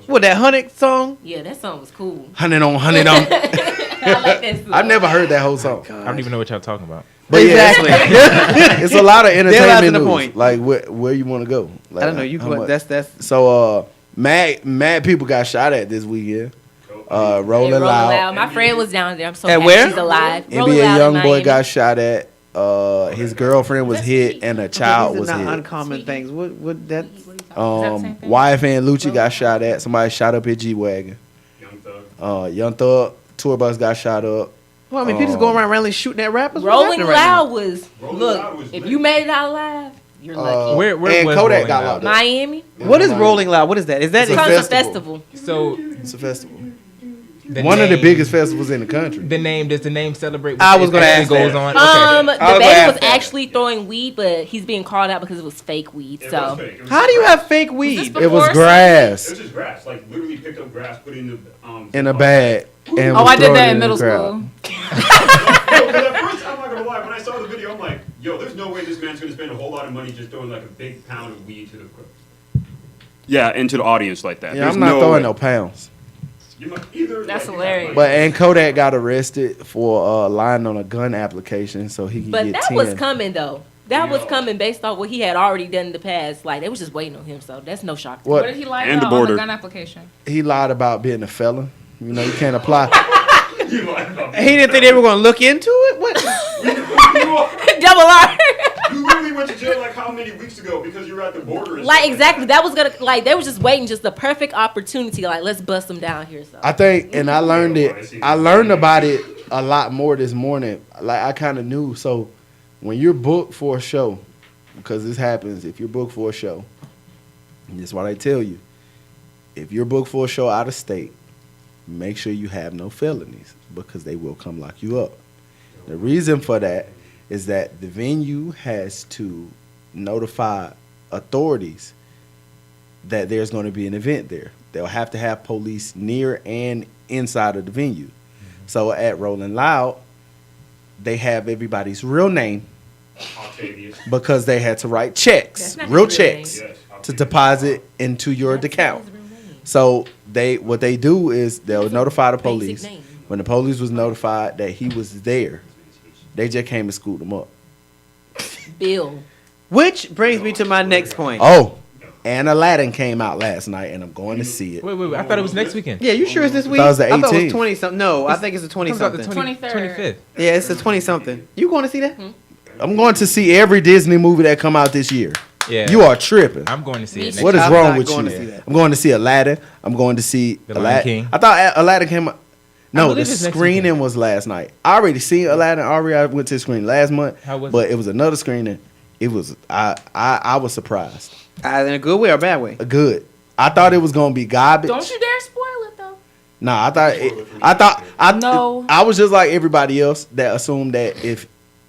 what that 100 song? Yeah, that song was cool. 100 on 100 on. I like that song. I've never heard that whole song. I don't even know what y'all talking about. But Exactly. yeah, it's a lot of They're entertainment asking the news. point. Like where you want to go? Like, I don't know. You how but much? that's So mad people got shot at this weekend. And Rolling Loud. My friend was down there. I'm so At happy where? she's alive. Rolling NBA Loud in young boy Miami. got shot at. His girlfriend was hit and a child these was are not hit. uncommon things. What that? Is that the same thing? YF and Lucci got shot at. Somebody shot up his G wagon. Young Thug tour bus got shot up. Well, I mean, people just going around randomly shooting at rappers. What's Rolling happening right Loud now? was Rolling look. Loud was If lit. you made it out alive, you're lucky. Where and was Kodak Rolling got Loud? locked up. Miami. What is Rolling Loud? What is that? Is that It's a Comes a festival. festival. So It's a festival. One of the name- biggest festivals in the country. Does the name celebrate? What I was it gonna actually ask goes that. on. The was gonna baby ask was that. actually throwing weed, but he's being called out because it was fake weed. It So was fake. It was How just do you grass. have fake weed? It was Before It grass was just grass. Like literally picked up grass, put it in the in a bag. And Oh, was I did throwing that it in middle the crowd. school. Yo, 'cause at first, I'm not gonna lie. When I saw the video, I'm like, yo, there's no way this man's gonna spend a whole lot of money just throwing like a big pound of weed to the crowd. Yeah, into the audience like that. Yeah, There's I'm not no throwing way. no pounds. You must either, That's like, hilarious. But and Kodak got arrested for lying on a gun application, so he could but get that 10. was coming though. That was Yo. coming based off what he had already done in the past. Like they was just waiting on him, so that's no shock. to me. What? What did he lie And the about on border. the gun application? He lied about being a felon. You know, you can't apply. You lied about He didn't think they were going to look into it? What? Double R. You literally went to jail like how many weeks ago because you were at the border. And Like stuff exactly. that. That was gonna like they was just waiting, just the perfect opportunity. Like let's bust them down here. So I think, and I learned it. I learned about it a lot more this morning. Like I kind of knew. So when you're booked for a show, because this happens, if you're booked for a show, and this is what I tell you. If you're booked for a show out of state, make sure you have no felonies because they will come lock you up. The reason for that is that the venue has to notify authorities that there's going to be an event there. They'll have to have police near and inside of the venue. So at Rolling Loud, they have everybody's real name Octavius. because they had to write checks, That's not real his real checks, Yes, to Octavius. deposit into your account. So what they do is they'll notify the basic police. name. When the police was notified that he was there, they just came and scooped him up. Bill. Which brings me to my next point. Oh, and Aladdin came out last night, and I'm going to see it. Wait. I thought it was next weekend. Yeah, you sure it's this week? That was the I thought it 18th. was 20 something. No, I think it's the 20 Comes out the something. 23rd. Yeah, it's the 20 something. You going to see that? I'm going to see every Disney movie that come out this year. Yeah. You are tripping. I'm going to see Me it. too. Next What is I'm wrong not with going you? to see that. I'm going to see Aladdin. I'm going to see The Lion Aladdin. King. I thought Aladdin came out. No, the believe it's next screening weekend. was last night. I already seen Aladdin. I went to the screening last month. How was but it? it was another screening. It was I was surprised. In a good way or a bad way? Good. I thought it was gonna be garbage. Don't you dare spoil it though. Nah, I was just like everybody else that assumed that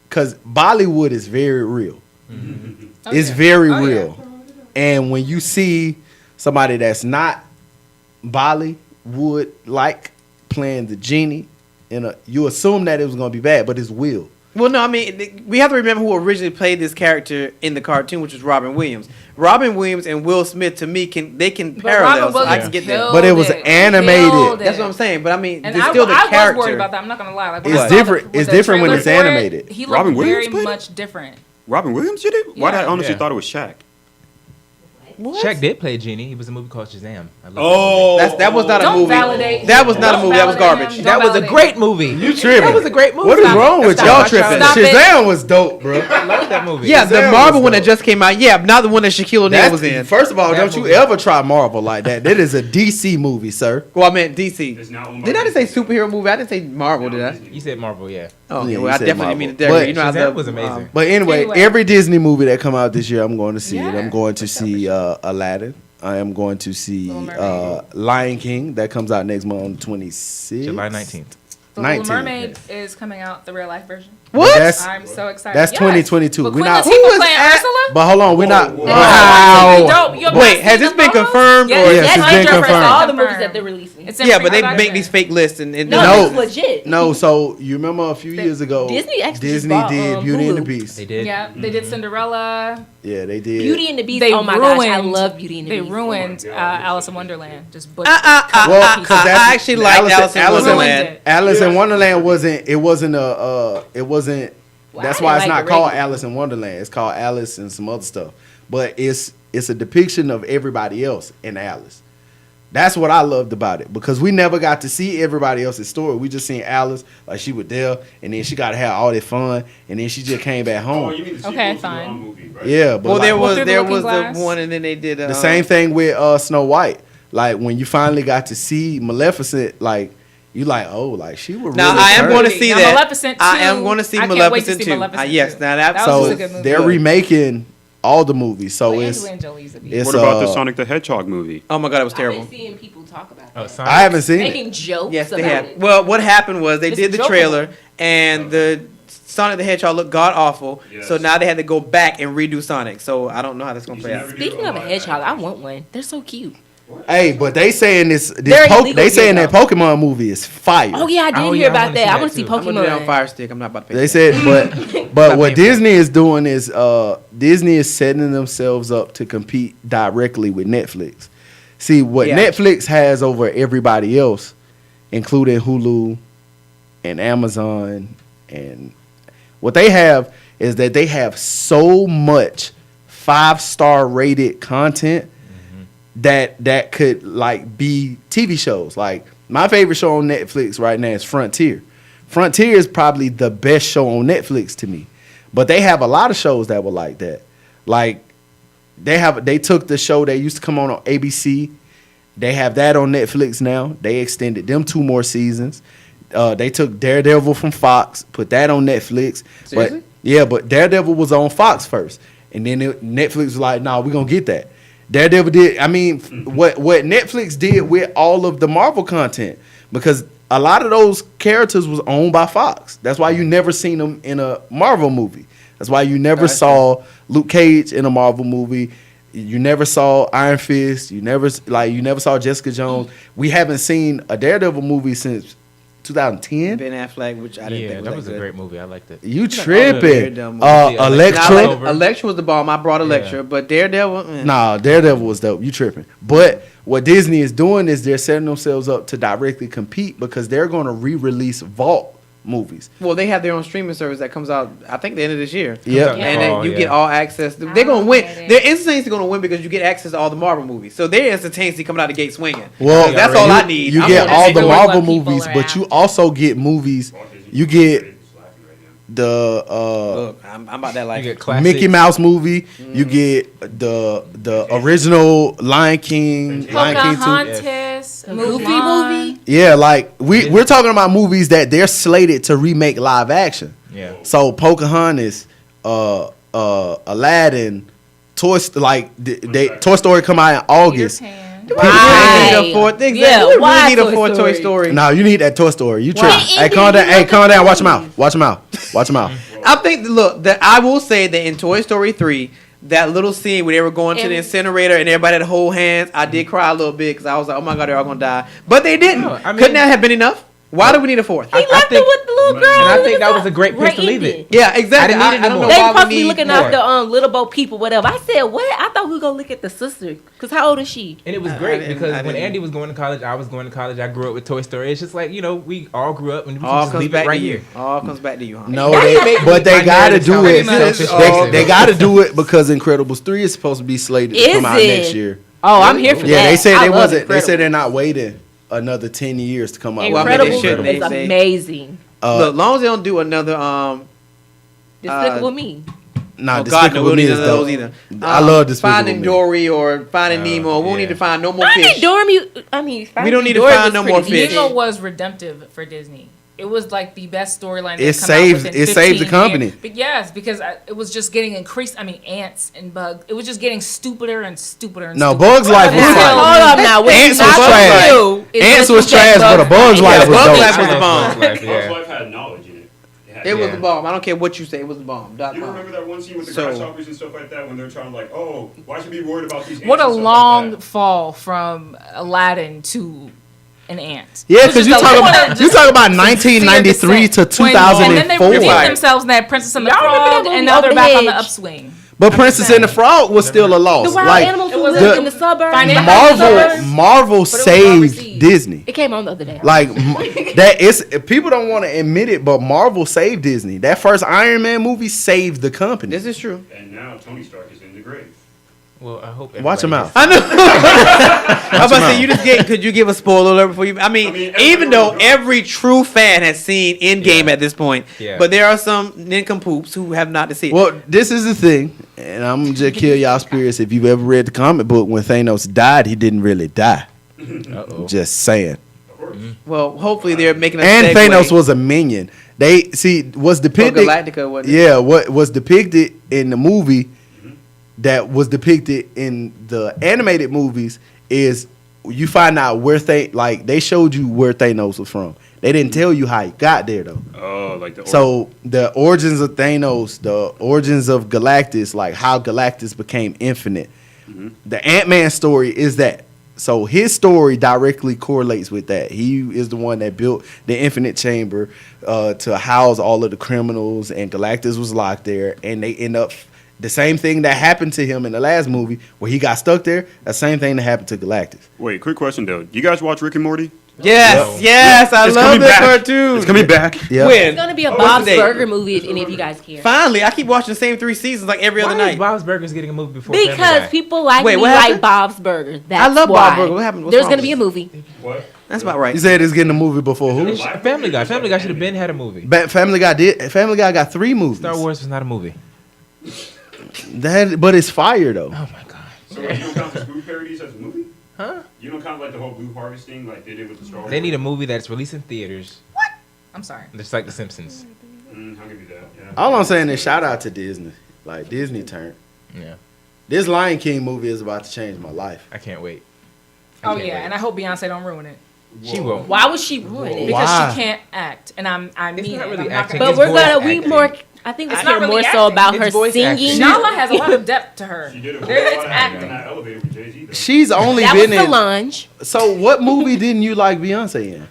because Bollywood is very real. It's very Oh, yeah. real. And when you see somebody that's not Bollywood like playing the genie, you assume that it was gonna be bad, but it's Will. Well, no, I mean, we have to remember who originally played this character in the cartoon, which was Robin Williams. Robin Williams and Will Smith, to me, can parallel, Robin so I Williams can get that. killed But it was it. animated. Killed it. That's what I'm saying. But I mean, And it's I, still the I character. was worried about that. I'm not gonna lie. Like, when It's I saw different- with it's the different when trailer it's for it, animated. He looked Robin Williams very played it? much different. Robin Williams did it? Why did I Yeah. honestly Yeah. thought it was Shaq? Shaq did play Genie. He was in a movie called Shazam. I love Oh, That was not a Don't movie. validate. That was not a Don't movie. That was validate garbage. him. that Don't movie. That was a validate great movie. You tripping? That was a great movie. What is Stop wrong it. with Stop y'all it. tripping? Stop it. Shazam was dope, bro. I love that movie. Yeah, the Shazam Marvel was one that dope. just came out. Yeah, not the one that Shaquille O'Neal That's, was in. First of all, That don't you movie. ever try Marvel like that. That is a DC movie, sir. Well, I meant DC. It's not owned by Did I just say Disney. superhero movie? I didn't say Marvel, did I? You said Marvel, yeah. Oh, okay. Yeah, Well, you I said definitely didn't mean to Marvel. dare. You know, I Shazam love, was amazing. But anyway, Anyway. every Disney movie that come out this year, I'm going to see it. Yeah. I'm going to see Aladdin. I am going to see Little Mermaid. Lion King. That comes out next month on the 26th. July 19th. The Little 19. Mermaid is coming out, the real life version. What? That's, I'm so excited. that's Yes. 2022. But We're Queen not. Latifah Who is playing at- Ursula? But hold on, we're not. whoa. Wow. Dope. You have Wait, not has seen this the been photos? confirmed? Yes, or Yes, that's it's been 100% confirmed. all the movies that they're releasing. It's in Yeah, but they pre-production. make these fake lists and No, no. it's legit. No, so you remember a few years ago, Disney actually just Disney bought, did Beauty and the Hulu. Beast. They did. Yeah, they did Cinderella. Yeah, they did. Beauty and the Beast. They Oh my gosh, I ruined- love Beauty and the They Beast. ruined Oh my God. Alice in Wonderland. Just Well, I 'cause that's- actually liked Alice in Wonderland. Wonderland. Alice in Wonderland wasn't. Well, That's I why didn't it's like not the called regular. Alice in Wonderland. It's called Alice and some other stuff. But it's a depiction of everybody else in Alice. That's what I loved about it because we never got to see everybody else's story. We just seen Alice like she was there, and then she got to have all that fun, and then she just came back Oh, home. you mean the sequel Okay, to fine. the movie, right? Yeah, but Well, like, there was Through the there Looking was Glass? the one, and then they did the same thing with Snow White. Like when you finally got to see Maleficent, like you like, oh, like she was. Now really I am turned. going to see Now, that. Maleficent I 2, am going to see I can't wait to Maleficent see 2. Maleficent Yes, 2. now that That was So just a good movie. they're remaking all the movies. So Well, it's Angelina Jolie's a beast. it's What about the uh, Sonic the Hedgehog movie? Oh my god, it was I've terrible. been seeing people talk about Oh, that. Sonic. I haven't seen it. Making jokes Yes, they about have. it. Well, what happened was they It's did the jokeable. trailer, and the Sonic the Hedgehog looked god awful. Yes. So now they had to go back and redo Sonic. So I don't know how that's gonna play out. Speaking of a hedgehog, I want one. They're so cute. Hey, but they saying They're illegal they saying here, that though. Pokemon movie is fire. Oh yeah, I did Oh, hear yeah, I about wanna that. see I that want to see too. I'm gonna do it on Pokemon. Fire Stick. I'm not about to pay. They for that. said, but what Disney is doing is Disney is setting themselves up to compete directly with Netflix. See what Yeah. Netflix has over everybody else, including Hulu and Amazon, and what they have is that they have so much 5-star rated content that could like be TV shows. Like my favorite show on Netflix right now is Frontier. Frontier is probably the best show on Netflix to me. But they have a lot of shows that were like that. Like they took the show that used to come on ABC. They have that on Netflix now. They extended them 2 more seasons. They took Daredevil from Fox, put that on Netflix. Seriously? But yeah, but Daredevil was on Fox first. And then Netflix was like, "Nah, we're going to get that." Daredevil did. I mean, what Netflix did with all of the Marvel content, because a lot of those characters was owned by Fox. That's why you never seen them in a Marvel movie. That's why you never saw Luke Cage in a Marvel movie. You never saw Iron Fist. You never saw Jessica Jones. We haven't seen a Daredevil movie since 2010. Ben Affleck, which I didn't Yeah, think that was was a good. great movie. I liked it. You Very tripping? dumb movie. Yeah, Now, Electra. like, Electra was the bomb. I brought Electra, but Daredevil. Nah, Daredevil was dope. You tripping? But what Disney is doing is they're setting themselves up to directly compete because they're going to re-release Vault movies. Well, they have their own streaming service that comes out, I think, the end of this year. Yep. Yeah. And then Oh, you yeah. get all access. They're going to win. get it. They're instantaneously going to win because you get access to all the Marvel movies. So they're instantaneously coming out the gate swinging. Well, that's all you- I need. You I'm get gonna all take the away Marvel what people movies, are but you after. also get movies. You get the Look, I'm about that life. You get classics. Mickey Mouse movie. You get the original Lion King, Lion King 2. Pocahontas, Goofy Mulan. movie. Yeah, like we're talking about movies that they're slated to remake live action. Yeah. So Pocahontas, Aladdin, Toy Story come out in August. Peter Pan. We really need a fourth. Exactly. Yeah, We why really need a Toy fourth Toy Story? Story. No, you need that Toy Story. You tripping? Why? Hey, calm down. Hey, calm down. Watch them out. Watch them out. Watch them out. I think, look, that I will say that in Toy Story 3, that little scene where they were going to the And- incinerator and everybody had to hold hands, I did cry a little bit because I was like, oh my God, they're all going to die. But they didn't. No, I mean- Couldn't that have been enough? Why do we need a fourth? He left it with the little girl. and I It think that a was a great place to leave ending. it. Yeah, exactly. I didn't need I it don't no know more. They why supposed we to be need looking more. after little boat people, whatever. I said, what? I thought we were gonna look at the sister. Cause how old is she? And it was I great didn't- because I when didn't. Andy was going to college, I was going to college. I grew up with Toy Story. It's just like, we all grew up and we can All just comes leave back it right to you. here. All comes back to you, huh? No, That they, make but they my got to narrative do sound it. like selfish. They got to do it because Incredibles 3 is supposed to be slated to Is come out it? next year. Oh, I'm here for that. Yeah, they said I they love wasn't. They said Incredibles. they're not waiting another 10 years to come out. Well, I mean, they Incredibles shouldn't. is They- amazing. Look, as long as they don't do another, Despicable Me. Nah, oh God, no, we Despicable don't Me need is none of those dope. either. I love Despicable Finding Me. Dory or Finding Nemo. We don't yeah. need to find no more Finding fish. Dory, we don't need to find no more fish. Nemo was redemptive for Disney. It was like the best storyline. It they've come saved- out within it saved the 15 company. years. But yes, because it was just getting increased. I mean, ants and bugs. It was just getting stupider and stupider and No, stupider. Bugs Life was Until- fire. Hold up now. What Ants you was not trash. gonna do is Ants was disrespect trash, but a Bugs Life Yeah, was Bugs dope. Life was the bomb. Bugs Life, Bugs yeah. Life had knowledge in it. It was Yeah. the bomb. I don't care what you say. It was the bomb. You don't remember that one scene with the So- grasshoppers and stuff like that when they're trying to like, oh, why should we be worried about these ants What a and stuff long like that? fall from Aladdin to an ant. Yeah, It was because just you a- talking about some 1993 to fear descent. And then they 2004. redeemed themselves in that Princess and the Y'all remember that Frog, movie and now they're Over the back on the Hedge? upswing. But Princess and the Frog was still a The loss. wild Like animals it who was lived the- in the suburbs. Finding Suburbs. Marvel was saved overseas. Disney. It came on the other day. Like that is people don't want to admit it, but Marvel saved Disney. That first Iron Man movie saved the company. This is true. And now Tony Stark is in the grave. Well, I hope Watch him out. everybody I know. I was about to out. say, you just could you give a spoiler alert before you? I mean even though every true fan has seen Endgame Yeah. at this point, Yeah. but there are some nincompoops who have not seen it. Well, this is the thing, and I'm gonna just kill y'all spirits. If you've ever read the comic book, when Thanos died, he didn't really die. Uh-oh. Just saying. Of course. Well, hopefully they're making a And segue. Thanos was a minion. They see was for depicted. Galactica, wasn't it? Yeah, what was depicted in the movie that was depicted in the animated movies is you find out where they showed you where Thanos was from. They didn't tell you how he got there though. Oh, like So the origins of Thanos, the origins of Galactus, like how Galactus became infinite. Mm-hmm. The Ant-Man story is that. So his story directly correlates with that. He is the one that built the infinite chamber to house all of the criminals, and Galactus was locked there, and they end up the same thing that happened to him in the last movie where he got stuck there. The same thing that happened to Galactus. Wait, quick question though. You guys watch Rick and Morty? Yes, I It's love coming that back. cartoon. It's coming back. Yeah. When? It's gonna be a What's Bob's the date? Burger movie if any of you guys care. Finally, I keep watching the same 3 seasons like every other Why is night. Bob's Burgers getting a movie before Family Because Guy? people like Wait, me what like happened? Bob's Burger. That's I love why. Bob's Burger. What happened? What's There's wrong gonna with be a it? movie. What? That's about right. You said it's getting a movie before who? Family Guy. Family Guy should have been had a movie. Family Guy did. Family Guy got 3 movies. Star Wars was not a movie. But it's fire though. Oh my god. So you don't count the food parodies as a movie? Huh? You don't count like the whole Blue Harvest thing like they did with the Star Wars? They need a movie that's released in theaters, I'm sorry. just like The Simpsons. I'll give you that. Yeah. All I'm saying is shout out to Disney. Like Disney turned. Yeah, This Lion King movie is about to change my life. I can't wait. Oh can't yeah, wait. and I hope Beyonce don't ruin it She won't. Why would she ruin it? because Why? she can't act, and I It's mean not it. really I'm not acting. gonna- But we're voice gonna we acting. more. I think It's it's not hear really more so acting. about It's her voice acting. singing. Nala has a lot of depth to her. She did a There, whole it's lot in acting. that elevator with Jay-Z though. She's only That was been the in. lunge. So what movie didn't you like Beyonce in?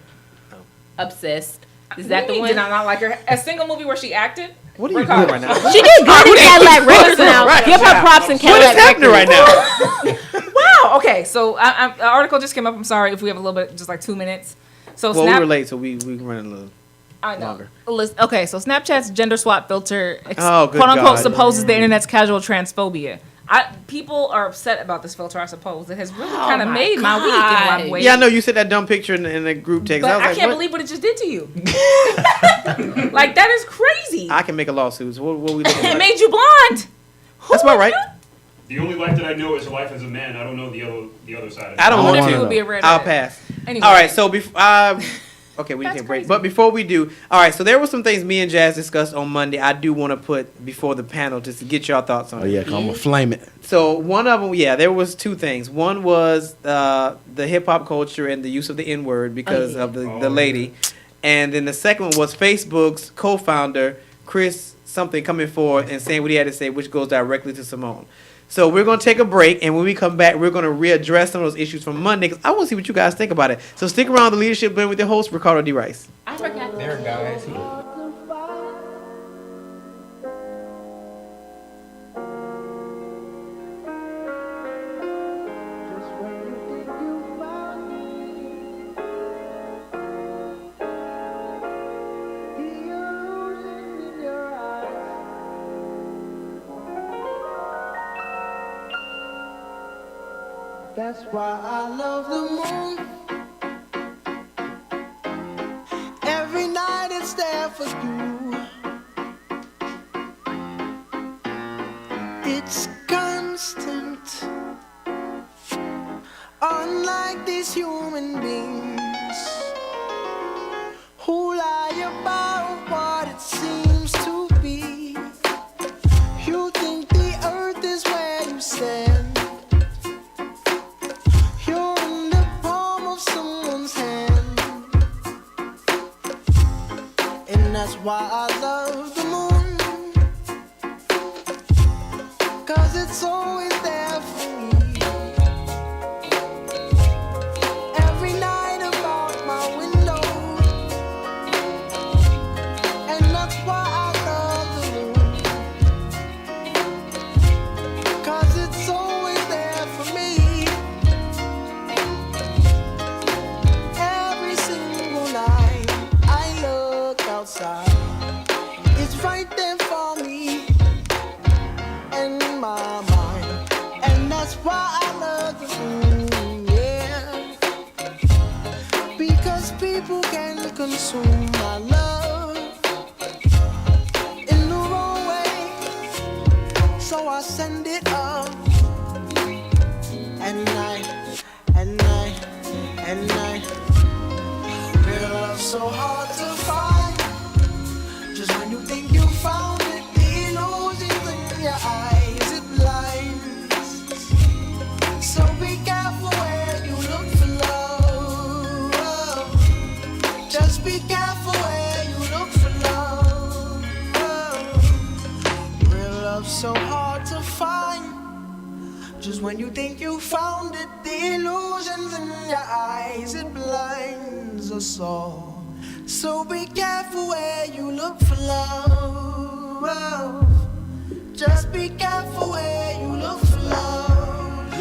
Obsessed. Is that the Did one? I not like her? A single movie where she acted? What are you doing right now? She did good in Cadillac Records now. Right. Give her props in What Cadillac is happening right Records. now? Wow. Okay, so an article just came up. I'm sorry if we have a little bit, just like 2 minutes. So Well, we Snap. were late, so we can run a little. I know. longer. Okay, so Snapchat's gender swap filter, Oh, good quote unquote, God. supposes the internet's casual transphobia. People are upset about this filter. I suppose it has really kind of my made my week in a lot of God. ways. Yeah, I know you said that dumb picture in the group text. But I was I like, can't what? believe what it just did to you. Like that is crazy. I can make a lawsuit. So what we looking It at? made you blonde. That's about right. The only life that I know is a life as a man. I don't know the other side of it. I don't I want wonder if to. you would be a redhead. I'll pass. Anyway. All right, so before okay, we can That's take a break. crazy. But before we do, all right, so there were some things me and Jazz discussed on Monday. I do want to put before the panel just to get your thoughts on Oh it. yeah, I'm gonna flame it. So one of them, yeah, there was 2 things. One was the hip hop culture and the use of the N word because of the lady, and then the second one was Facebook's co-founder Chris something coming forward and saying what he had to say, which goes directly to Simone. So we're going to take a break, and when we come back, we're going to readdress some of those issues from Monday, because I want to see what you guys think about it. So stick around the Leadership Blend with your host, Ricardo D. Rice. I recognize There, guys. That's why I love the moon. Every night it's there for you. It's constant. Unlike these human beings who lie about what it seems to be. You think the earth is where you stand. You're in the palm of someone's hand. And that's why I love the moon. 'Cause it's always there for me. Every night about my window. And that's why I love the moon. 'Cause it's always there for me. Every single night I look outside, it's right there for me in my mind, and that's why I love the moon, yeah. Because people can consume my love in the wrong way, so I send it up at night, at night, at night. Real love so hard to find. Just when you think you found it, the illusions in your eyes, it blinds. so hard to find. Just when you think you found it, the illusions in your eyes, it blinds us all. So be careful where you look for love. Just be careful where you look for love.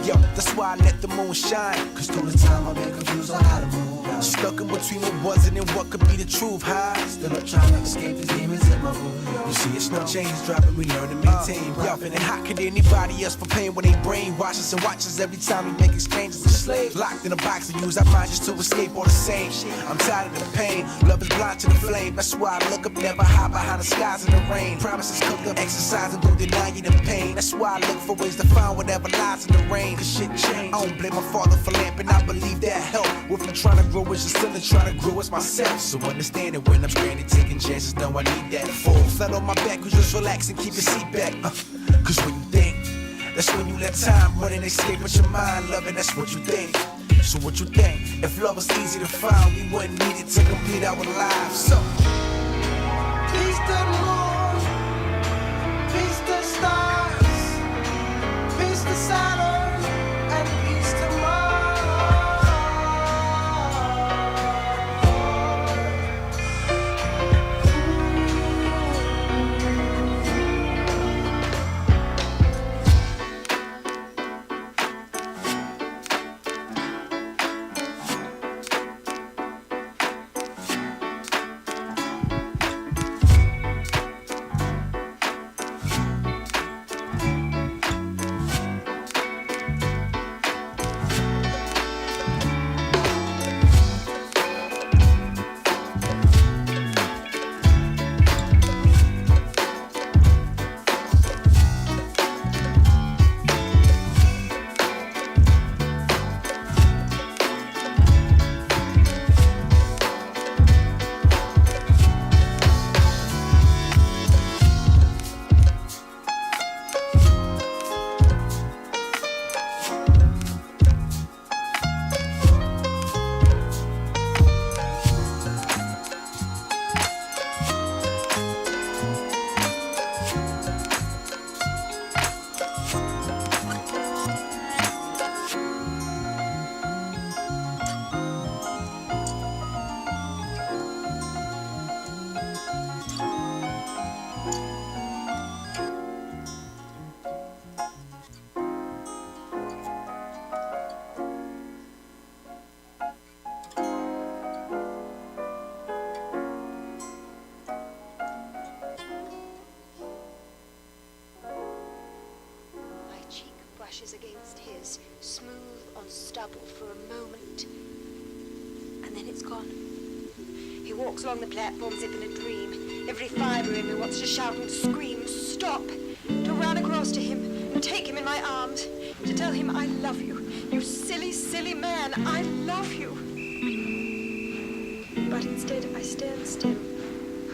Yo, that's why I let the moon shine. Cause through the time I've been confused on how to move. Stuck in between what wasn't and what could be the truth, huh? Still up trying to escape the demons in my room. You see, it's no chains dropping, we learn to maintain. And how could anybody else for pain when they brainwash us and watch us every time we make exchanges of slaves? Locked in a box and use our minds just to escape all the same. I'm tired of the pain, love is blind to the flame. That's why I look up, never hide behind the skies in the rain. Promises cooked up, exercising, don't deny you the pain. That's why I look for ways to find whatever lies in the rain. Cause shit changed. I don't blame my father for lamping, I believe that helped. With me trying to grow as just still trying to grow as myself. So understand it when I'm stranded, taking chances, know I need that. Full flat on my back, we just relax and keep your seat back. Cause when you think, that's when you let time run and escape with your mind, loving, that's what you think. So what you think? If love was easy to find, we wouldn't need it to complete our lives. So peace to the moon, peace to the stars, peace to Saturn, and peace to Mars. Against his, smooth on stubble for a moment, and then it's gone. He walks along the platform as if in a dream. Every fibre in me wants to shout and scream, stop, to run across to him and take him in my arms, to tell him I love you. You silly, silly man, I love you. But instead I stand still,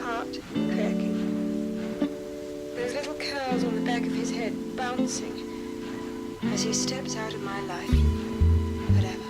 heart cracking. Those little curls on the back of his head bouncing as he steps out of my life forever.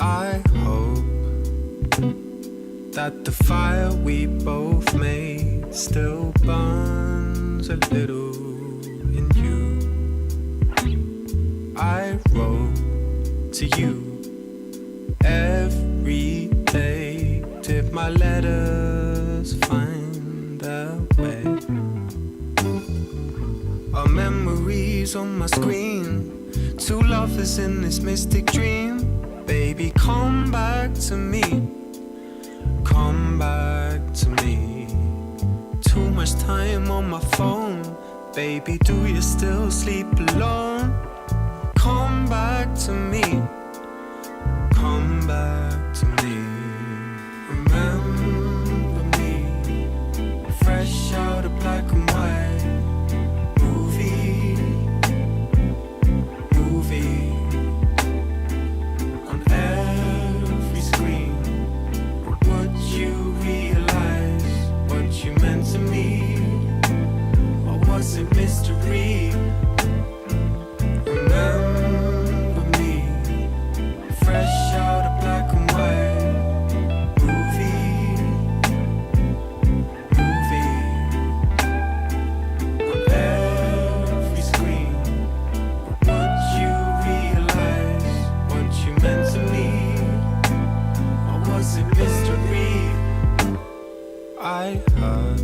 I hope that the fire we both made still burns a little in you. I wrote to you every day. Did my letters find their way? Our memories on my screen, two lovers in this mystic dream. Baby, come back to me. Come back to me. Too much time on my phone. Baby, do you still sleep alone? Come back to me. Come back to me. Remember me. Fresh out of black and white. Movie. I heard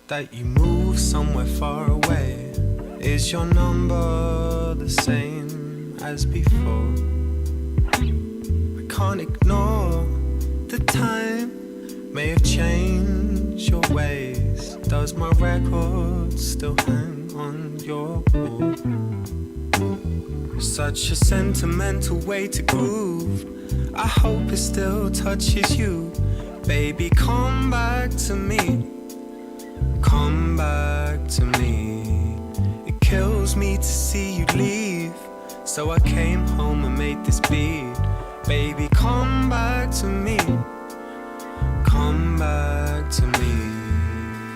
that you move somewhere far away. Is your number the same as before? I can't ignore the time may have changed your ways. Does my record still hang on your wall? Such a sentimental way to groove. I hope it still touches you. Baby, come back to me. Come back to me. It kills me to see you leave. So I came home and made this beat. Baby, come back to me. Come back to me.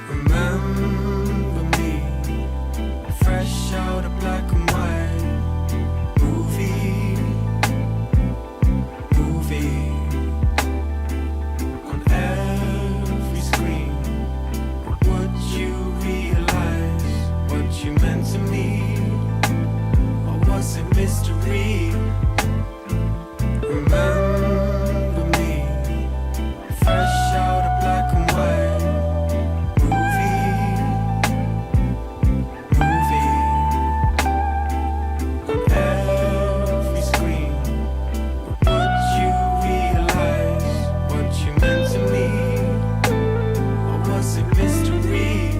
Remember me. Fresh out of black and white. Movie. On every screen. Would you realize what you meant to me? Or was it mystery? Remember me. Fresh out of black and white. Movie. On every screen. Would you realize what you meant to me? Or was it mystery?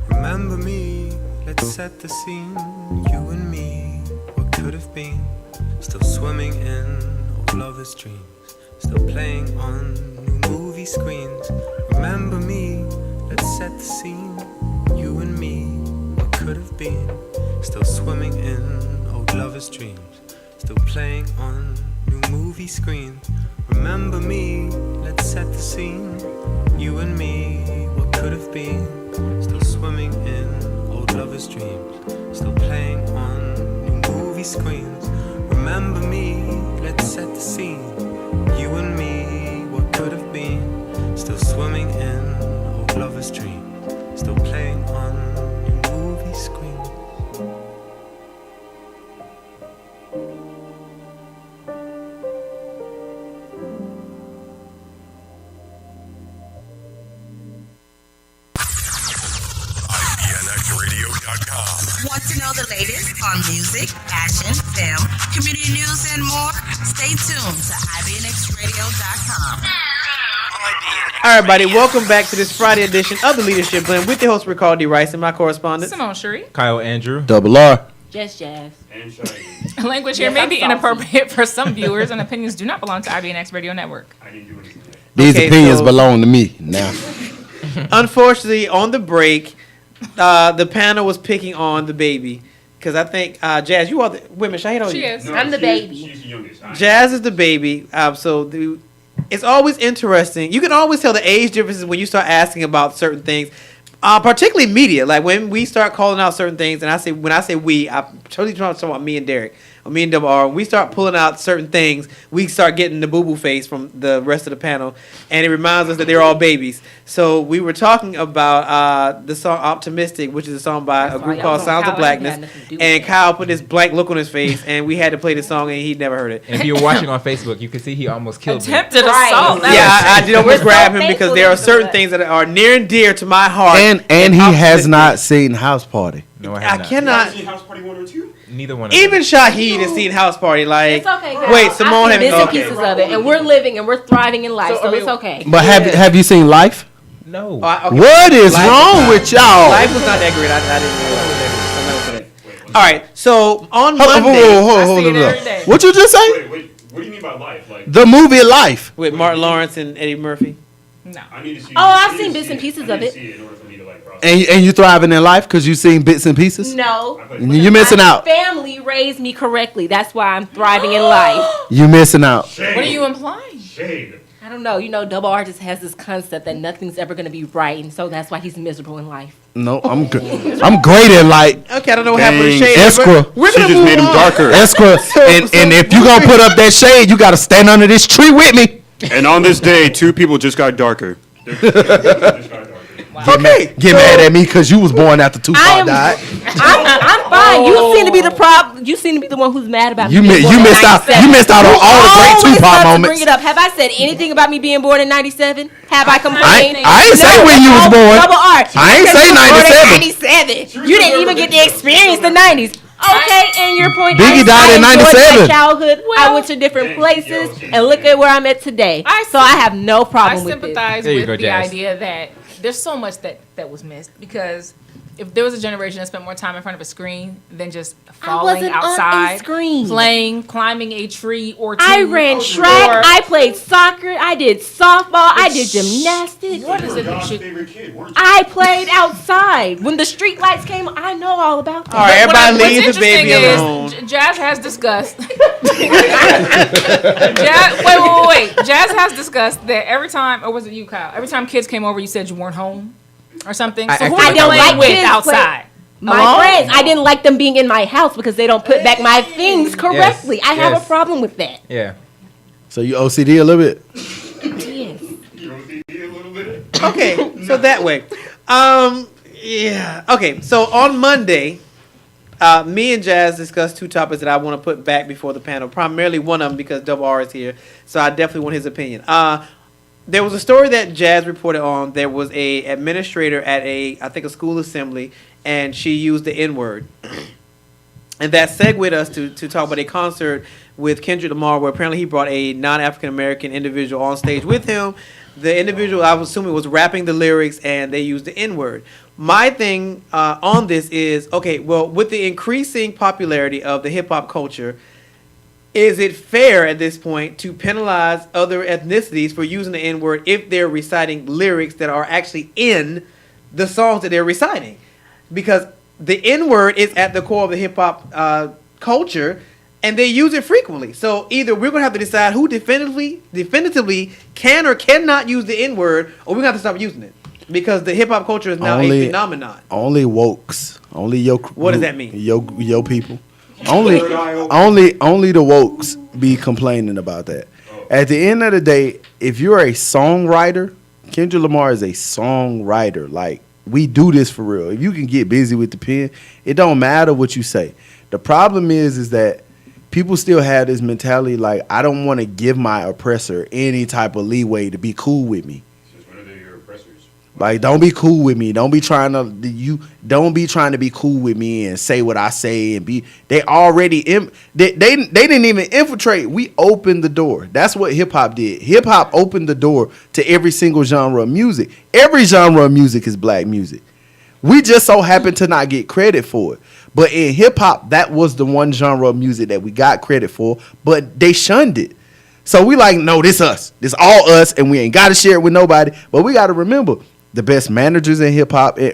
Remember me, let's set the scene. You and me, what could have been. Still swimming in old lovers' dreams. Still playing on new movie screens. Remember me, let's set the scene. You and me, what could have been. Still swimming in old lovers' dreams. Still playing on new movie screens. Remember me, let's set the scene. You and me, what could have been. Still swimming in old lovers' dreams. Still playing on new movie screens. Remember me, let's set the scene. You and me, what could have been. Still swimming in old lovers' dreams. Still playing on new movie screens. IBNXradio.com. Want to know the latest on music, fashion, film, community news, and more? Stay tuned to IBNXradio.com. All right, everybody, welcome back to this Friday edition of the Leadership Blend with your host, Rick D. Rice, and my correspondent, Simone Cherie. Kyle Andrew. Double R. Just Jazz. And Shaggy. Language here Yes, may I'm be saucy. inappropriate for some viewers, and opinions do not belong to IBNX Radio Network. I didn't do anything. These Okay, opinions so- belong to me now. unfortunately, on the break, the panel was picking on the baby. Because I think, Jazz, you are the... Wait a minute, Shahid, She is. I'm the baby. She's the youngest. Jazz is the baby. It's always interesting. You can always tell the age differences when you start asking about certain things, particularly media. Like when we start calling out certain things, and when I say we, I'm totally talking about me and Derek, or me and Double R. When we start pulling out certain things, we start getting the boo-boo face from the rest of the panel, and it reminds us that they're all babies. So we were talking about the song "Optimistic," which is a song by a group called Sounds of Blackness, and Kyle put this blank look on his face, and we had to play the song, and he'd never heard it. And if you're watching on Facebook, you can see he almost killed me. Attempted Right. assault. That Yeah, was- I did almost We're grab so him because thankful there are that you certain do things that are near and dear to my heart. And he has Optimistic. not seen House Party. No, I I have not. You cannot. seen House Party 1 or 2? Neither one of Even them. Shahid has seen House Party. Like, It's okay, girl. wait, Simone I've has seen bits and okay. pieces of it, and we're living and we're thriving in life, So, so, I mean, it's okay. But have you seen Life? No. Okay. What is Life wrong not- with y'all? Life was not that great. I didn't know that. All right, so on Hold Monday, I see it every day. What you just say? Wait. What do you mean by life? Like The movie Life. With Martin Lawrence and Eddie Murphy. No. I need to see. Oh, I've seen bits and pieces of it. See it in order for me to like process. And you thriving in life because you seen bits and pieces? No. You missing My out. family raised me correctly. That's why I'm thriving in life. You missing out. What are you implying? Shade. I don't know. You know, Double R just has this concept that nothing's ever going to be right, and so that's why he's miserable in life. No, I'm good. I'm great in light. Okay, I don't know what happened to Dang. Shade. Escrow. but We're She gonna just move made him on. darker. Escrow. And if you gonna put up that shade, you gotta stand under this tree with me. And on this day, 2 people just got darker. Okay. Get mad at me because you was born after Tupac died. I'm fine. You seem to be the problem. You seem to be the one who's mad about You me. missed out. You missed out on all the great Always Tupac love to moments. bring it up. Have I said anything about me being born in '97? Have I complained? I ain't say when you was born. Double R. I ain't say 97. You didn't even get to experience the '90s. Okay, and your point. Biggie died in I enjoyed 97. my childhood. I went to different places, and look at where I'm at today. So I have no I problem with it. sympathize There you with go, the Jazz. idea that there's so much that was missed, because if there was a generation that spent more time in front of a screen than just falling wasn't on a outside, screen. playing, climbing a tree or two, I ran track. or- I played soccer. I did softball. I did gymnastics. What is it that God's you? favorite kid, weren't you? I played outside. When the street lights came, I know all about that. All right, What everybody what's leave the baby interesting alone. is Jazz has discussed. Wait. Jazz has discussed that every time, or was it you, Kyle? Every time kids came over, you said you weren't home, or something. So who I are you don't playing like with kids outside? My Alone? friends, I didn't like them being in my house because they don't put back my things correctly. I have yes. a problem with that. Yeah. So you OCD a little bit? Yes. You know, a little bit. Okay, so that way. Yeah. Okay, so on Monday, me and Jazz discussed 2 topics that I want to put back before the panel. Primarily one of them because Double R is here, so I definitely want his opinion. There was a story that Jazz reported on. There was a administrator at I think a school assembly, and she used the N-word. And that segued us to talk about a concert with Kendrick Lamar, where apparently he brought a non-African American individual on stage with him. The individual, I was assuming, was rapping the lyrics, and they used the N-word. My thing on this is, okay, well, with the increasing popularity of the hip-hop culture, is it fair at this point to penalize other ethnicities for using the N-word if they're reciting lyrics that are actually in the songs that they're reciting? Because the N-word is at the core of the hip-hop culture, and they use it frequently. So either we're going to have to decide who definitively can or cannot use the N-word, or we're going to have to stop using it. Because the hip-hop culture is now a phenomenon. Only wokes. Only your. What does that mean? Your people. Only the wokes be complaining about that. At the end of the day, if you're a songwriter, Kendrick Lamar is a songwriter. Like, we do this for real. If you can get busy with the pen, it don't matter what you say. The problem is that people still have this mentality like, I don't want to give my oppressor any type of leeway to be cool with me. Like, don't be cool with me. Don't be trying to be cool with me and say what I say and be. They already they didn't even infiltrate. We opened the door. That's what hip hop did. Hip hop opened the door to every single genre of music. Every genre of music is black music. We just so happen to not get credit for it. But in hip hop, that was the one genre of music that we got credit for, but they shunned it. So we like, no, this us. This all us, and we ain't got to share it with nobody. But we got to remember, the best managers in hip hop in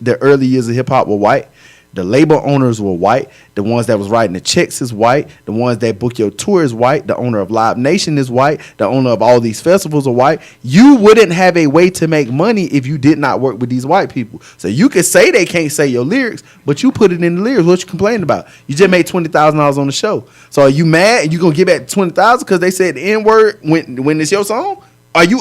the early years of hip hop were white. The label owners were white. The ones that was writing the checks is white. The ones that book your tour is white. The owner of Live Nation is white. The owner of all these festivals are white. You wouldn't have a way to make money if you did not work with these white people. So you could say they can't say your lyrics, but you put it in the lyrics. What you complaining about? You just made $20,000 on the show. So are you mad and you gonna give back $20,000 because they said the N-word when it's your song? Are you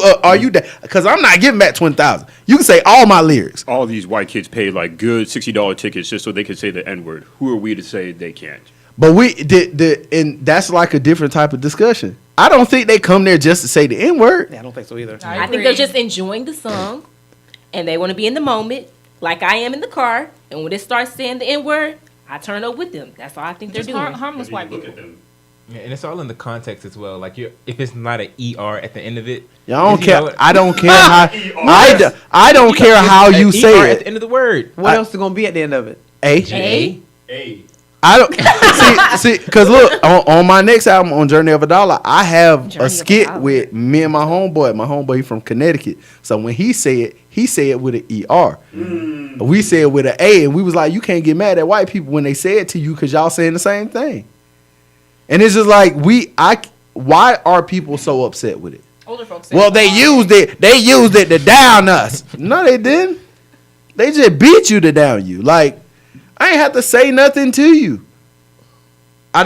that? Because I'm not giving back $20,000. You can say all my lyrics. All these white kids paid like good $60 tickets just so they could say the N-word. Who are we to say they can't? But and that's like a different type of discussion. I don't think they come there just to say the N-word. Yeah, I don't think so either. I think they're just enjoying the song, and they want to be in the moment, like I am in the car. And when it starts saying the N-word, I turn up with them. That's all I think they're Just doing. harmless white people. Yeah, and it's all in the context as well. Like, if it's not an ER at the end of it, I don't you care. know it- I don't care how. I don't care how you an say ER it. at the end of the word. What else is going to be at the end of it? A. I don't see because look on my next album on Journey of a Dollar, I have Journey a of a skit Dollar. with me and my homeboy. My homeboy he from Connecticut, so when he said with an ER. We said with an A, and we was like, you can't get mad at white people when they say it to you because y'all saying the same thing. And it's just like why are people so upset with it? Older folks say, Well, they used it to down us. No, they didn't. They just beat you to down you. Like, I ain't have to say nothing to you. I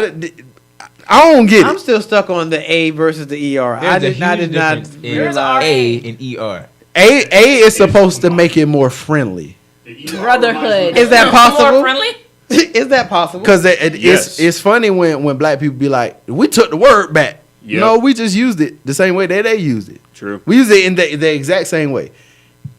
don't get I'm it. still stuck on the A versus the ER. I did not difference in realize. A and ER. A is supposed to make it more friendly. Brotherhood. Is that possible? More friendly? Is that possible? Because Yes. it's funny when black people be like, we took the word back. Yep. No, we just used it the same way that they used it. True. We used it in the exact same way.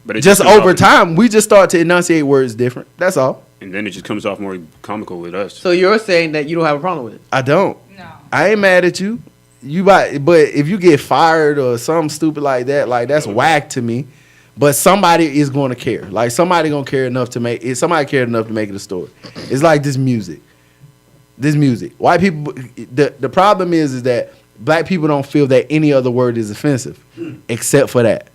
But it Just comes over off- time, we just start to enunciate words different. That's all. and then it just comes off more comical with us. So you're saying that you don't have a problem with it? I don't. No. I ain't mad at you. But if you get fired or something stupid like that, like that's whack to me. But somebody is going to care. Like somebody gonna care enough to make it. Somebody cared enough to make it a story. It's like this music. White people. The problem is that black people don't feel that any other word is offensive, except for that.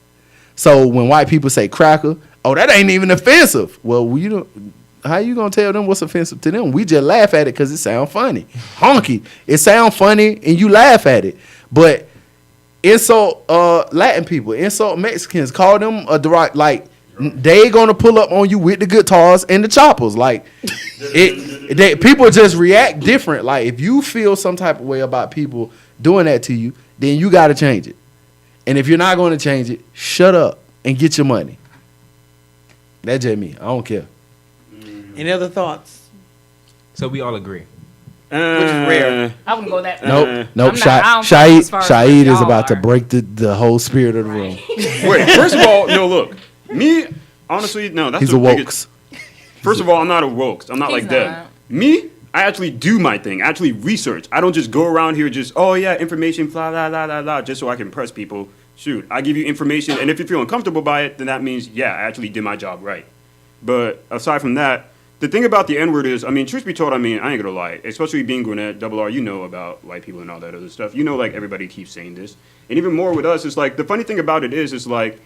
So when white people say cracker, oh, that ain't even offensive. Well, you don't. How you gonna tell them what's offensive to them? We just laugh at it because it sounds funny. Honky. It sounds funny and you laugh at it. But insult Latin people, insult Mexicans, call them a derog like they gonna pull up on you with the guitars and the choppers. Like people just react different. Like if you feel some type of way about people doing that to you, then you gotta change it. And if you're not gonna change it, shut up and get your money. That's just me. I don't care. Any other thoughts? So we all agree. Which is rare. I wouldn't go that. Nope. I'm not- I don't go as far as Shahid is y'all about to are. break the whole spirit of the room. Wait, first of all, no, look. Me, honestly, no, that's He's the a biggest. wokes. First of all, I'm not a wokes. I'm not He's like them. not. Me, I actually do my thing. I actually research. I don't just go around here just, oh yeah, information, blah, blah, blah, blah, blah, just so I can impress people. Shoot, I give you information, and if you feel uncomfortable by it, then that means, yeah, I actually did my job right. But aside from that, the thing about the N-word is, I mean, truth be told, I mean, I ain't gonna lie, especially being Gwinnett, Double R, you know about white people and all that other stuff. You know, like, everybody keeps saying this. And even more with us, it's like, the funny thing about it is like,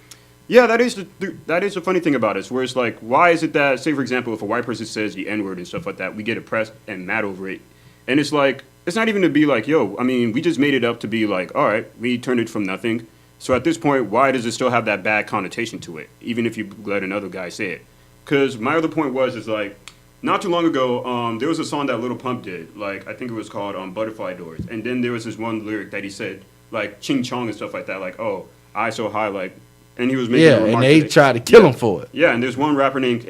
yeah, that is the funny thing about us, where it's like, why is it that, say, for example, if a white person says the N-word and stuff like that, we get oppressed and mad over it. And it's like, it's not even to be like, yo, I mean, we just made it up to be like, all right, we turned it from nothing. So at this point, why does it still have that bad connotation to it, even if you let another guy say it? Because my other point is like, not too long ago, there was a song that Lil Pump did, like, I think it was called Butterfly Doors. And then there was this one lyric that he said, like, ching chong and stuff like that, like, oh, I so high, like, and he was making a Yeah, remark and they that- tried to kill him for it. Yeah, and there's one rapper named,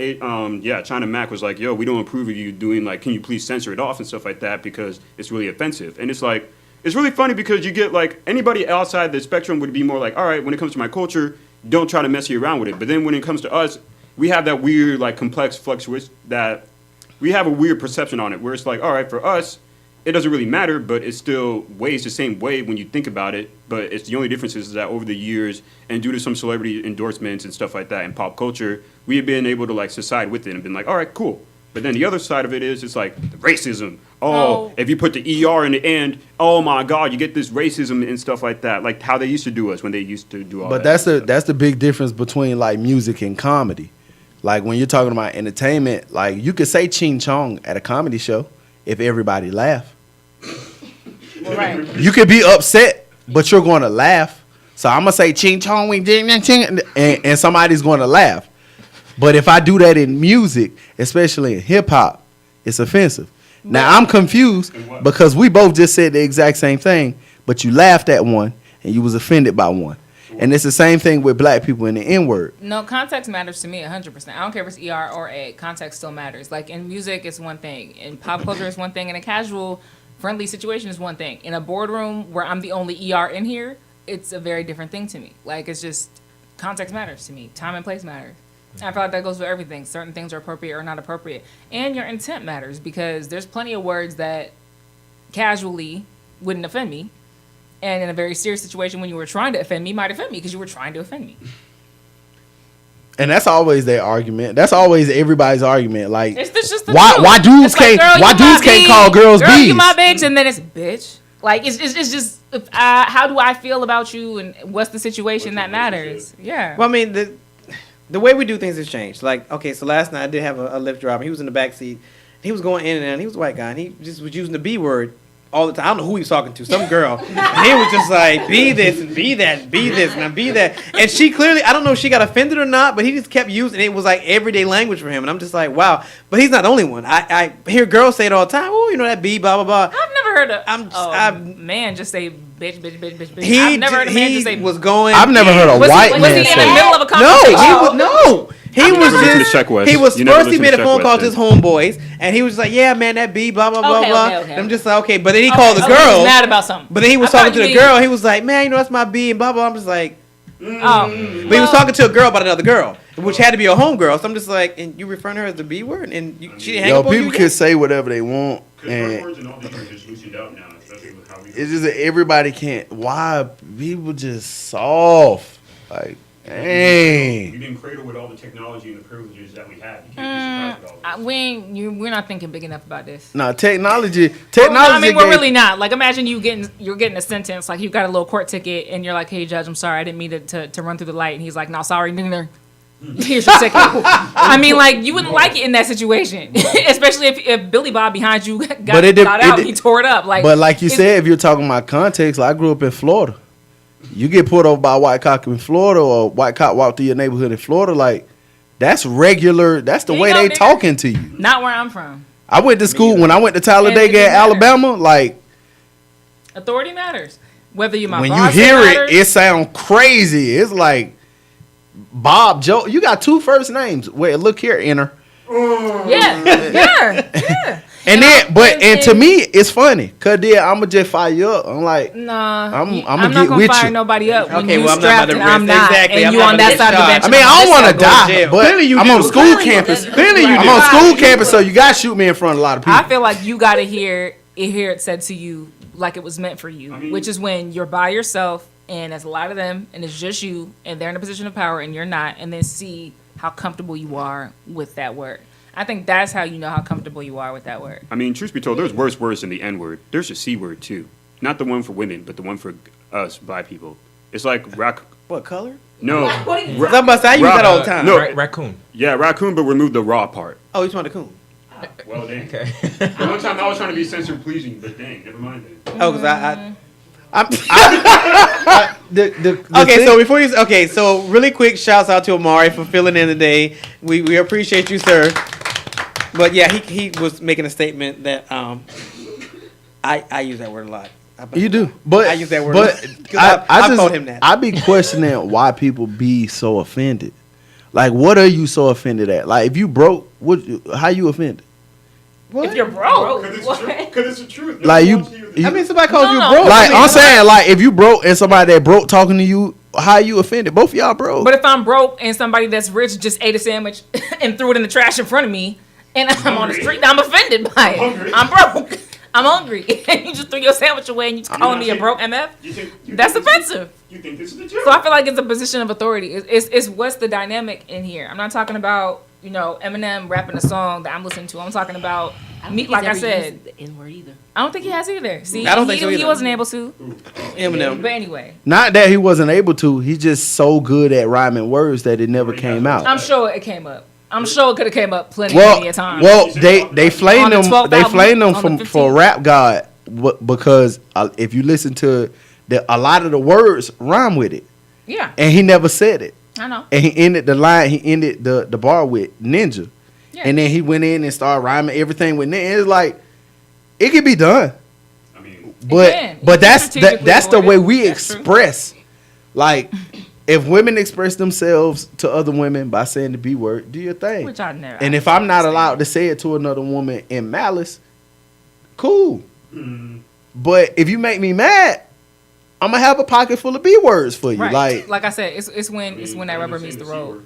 China Mac was like, yo, we don't approve of you doing, like, can you please censor it off and stuff like that because it's really offensive. And it's like, it's really funny because you get, like, anybody outside the spectrum would be more like, all right, when it comes to my culture, don't try to mess you around with it. But then when it comes to us, we have that weird, like, complex fluctuation that we have a weird perception on it where it's like, all right, for us, it doesn't really matter, but it still weighs the same way when you think about it. But it's the only difference is that over the years and due to some celebrity endorsements and stuff like that in pop culture, we have been able to like side with it and been like, all right, cool. But then the other side of it is it's like the racism. Oh, if you put the ER in the end, oh my God, you get this racism and stuff like that. Like how they used to do us when they used to do all But that. that's the big difference between like music and comedy. Like when you're talking about entertainment, like you could say ching chong at a comedy show if everybody laugh. Right. You could be upset, but you're going to laugh. So I'm gonna say ching chong wing ding ding ching, and somebody's going to laugh. But if I do that in music, especially in hip hop, it's offensive. Now I'm confused because we both just said the exact same thing, but you laughed at one and you was offended by one. And it's the same thing with black people in the N-word. No, context matters to me 100%. I don't care if it's ER or A. Context still matters. Like in music, it's one thing. In pop culture, it's one thing. In a casual, friendly situation, is one thing. In a boardroom where I'm the only ER in here, it's a very different thing to me. Like it's just context matters to me. Time and place matters. I feel like that goes for everything. Certain things are appropriate or not appropriate. And your intent matters because there's plenty of words that casually wouldn't offend me. And in a very serious situation when you were trying to offend me, might offend me because you were trying to offend me. And that's always their argument. That's always everybody's argument. Like, It's just the why truth. dudes It's like, can't girl, why you dudes my can't B. call girls Girl, bees? you my bitch, and then it's bitch. Like it's just how do I feel about you, and what's the situation that matters? Yeah. Well, I mean, the way we do things has changed. Like, okay, so last night I did have a Lyft driver. He was in the back seat. He was going in and out. And he was a white guy, and he just was using the B word all the time. I don't know who he was talking to, some girl. And he was just like, be this and be that, and be this and be that. And she clearly, I don't know if she got offended or not, but he just kept using it. It was like everyday language for him. And I'm just like, wow. But he's not the only one. I hear girls say it all the time. Oh, you know that B, blah, blah, blah. I've never heard a man just say bitch. I've never heard a man just say. Was going. I've never heard a white man Was he in say the middle of a No, conversation? no. He was listen to just. Check West. He was You never first. He listen made to a phone Check call to West his homeboys, and he was just like, "Yeah, man, that B, blah blah blah Okay, blah." okay. And I'm just like, okay, but then he Okay, called the okay, girl. he's mad about something. But then he was I talking thought to the you girl. He was like, "Man, you know that's my B," and blah blah. I'm just like, Oh, but he was talking to a girl about another girl, which had to be a homegirl. So I'm just like, and you referring to her as the B word, and she didn't hang Yo, up on you people yet? can say whatever they want, and words and all these are just loosened up now, especially with how we. it's just that everybody can't. Why people just soft? Like, dang. We've been cradled with all the technology and the privileges that we have. You can't be surprised with all this. we're not thinking big enough about this. No, technology. Well, I mean, we're gave- really not. Like, imagine you're getting a sentence, like you got a little court ticket, and you're like, "Hey, judge, I'm sorry, I didn't mean to run through the light," and he's like, "No, sorry, neither. Here's your ticket." I mean, like, you wouldn't like it in that situation, especially if Billy Bob behind you got out, and he tore it up. But like you said, if you're talking about context, like I grew up in Florida. You get pulled over by a white cop in Florida, or a white cop walk through your neighborhood in Florida, like that's regular. That's the way they talking to you. Not where I'm from. I went to school when I went to Talladega, Alabama. Like Authority matters. Whether you're my when you boss, hear matters. it sound crazy. It's like Bob, Joe. You got two first names. Wait, look here, enter. Yeah. And then, and to me, it's funny, cause then I'ma just fire you up. I'm like, nah, I'm not get gonna with fire you. nobody up when Okay, you well, I'm not strapped about to and I'm risk- not, exactly, and I'm you not on about that to side of the get bench. I mean, I don't want to Go to die, jail. but Clearly you I'm do. on school campus. Clearly you I'm do. on school campus, so you gotta shoot me in front of a lot of people. I feel like you got to hear it said to you like it was meant for you, which is when you're by yourself and there's a lot of them and it's just you and they're in a position of power and you're not, and then see how comfortable you are with that word. I think that's how you know how comfortable you are with that word. I mean, truth be told, there's worse words than the N word. There's a C word too. Not the one for women, but the one for us, black people. It's like What color? No. I'm about to say, I use that all the time. No, raccoon. Yeah, raccoon, but remove the raw part. Oh, you want a coon? Well, dang. Okay. The one time I was trying to be censor pleasing, but dang, never mind then. Oh, because Okay, so before you, so really quick, shouts out to Amari for filling in today. We appreciate you, sir. But yeah, he was making a statement that I use that word a lot. You do, but I use that word. But I told him that. I be questioning why people be so offended. Like, what are you so offended at? Like, if you broke, how you offended? If you're broke, because it's the truth. Like you, I mean, somebody calls you No. broke. like I mean, I'm saying, like if you broke and somebody that broke talking to you, how you offended? Both of y'all broke. but if I'm broke and somebody that's rich just ate a sandwich and threw it in the trash in front of me, and I'm on the street, I'm offended by it. I'm broke. I'm hungry. And you just threw your sandwich away and you calling me a broke MF? That's offensive. You think this is the truth? So I feel like it's a position of authority. It's what's the dynamic in here. I'm not talking about, Eminem rapping a song that I'm listening to. I'm talking about me, like I said. The N word either. I don't think he has either. See, I don't think so he either. wasn't able to. Eminem. But anyway, Not that he wasn't able to. He's just so good at rhyming words that it never came out. I'm sure it came up. I'm sure it could have came up plenty of times. Well, they flamed On the him. 12th They album, flamed him on the for 15th. Rap God because if you listen to a lot of the words rhyme with it, Yeah, and he never said it. I know. And he ended the line. He ended the bar with ninja, Yeah. and then he went in and started rhyming everything with ninja. It's like it could be done, I mean, but can. but You can that's strategically that's the avoid way it. we That's true. express. Like if women express themselves to other women by saying the B word, do your thing. Which I never. And if I'm not allowed to say it to another woman in malice, cool. But if you make me mad, I'm gonna have a pocket full of B words for you. Right. Like I said, it's when that rubber meets the road.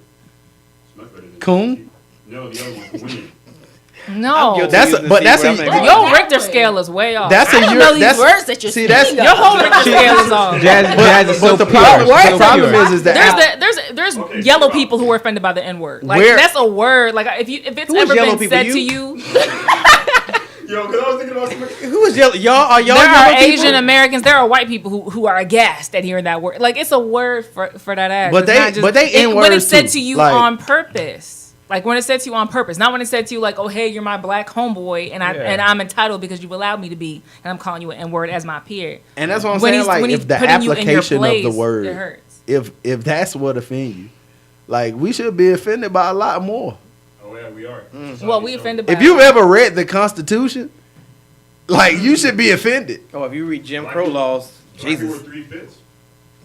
it's much better than coon. No, the other one for women. No. guilty That's of a- using but the that's C a- word. I'm not Your gonna- Richter scale is way off. That's I a don't year. know these That's words that you're see. That's speaking. Your whole Richter scale is off. Jazz is so the pure. problem, She's the so problem pure. is that There's Okay, yellow so- people who are offended by the N word. Like Where- that's a word. Like if it's Who is ever yellow been people, said you? to you, Yo, because I was thinking about somebody. Who is yellow? Y'all are y'all there are yellow people? Asian Americans. There are white people who are aghast at hearing that word. Like it's a word for that ass. But It's not they when N-words it's said too. to you Like- on purpose. Like when it's said to you on purpose, not when it's said to you like, "Oh, hey, you're my black homeboy, and I'm entitled because you've allowed me to be, and I'm calling you an N-word as my peer." And that's what I'm When saying. he's- Like when he's if the putting you in your application of place, the it word, hurts. if that's what offend you, like we should be offended by a lot more. Oh yeah, we are. Well, we offended by If you've ever read the Constitution, like you should be offended. Oh, if you read Jim Crow laws, Black people Jesus. were 3/5.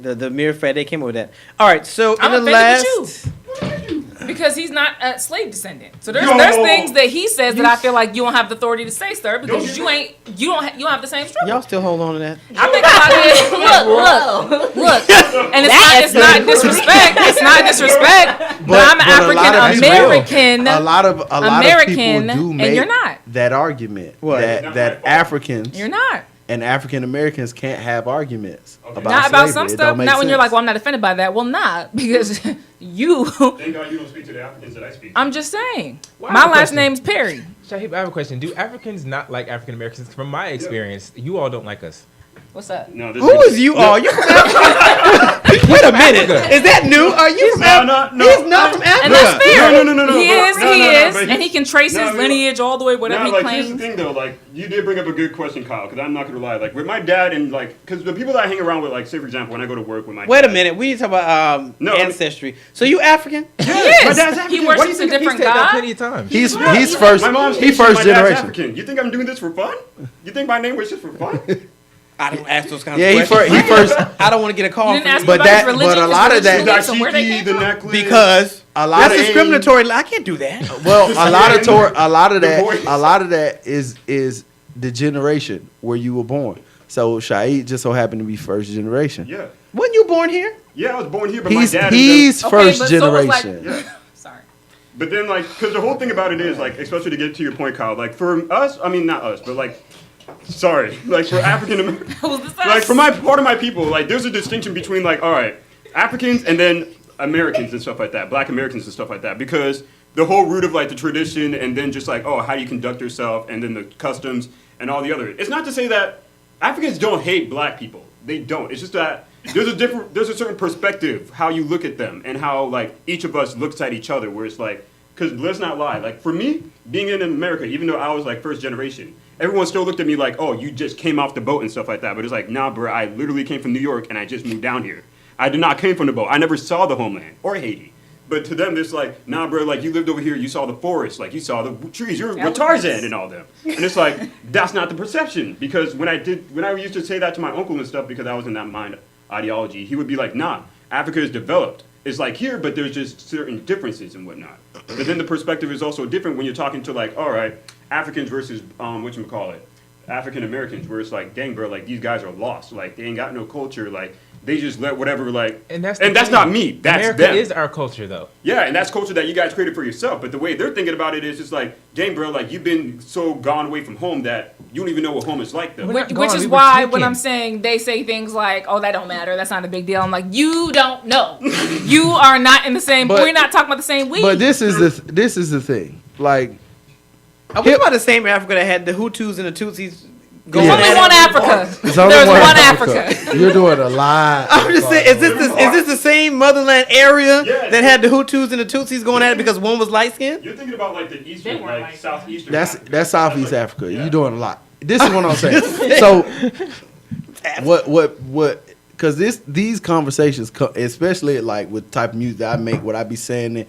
The mere fact they came up with that. All right, so I'm in the offended last, with you because he's not a slave descendant. So there's Yo. things that he says that I feel like you don't have the authority to say, sir, because Don't you don't have the same struggle. y'all still hold on to that? I think about it. Look, and it's not disrespect. It's not disrespect. But I'm a lot of African people- American. A lot of people American, do and make you're not. that argument What? that Africans You're not. and African Americans can't have arguments about Not about slavery. some It stuff. don't make Not when you're sense. like, well, I'm not offended by that. Well, not because you. Thank God you don't speak to the Africans that I speak to. I'm just saying. Well, I My have a last question. name's Perry. Shahib, I have a question. Do Africans not like African Americans? From my experience, you all don't like us. What's up? No, this Who is you all? You from Africa? Wait a minute. Is that new? Are you from Africa? He's not from Africa. And that's fair. No. He is. No, He no, is, but and he can trace his lineage all the way, whatever No, he like here's claims. the thing though, like you did bring up a good question, Kyle, because I'm not gonna lie. Like with my dad and like, because the people that I hang around with, like say for example, when I go to work with my Wait a dad, minute. We need to talk about No, I mean- ancestry. So you African? Yes, my is. dad's He African. worships Why do you a think different Said that God. plenty of times. He's Right. first. My mom's He Asian, first my dad's generation. African. You think I'm doing this for fun? You think my name was just for fun? I don't ask those kinds Yeah, of he questions. first. I don't want to get a call You from didn't ask you. But about that- his religion, but a his lot of religious that- beliefs, and where they Dashiki, came the from. necklace. Because A lot that's of discriminatory. I can't do that. Well, a lot of The voice. that is the generation where you were born. So Shaid just so happened to be first generation. Yeah. Wasn't you born here? Yeah, I was born here, but He's my dad he's Okay, first but so was, like- generation. Sorry. But then, like, because the whole thing about it is, like, especially to get to your point, Kyle, like, for us, I mean, not us, but, like, sorry, like, for African American, like, for my part of my people, like, there's a distinction between, like, all right, Africans and then Americans and stuff like that, Black Americans and stuff like that, because the whole root of, like, the tradition and then just, like, oh, how do you conduct yourself and then the customs and all the other. It's not to say that Africans don't hate Black people. They don't. It's just that there's a certain perspective how you look at them and how like each of us looks at each other where it's like, because let's not lie, like for me being in America, even though I was like first generation, everyone still looked at me like, oh, you just came off the boat and stuff like that. But it's like, nah, bro, I literally came from New York and I just moved down here. I did not came from the boat. I never saw the homeland or Haiti. But to them, it's like, nah, bro, like you lived over here, you saw the forest, like you saw the trees, you're with Tarzan and all them. And it's like, that's not the perception. Because when I used to say that to my uncle and stuff, because I was in that mind ideology, he would be like, nah, Africa is developed. It's like here, but there's just certain differences and whatnot. But then the perspective is also different when you're talking to like, all right, Africans versus, whatchamacallit, African Americans, where it's like, dang, bro, like these guys are lost. Like they ain't got no culture. Like they just let whatever, like, And that's not me. That's America them. is our culture, though. Yeah, and that's culture that you guys created for yourself. But the way they're thinking about it is just like, dang, bro, like you've been so gone away from home that you don't even know what home is like, though. Which is why when I'm saying they say things like, "Oh, that don't matter. That's not a big deal." I'm like, "You don't know. You are not in the same. But- we're not talking about the same weed." But this is the thing. Like, Are we about the same Africa that had the Hutus and the Tutsis going There's only at one it? Africa. there's only There's one one Africa. Africa. You're doing a lot. I'm just saying, is this the same motherland area that had the Hutus and the Tutsis going at it because one was light skinned? You're thinking about like the eastern, like southeastern. That's Southeast Africa. You're doing a lot. This is what I'm saying. So what? Because these conversations, especially like with type of music that I make, what I be saying,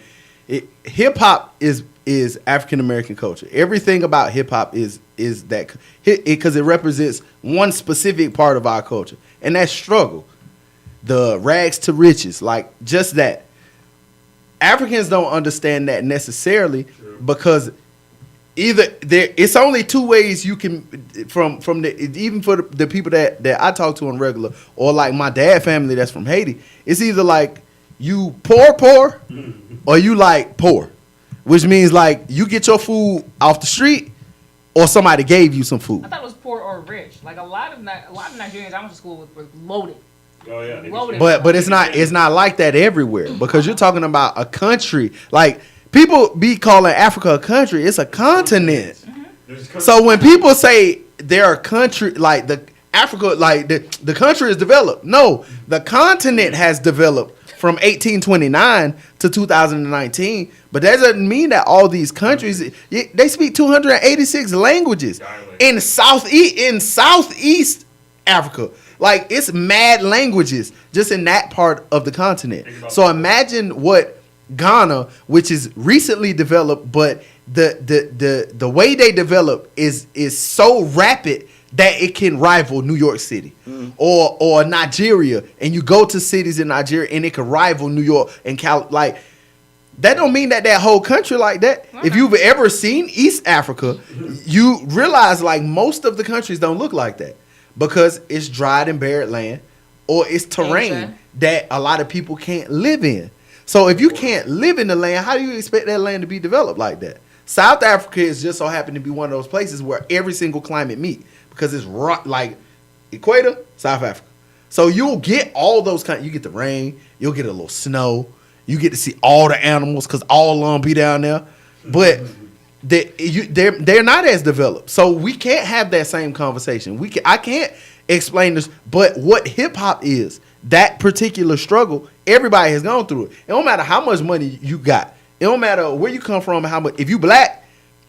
hip hop is African American culture. Everything about hip hop is that because it represents one specific part of our culture, and that's struggle, the rags to riches, like just that. Africans don't understand that necessarily because it's only two ways you can from even for the people that I talk to on regular or like my dad family that's from Haiti. It's either like you poor or you like poor. which means like you get your food off the street or somebody gave you some food. I thought it was poor or rich. Like a lot of Nigerians I went to school with were loaded. Oh yeah. Loaded. But it's not like that everywhere because you're talking about a country. Like people be calling Africa a country, it's a continent. So when people say they're a country, like the Africa, like the country is developed. No, the continent has developed from 1829 to 2019. But that doesn't mean that all these countries they speak 286 languages in Southeast Africa. Like it's mad languages just in that part of the continent. So imagine what Ghana, which is recently developed, but the way they develop is so rapid that it can rival New York City or Nigeria, and you go to cities in Nigeria and it can rival New York and like that don't mean that whole country like that. If you've ever seen East Africa, you realize like most of the countries don't look like that because it's dried and barren land or it's terrain that a lot of people can't live in. So if you can't live in the land, how do you expect that land to be developed like that? South Africa is just so happen to be one of those places where every single climate meet because it's like equator, South Africa. So you'll get all those kind. You get the rain, you'll get a little snow, you get to see all the animals because all of them be down there. But they're not as developed, so we can't have that same conversation. I can't explain this, but what hip hop is, that particular struggle, everybody has gone through it. It don't matter how much money you got. It don't matter where you come from, how much. If you black,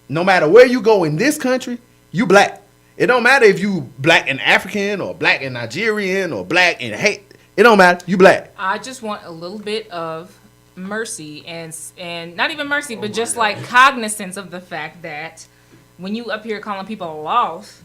no matter where you go in this country, you black. It don't matter if you black and African or black and Nigerian or black and hate. It don't matter. You black. I just want a little bit of mercy and not even mercy, but just like cognizance of the fact that when you up here calling people lost,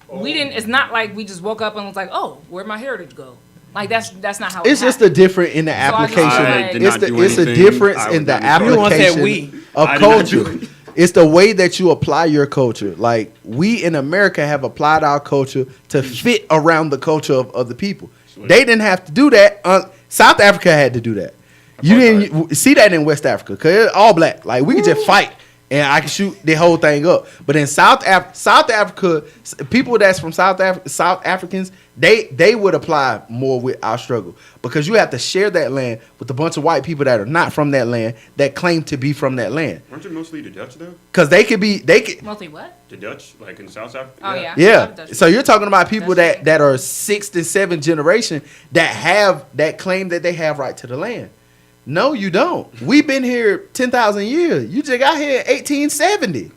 we didn't. It's not like we just woke up and was like, oh, where'd my heritage go? Like that's not how it's just a different in the application. It's a difference in the application of culture. It's the way that you apply your culture. Like we in America have applied our culture to fit around the culture of other people. They didn't have to do that. South Africa had to do that. You didn't see that in West Africa because it's all black. Like we could just fight and I can shoot the whole thing up. But in South Africa, people that's from South Africans, they would apply more with our struggle because you have to share that land with a bunch of white people that are not from that land that claim to be from that land. Aren't it mostly the Dutch though? Because they could mostly what? The Dutch, like in South Africa. Oh yeah. Yeah. So you're talking about people that are 6th and 7th generation that claim that they have right to the land. No, you don't. We've been here 10,000 years. You just got here in 1870.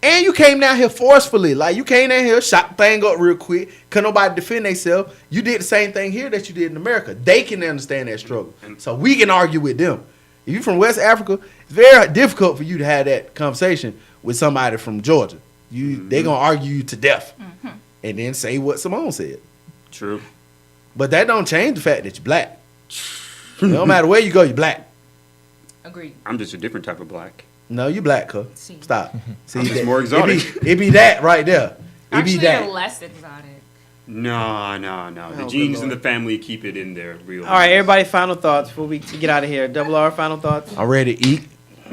And you came down here forcefully. Like, you came down here, shot the thing up real quick. Couldn't nobody defend themselves. You did the same thing here that you did in America. They can understand that struggle. So we can argue with them. If you're from West Africa, it's very difficult for you to have that conversation with somebody from Georgia. They're going to argue you to death. And then say what Simone said. True. But that don't change the fact that you're black. It don't matter where you go, you're black. Agreed. I'm just a different type of black. No, you black, cuz. Stop. See, I'm just more exotic. It be that right there. Actually, be that. you're less exotic. No. The genes in the family keep it in there. Real. All right, everybody, final thoughts before we get out of here. Double R, final thoughts. I'm ready to eat. I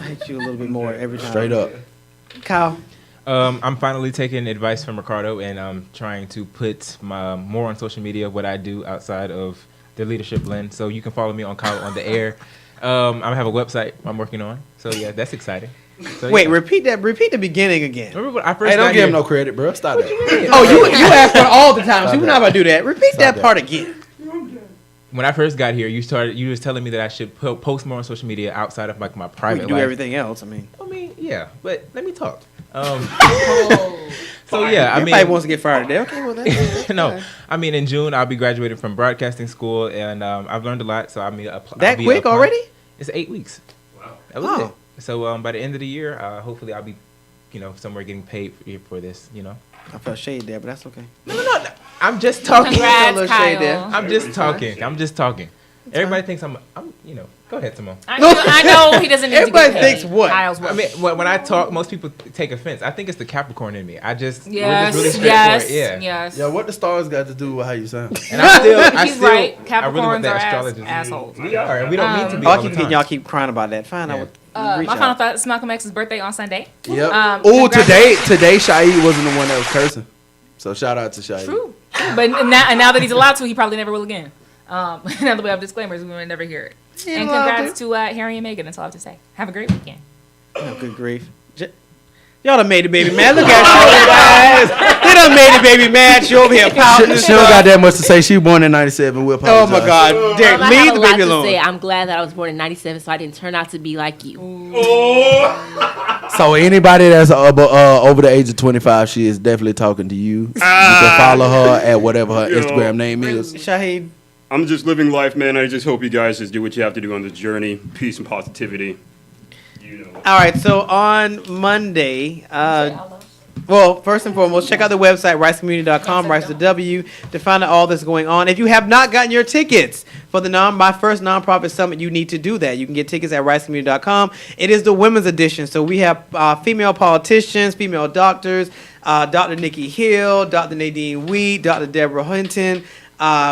hate you a little bit more every time. Straight up. Kyle. I'm finally taking advice from Ricardo, and I'm trying to put more on social media what I do outside of the leadership blend. So you can follow me on Kyle on the Air. I have a website I'm working on. So yeah, that's exciting. So, wait, repeat the beginning again. Remember when I first Hey, don't got give here? him no credit, bro. Stop that. You ask her all the time. So you're not about to do that. Repeat that part again. When I first got here, you was telling me that I should post more on social media outside of like my private We do life. everything else. I mean, yeah, but let me talk. So Fire. yeah, I mean, everybody wants to get fired today. Okay, well that's no, I mean in June I'll be graduating from broadcasting school, and I've learned a lot. So I'll be that quick already? It's 8 weeks. Wow, that was it. So by the end of the year, hopefully I'll be, somewhere getting paid for this. I felt shade there, but that's okay. No. I'm just talking. Congrats, a little shade there. Kyle. I'm just talking. Everybody thinks I'm Go ahead, Simone. I know he doesn't need Everybody to get paid. thinks what? Kyle's I mean, when I talk, most people take offense. I think it's the Capricorn in me. We're just really yes, straightforward. Yeah. yes. Yeah, what the stars got to do with how you sound? And I He's still, right. I really want Capricorns that are astrologist. assholes. We are, and we don't mean to be. Oh, I all the keep getting time. y'all keep crying about that. Fine, I would reach My final out. thought is Malcolm X's birthday on Sunday. Yep. Congratulations. Today Shaheed wasn't the one that was cursing. So shout out to Shaheed. True. But now that he's allowed to, he probably never will again. Now that we have disclaimers, we may never hear it. And congrats to Harry and Meghan. That's all I have to say. Have a great weekend. Oh, good grief. Y'all done made the baby mad. Look at you guys. They done made the baby mad. She over here pouting. She don't got that much to say. She born in '97. We'll Oh apologize. my God, Derek, I leave have the a lot baby to alone. say. I'm glad that I was born in '97, so I didn't turn out to be like you. So anybody that's over the age of 25, she is definitely talking to you. You can follow her at whatever her Instagram name is. Shaheed. I'm just living life, man. I just hope you guys just do what you have to do on this journey. Peace and positivity. All right, so on Monday, well, first and foremost, check out the website, ricecommunity.com, Rice with a W, to find out all that's going on. If you have not gotten your tickets for the my first nonprofit summit, you need to do that. You can get tickets at ricecommunity.com. It is the women's edition, so we have female politicians, female doctors, Dr. Nikki Hill, Dr. Nadine Wheat, Dr. Deborah Hinton.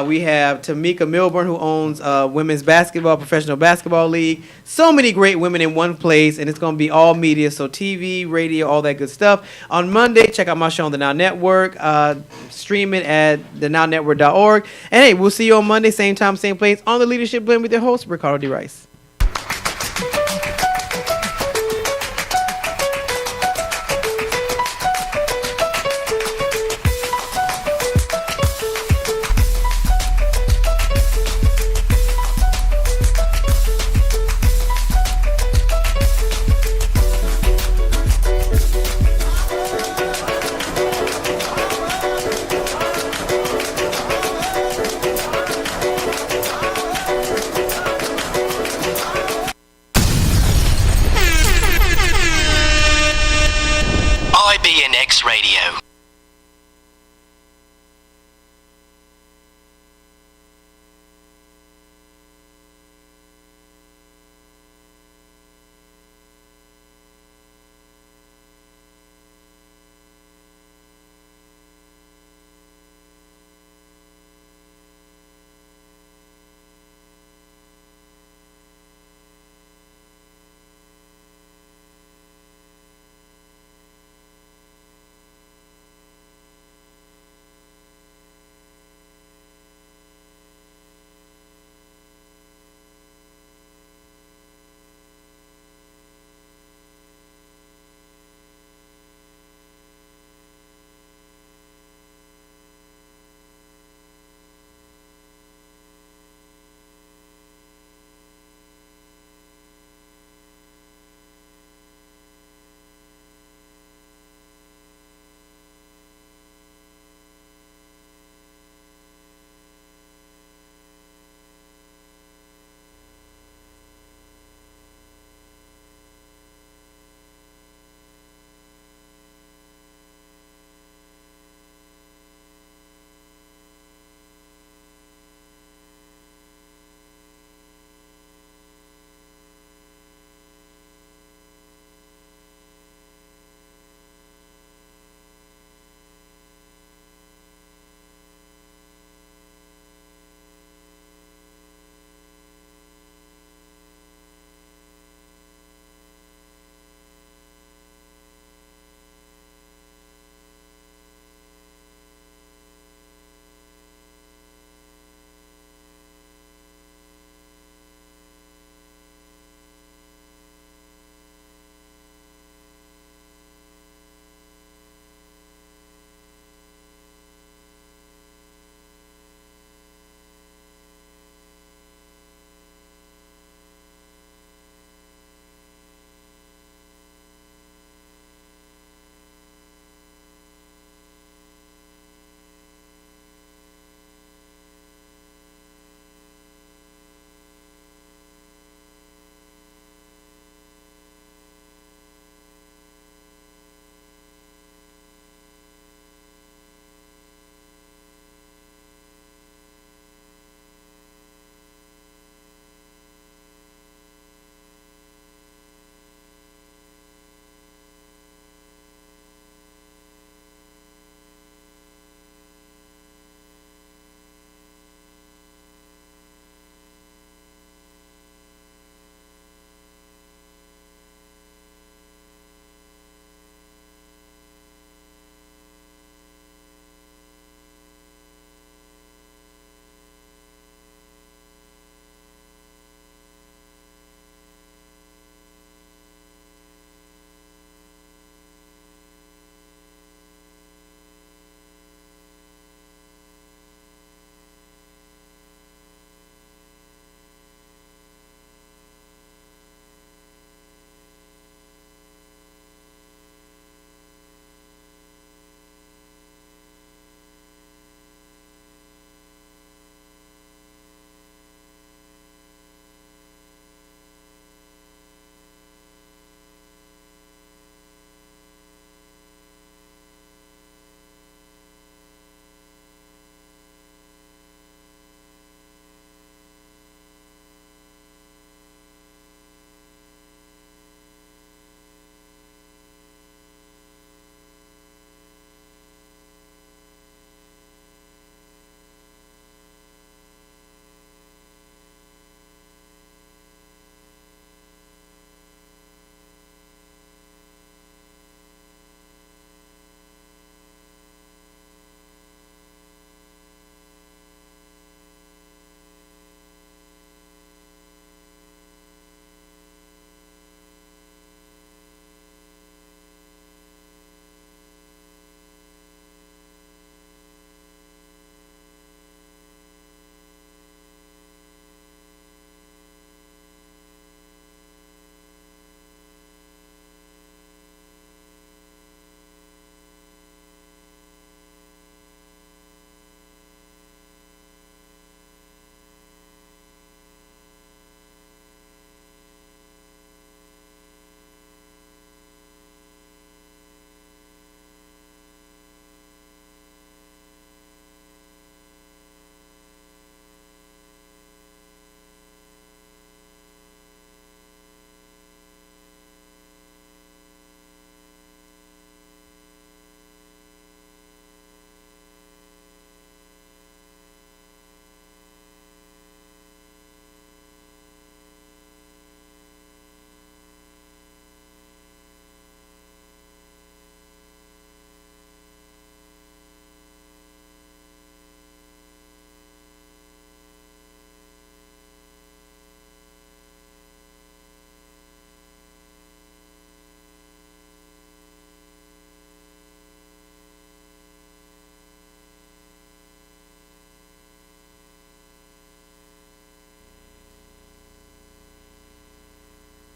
We have Tamika Milburn, who owns Women's Basketball, Professional Basketball League. So many great women in one place, and it's going to be all media, so TV, radio, all that good stuff. On Monday, check out my show on the Now Network. Stream it at thenownetwork.org. And hey, we'll see you on Monday, same time, same place, on The Leadership Blend with your host, Ricardo D. Rice. IBNX Radio.